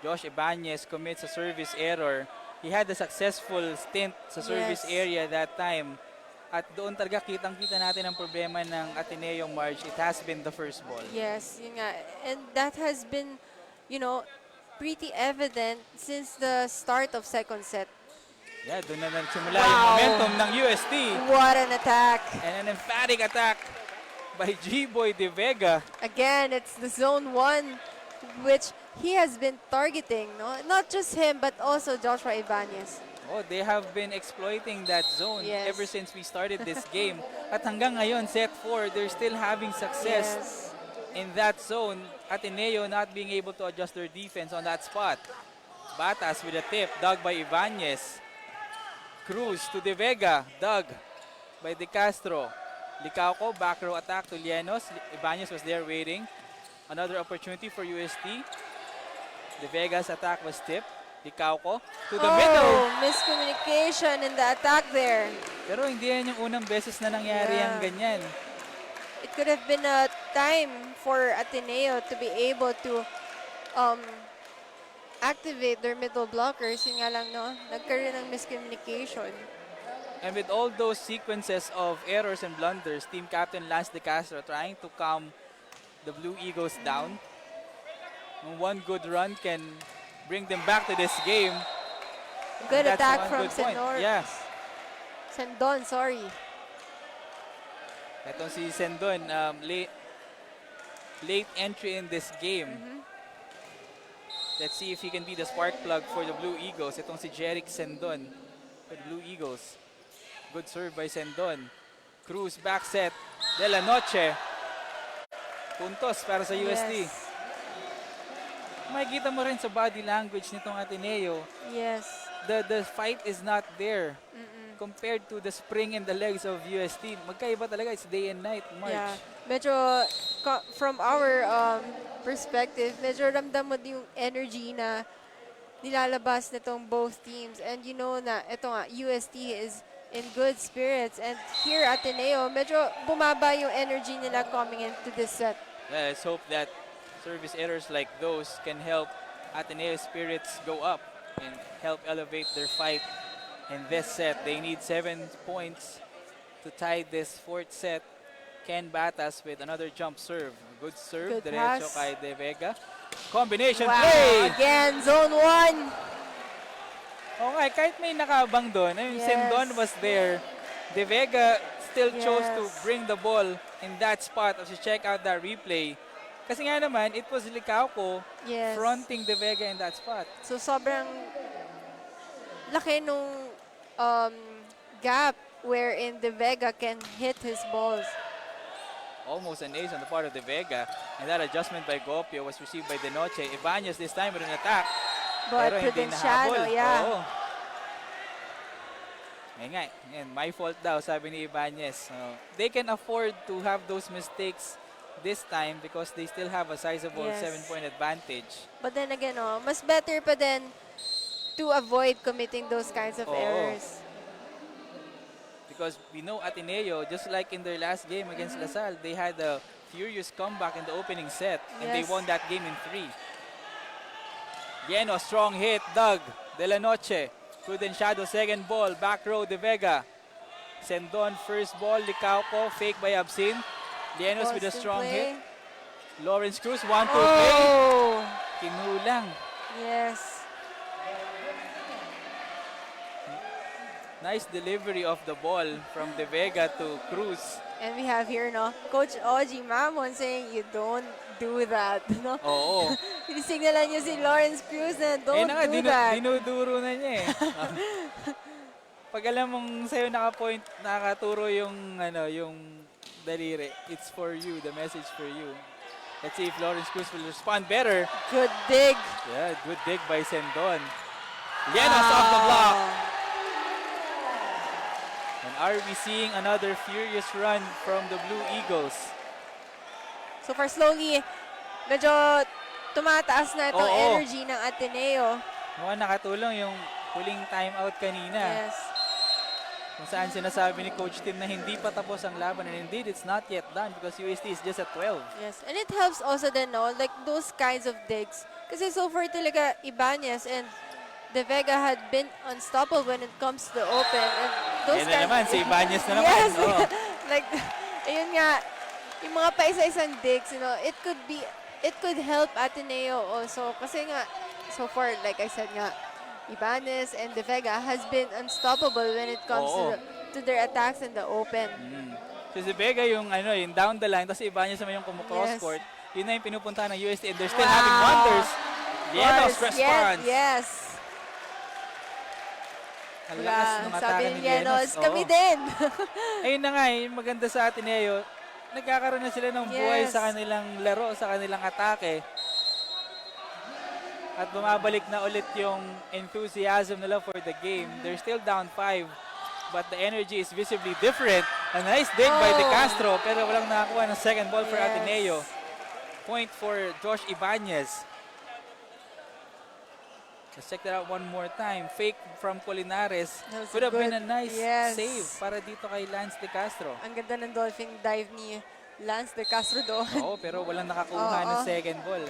Josh Ibanez commits a service error. He had a successful stint sa service Yes. area that time. At doon talaga kitang-kita natin ang problema ng Ateneo, Marge. It has been the first ball. Yes, yun nga. And that has been, you know, pretty evident since the start of second set. Yeah, doon na nagsimula yung momentum ng UST. What an attack. And an emphatic attack by G-Boy De Vega. Again, it's the zone 1, which he has been targeting. No? Not just him, but also Joshua Ibanez. Oh, they have been exploiting that zone Yes. ever since we started this game. At hanggang ngayon, set 4, they're still having success Yes. in that zone. Ateneo not being able to adjust their defense on that spot. Batas with a tip, dug by Ibanez. Cruz to De Vega, dug by De Castro. Licauco, back row attack to Lienos. Ibanez was there waiting. Another opportunity for UST. De Vega's attack was tipped. Licauco to the middle. Miscommunication in the attack there. Pero hindi yan yung unang beses na nangyari Yeah. ang ganyan. It could have been a time for Ateneo to be able to activate their middle blockers. Yun nga lang, no? Nagkaroon ng miscommunication. And with all those sequences of errors and blunders, team captain Lance De Castro trying to calm the Blue Eagles down. One good run can bring them back to this game. Good That's attack one from good point. Senor. Yeah. Sendon, sorry. Itong si Sendon, late entry in this game. Let's see if he can be the spark plug for the Blue Eagles. Itong si Jeric Sendon for the Blue Eagles. Good serve by Sendon. Cruz back set. De La Noche. Puntos para sa UST. Yes. Makikita mo rin sa body language nitong Ateneo. Yes. The fight is not there. Compared to the spring in the legs of UST. Magkaiba talaga. It's day and night. March. Yeah. Medyo, from our perspective, medyo ramdam mo yung energy na nilalabas nitong both teams. And you know na, ito nga, UST is in good spirits. And here, Ateneo, medyo bumaba yung energy nila coming into this set. Yeah, let's hope that service errors like those can help Ateneo's spirits go up and help elevate their fight in this set. They need 7 points to tie this fourth set. Ken Batas with another jump serve. Good serve, Good diretso pass. kay De Vega. Combination Wow, play! again, zone 1. Okay, kahit may nakabang doon, I mean, Yes. Sendon was there. De Vega still chose to Yes. bring the ball in that spot. As you check out that replay, kasi nga naman, it was Licauco Yes. fronting De Vega in that spot. So, sobrang laki nung gap wherein De Vega can hit his balls. Almost an ace on the part of De Vega. And that adjustment by Gopio was received by De Noche. Ibanez this time with an attack. But Pero hindi Prudenciano, nahabol. yeah. Oo. Ngayon nga, ngayon, my fault daw, sabi ni Ibanez. They can afford to have those mistakes this time because they still have a sizable Yes. 7-point advantage. But then again, mas better pa din to avoid committing those kinds of Oo. errors. Because we know Ateneo, just like in their last game against LaSalle, they had a furious comeback in the opening set. And they Yes. won that game in 3. Lleno, strong hit. Doug De La Noche. Prudenciado, second ball. Back row, De Vega. Sendon, first ball. Licauco, fake by Absin. Llenos with a Boston strong play. hit. Lawrence Cruz, 1-2 play. Oh! Kinulang. Yes. Nice delivery of the ball from De Vega to Cruz. And we have here, Coach Oji Mamon saying, you don't do that. No? Oo. Sinisignalan niyo si Lawrence Cruz na don't na nga, do that. dinuduro na niya eh. Pag alam mong sa'yo naka-point, nakaturo yung, yung daliri, it's for you, the message for you. Let's see if Lawrence Cruz will respond better. Good dig. Yeah, good dig by Sendon. Llenos off the block. And are we seeing another furious run from the Blue Eagles? So far, slowly, medyo tumataas na itong Oo. energy ng Ateneo. Mukhang nakatulong yung huling timeout kanina. Yes. Kung saan sinasabi ni Coach Tim na hindi pa tapos ang laban. And indeed, it's not yet done because UST is just at 12. Yes. And it helps also then, like those kinds of digs. Kasi so far talaga, Ibanez and De Vega had been unstoppable when it comes to the open. And those Yan na naman, si Ibanez na naman. Yes. Oo. Like, ayun nga, yung mga paisa-isang digs, it could help Ateneo also. Kasi nga, so far, like I said nga, Ibanez and De Vega has been unstoppable when it comes Oo. to their attacks in the open. So si Vega yung down the line, tapos Ibanez naman yung cross Yes. court. Yun na yung pinupunta ng UST and they're still Wow. having wonders. Llenos Course, response. Yes. Ang lakas ng Sabi atake ni ni Llenos, Llenos. kami Oo. din. Ayun na nga, yung maganda sa Ateneo, nagkakaroon na sila ng buhay Yes. sa kanilang laro, sa kanilang atake. At bumabalik na ulit yung enthusiasm nila for the game. They're still down 5, but the energy is visibly different. A nice dig by De Castro, pero walang nakakuha ng second ball for Yes. Ateneo. Point for Josh Ibanez. Let's check that out one more time. Fake from Colinares. That was Could have been a good- nice yes. save para dito kay Lance De Castro. Ang ganda ng dolphin dive ni Lance De Castro doon. Oo, pero walang nakakuha ng Oo. second ball.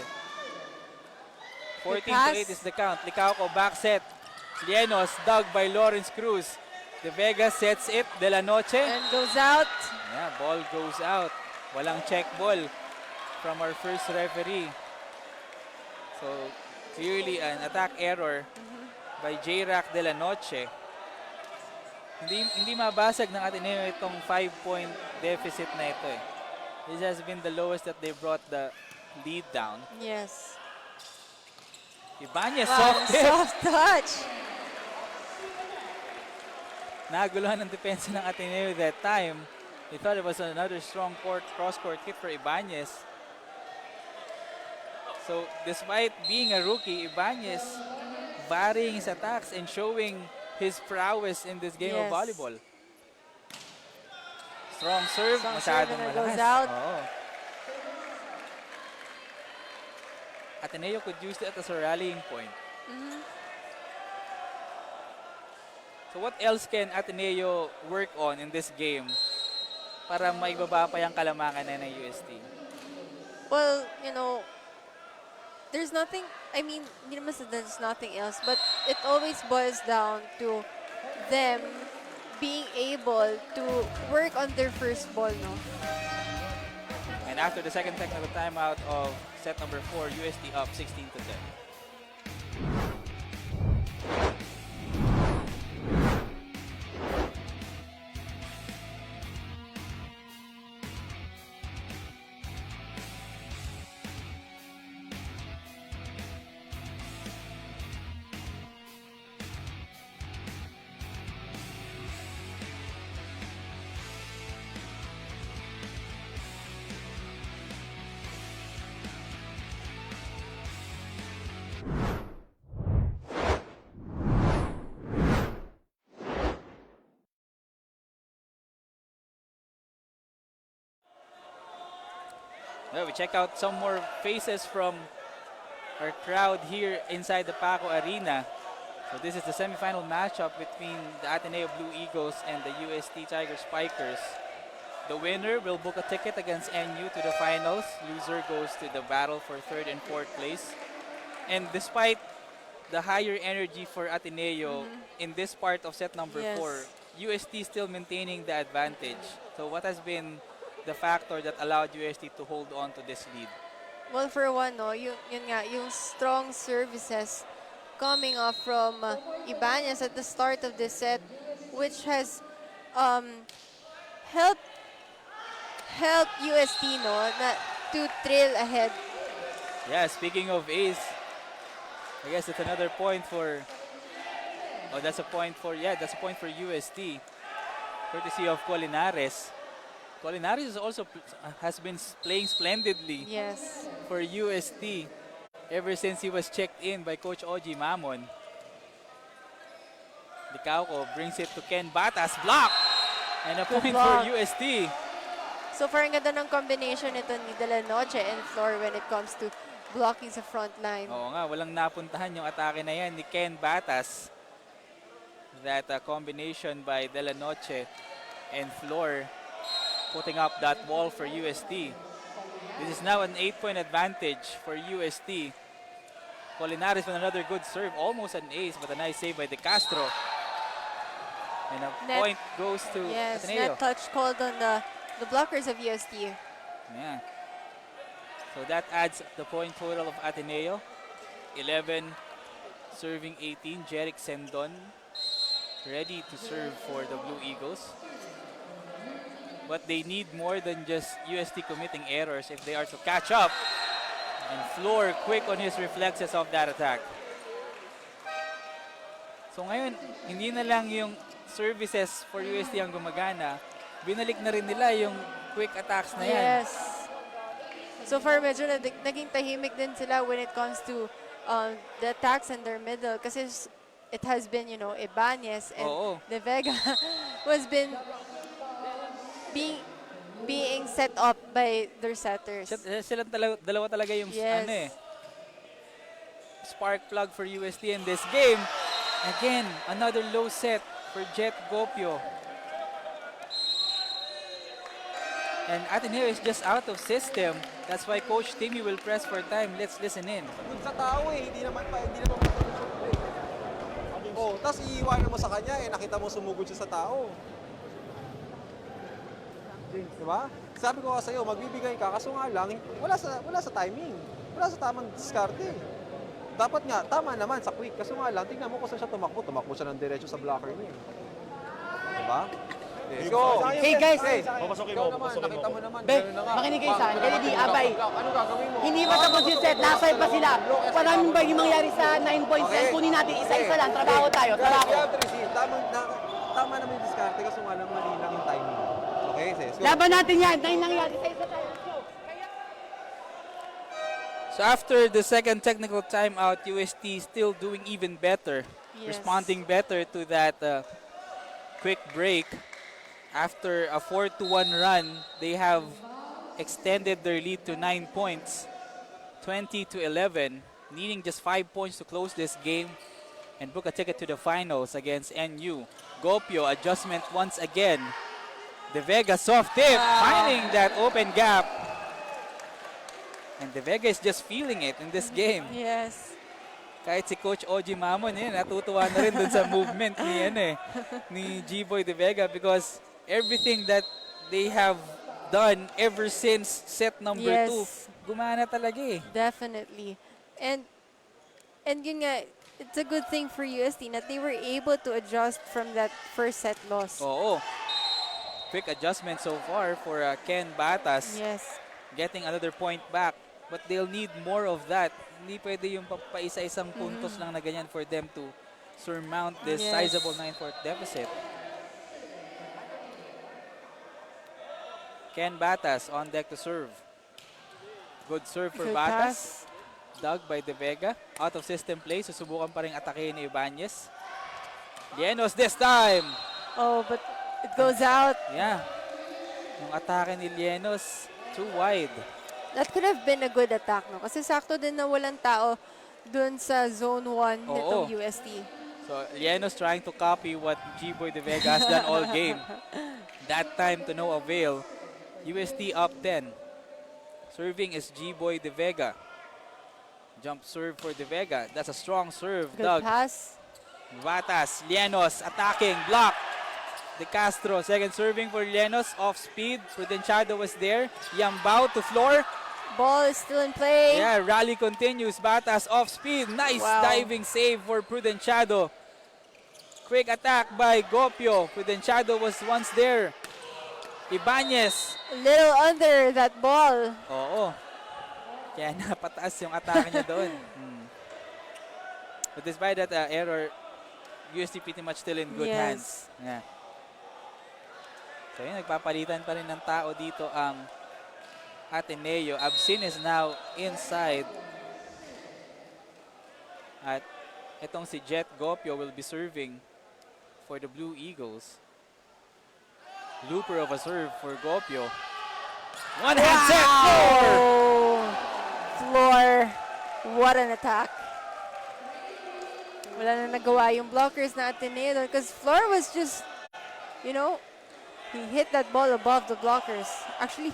Good 14-8 pass. is the count. Licauco back set. Llenos dug by Lawrence Cruz. De Vega sets it. De La Noche. And goes out. Yeah, ball goes out. Walang check ball from our first referee. So, clearly an attack error by J-Rack De La Noche. Hindi mabasag ng Ateneo itong 5-point deficit na ito eh. This has been the lowest that they brought the lead down. Yes. Ibanez, Wow, soft hit. soft touch. Naguluhan ng depensa ng Ateneo that time. They thought it was another strong cross-court hit for Ibanez. So, despite being a rookie, Ibanez varying his attacks and showing his prowess in this game of Yes. volleyball. Strong serve, Strong masyadong serve and it malakas. goes out. Oo. Ateneo could use that as a rallying point. Mhm. So what else can Ateneo work on in this game para maibaba pa yung kalamangan na ng UST? Well, you know, there's nothing, I mean, hindi naman sa there's nothing else, but it always boils down to them being able to work on their first ball, no? And after the second technical timeout of set number 4, UST up 16-10. Well, we check out some more faces from our crowd here inside the Paco Arena. So this is the semifinal matchup between the Ateneo Blue Eagles and the UST Tiger Spikers. The winner will book a ticket against NU to the finals. Loser goes to the battle for 3rd and 4th place. And despite the higher energy for Ateneo in this part of set number Yes. 4, UST still maintaining the advantage. So what has been the factor that allowed UST to hold on to this lead? Well, for one, no, yun nga, yung strong services coming off from Ibanez at the start of this set, which has helped UST, no, to trail ahead. Yeah, speaking of ace, I guess it's another point for, oh, that's a point for, yeah, that's a point for UST, courtesy of Colinares. Colinares is also has been playing splendidly Yes. for UST ever since he was checked in by Coach Oji Mamon. Licauco brings it to Ken Batas, block! And a Good point block. for UST. So far, ang ganda ng combination nito ni De La Noche and Flor when it comes to blocking sa front line. Oo nga, walang napuntahan yung atake na yan ni Ken Batas. That combination by De La Noche and Flor putting up that wall for UST. This is now an 8-point advantage for UST. Colinares with another good serve, almost an ace, but a nice save by De Castro. And a Net- point goes to Yes, Ateneo. net touch called on the blockers of UST. Yeah. So that adds the point total of Ateneo. 11 serving 18. Jeric Sendon ready to serve for the Blue Eagles. But they need more than just UST committing errors if they are to catch up. And Flor quick on his reflexes of that attack. So ngayon, hindi na lang yung services for UST ang gumagana. Binalik na rin nila yung quick attacks na yan. Yes. So far, medyo naging tahimik din sila when it comes to the attacks in their middle. Kasi it has been, you know, Ibanez and Oo. De Vega was been being set up by their setters. Silang dalawa talaga yung Yes. spark plug for UST in this game. Again, another low set for Jet Gopio. And Ateneo is just out of system. That's why Coach Timmy will press for time. Let's listen in. Dun sa tao hindi naman oh, tapos iiwanan mo sa kanya nakita mo sumugod siya sa tao. Diba? Sabi ko sa'yo, magbibigay ka, kaso nga lang, wala sa timing. Wala sa tamang diskarte. Dapat nga, tama naman sa quick. Kaso nga lang, tingnan mo kung saan siya tumakbo. Tumakbo siya ng diretso sa blocker niya. Diba? Let's go. Hey guys, Papasokin mo, Ikaw naman, papasokin mo. nakita mo naman. Be, ganun na nga. makinig kayo sa akin. Kaya di, Bang, abay. Ano gagawin mo? Hindi pa tapos yung set. Nasa pa sila. Maraming ba yung mangyari sa 9 points? Okay. Kunin natin isa-isa lang. Trabaho tayo. You Trabaho. have to receive. Tama naman yung diskarte kasi nga lang mali lang yung timing. Okay, let's go. Laban natin yan. 9 lang yan. Isa-isa tayo. So after the second technical timeout, UST still doing even better, Yes. responding better to that quick break. After a 4-1 run, they have extended their lead to 9 points, 20-11, needing just 5 points to close this game and book a ticket to the finals against NU. Gopio adjustment once again. De Vega soft tip, finding that open gap. And De Vega is just feeling it in this game. Yes. Kahit si Coach Oji Mamon, natutuwa na rin dun sa movement ni G-Boy De Vega because everything that they have done ever since set number Yes. 2, gumana talaga Definitely. And yun nga, it's a good thing for UST that they were able to adjust from that first set loss. Oo. Quick adjustment so far for Ken Batas, Yes. getting another point back. But they'll need more of that. Hindi pwede yung paisa-isang puntos lang na ganyan for them to surmount this Yes. sizable 9-4 deficit. Ken Batas on deck to serve. Good serve for Good Batas. pass. Dug by De Vega. Out of system play. Susubukan pa rin atakehin ni Ibanez. Lienos this time. Oh, but it goes out. Yeah. Yung atake ni Lienos, too wide. That could have been a good attack, no? Kasi sakto din na walang tao dun sa zone 1 nitong UST. So, Lienos trying to copy what G-Boy De Vega has done all game. That time to no avail. UST up 10. Serving is G-Boy De Vega. Jump serve for De Vega. That's a strong serve. Good Doug. pass. Vatas, Lienos attacking, block. De Castro, second serving for Lienos, off speed. Prudenciado was there. Yambao to floor. Ball is still in play. Yeah, rally continues. Batas off speed. Nice Wow. diving save for Prudenciado. Quick attack by Gopio. Prudenciado was once there. Ibanez. A little under that ball. Oo. Kaya napataas yung atake niya doon. But despite that error, UST pretty much still in good Yes. hands. Yeah. So yun, nagpapalitan pa rin ng tao dito ang Ateneo. Absin is now inside. At itong si Jet Gopio will be serving for the Blue Eagles. Looper of a serve for Gopio. One hand set, floor! Oh, floor. What an attack. Wala na nagawa yung blockers na Ateneo because floor was just, you know, he hit that ball above the blockers. Actually,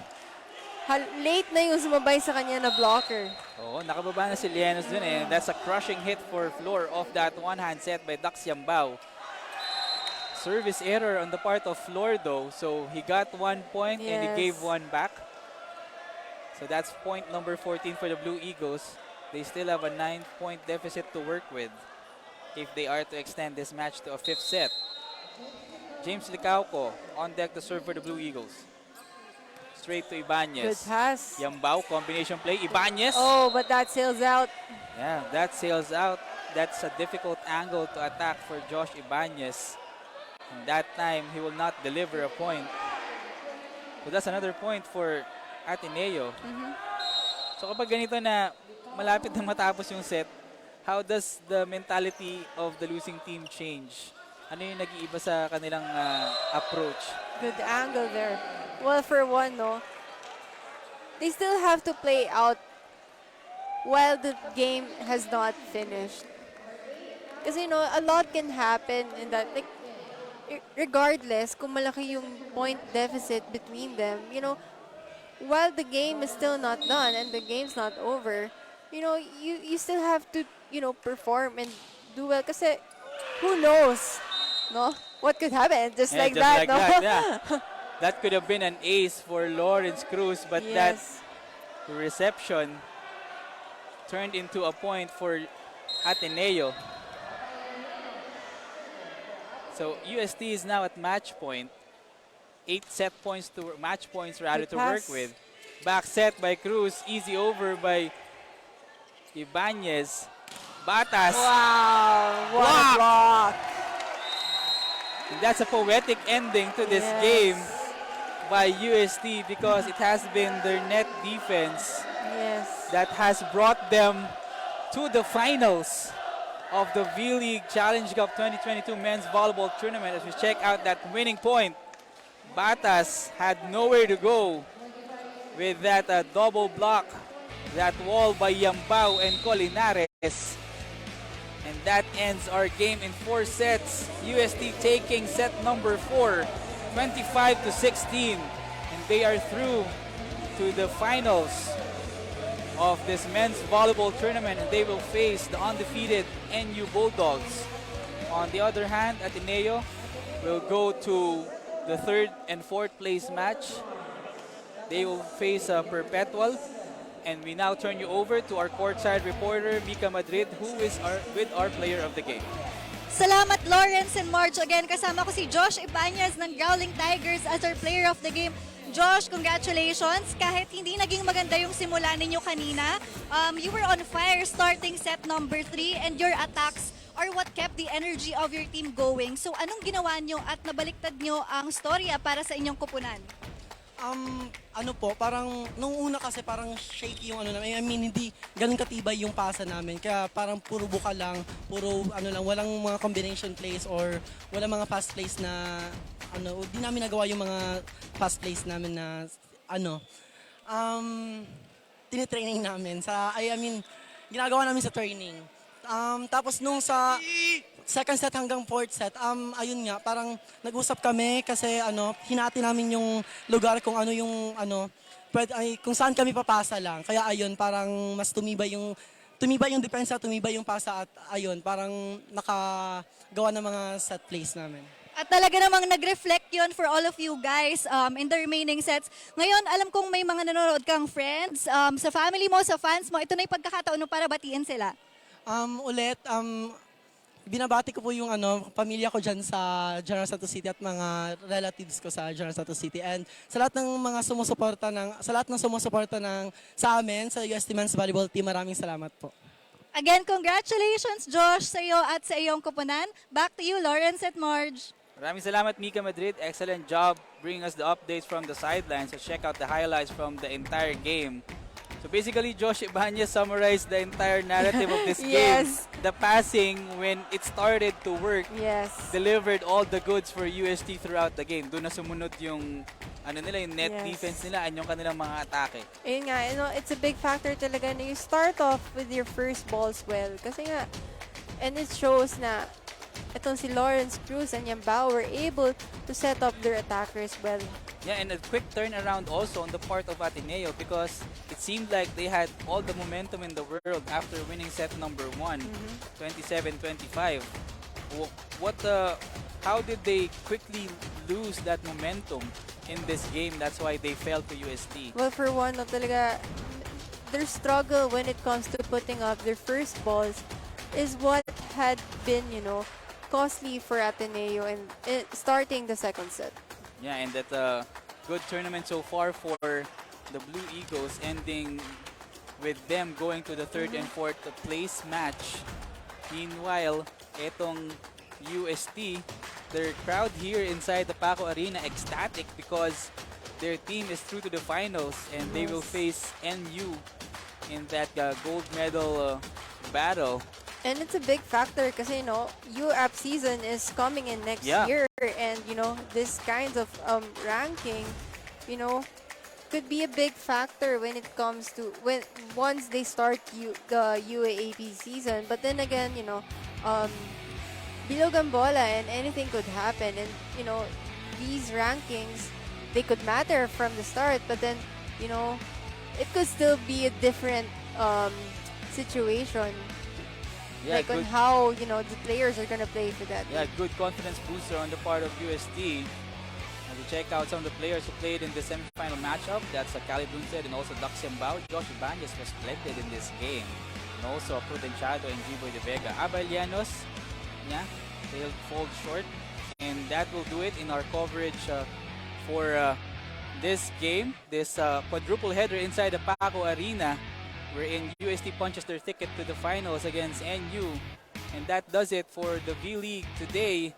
late na yung sumabay sa kanya na blocker. Oo, nakababa na si Lienos dun eh. That's a crushing hit for Floor off that one-hand set by Dax Yambao. Service error on the part of Floor though. So he got 1 point and he gave Yes. one back. So that's point number 14 for the Blue Eagles. They still have a 9-point deficit to work with if they are to extend this match to a 5th set. James Licauco on deck to serve for the Blue Eagles. Straight to Ibanez. Good pass. Yambao, combination play. Ibanez. Oh, but that sails out. Yeah, that sails out. That's a difficult angle to attack for Josh Ibanez. And that time, he will not deliver a point. So that's another point for Ateneo. So kapag ganito na malapit na matapos yung set, how does the mentality of the losing team change? Ano yung nag-iiba sa kanilang approach? Good angle there. Well, for one, no, they still have to play out while the game has not finished. Kasi, you know, a lot can happen in that, like, regardless kung malaki yung point deficit between them, you know, while the game is still not done and the game's not over, you know, you still have to, you know, perform and do well. Kasi, who knows, no? What could happen? Just Yeah, like just that, like no? that, yeah. That could have been an ace for Lawrence Cruz, but that Yes. reception turned into a point for Ateneo. So UST is now at match point. 8 set points to match points rather Good to work pass. with. Back set by Cruz, easy over by Ibanez. Batas. Wow, what Block. a block. That's a poetic ending to this Yes. game by UST because it has been their net defense Yes. that has brought them to the finals of the V-League Challenge Cup 2022 Men's Volleyball Tournament. As we check out that winning point, Batas had nowhere to go with that double block, that wall by Yambao and Colinares. And that ends our game in 4 sets. UST taking set number 4, 25-16. And they are through to the finals of this men's volleyball tournament, and they will face the undefeated NU Bulldogs. On the other hand, Ateneo will go to the 3rd and 4th place match. They will face Perpetual. And we now turn you over to our courtside reporter, Mika Madrid, who is with our player of the game. Salamat Lawrence and Marge. Again, kasama ko si Josh Ibanez ng Growling Tigers as our player of the game. Josh, congratulations. Kahit hindi naging maganda yung simula ninyo kanina, you were on fire starting set number 3 and your attacks are what kept the energy of your team going. So anong ginawa nyo at nabaliktad nyo ang storya para sa inyong kupunan? Ano po, parang nung una kasi parang shaky yung ano namin. I mean, hindi ganun katibay yung pasa namin. Kaya parang puro buka lang, puro ano lang, walang mga combination plays or walang mga fast plays na ano, di namin nagawa yung mga fast plays namin na ano, tinitraining namin. I mean, ginagawa namin sa training. Tapos nung sa second set hanggang fourth set, ayun nga, parang nag-usap kami kasi ano, hinati namin yung lugar kung ano yung ano, kung saan kami papasa lang. Kaya ayun, parang mas tumibay yung depensa, tumibay yung pasa at ayun, parang nakagawa ng mga set plays namin. At talaga namang nag-reflect yun for all of you guys in the remaining sets. Ngayon, alam kong may mga nanonood kang friends. Sa family mo, sa fans mo, ito na yung pagkakataon mo para batiin sila. Binabati ko po yung pamilya ko dyan sa General Santos City at mga relatives ko sa General Santos City. And sa lahat ng mga sumusuporta sa amin, sa UST Men's Volleyball Team, maraming salamat po. Again, congratulations Josh sa iyo at sa iyong kupunan. Back to you, Lawrence at Marge. Maraming salamat, Mika Madrid. Excellent job bringing us the updates from the sidelines. So check out the highlights from the entire game. So basically, Josh Ibanez summarized the entire narrative of this game. Yes. The passing, when it started to work, Yes. delivered all the goods for UST throughout the game. Doon na sumunod yung yung net Yes. defense nila and yung kanilang mga atake. Ayun nga, it's a big factor talaga na you start off with your first balls well. Kasi nga, and it shows na itong si Lawrence Cruz and Yambao were able to set up their attackers well. Yeah, and a quick turnaround also on the part of Ateneo because it seemed like they had all the momentum in the world after winning set number 1, 27-25. How did they quickly lose that momentum in this game? That's why they fell to UST. Well, for one, no, talaga, their struggle when it comes to putting up their first balls is what had been, costly for Ateneo and starting the second set. Yeah, and that good tournament so far for the Blue Eagles, ending with them going to the 3rd and 4th place match. Meanwhile, etong UST, their crowd here inside the Paco Arena ecstatic because their team is through to the finals and they will face NU in that gold medal battle. And it's a big factor kasi, UAP season is coming in next Yeah. year. And, this kind of ranking, could be a big factor when it comes to, once they start the UAAP season. But then again, bilog ang bola and anything could happen. And, these rankings, they could matter from the start. But then, it could still be a different situation. Yeah, On how, the players are going to play for that. Yeah, good confidence booster on the part of UST. And we check out some of the players who played in the semifinal matchup. That's Khalid Dunsed and also Dax Yambao. Josh Ibanez was splendid in this game. And also Prudenciado and G-Boy De Vega. Abelianos, they'll fall short. And that will do it in our coverage for this game, this quadruple header inside the Paco Arena, wherein UST punches their ticket to the finals against NU. And that does it for the V-League today.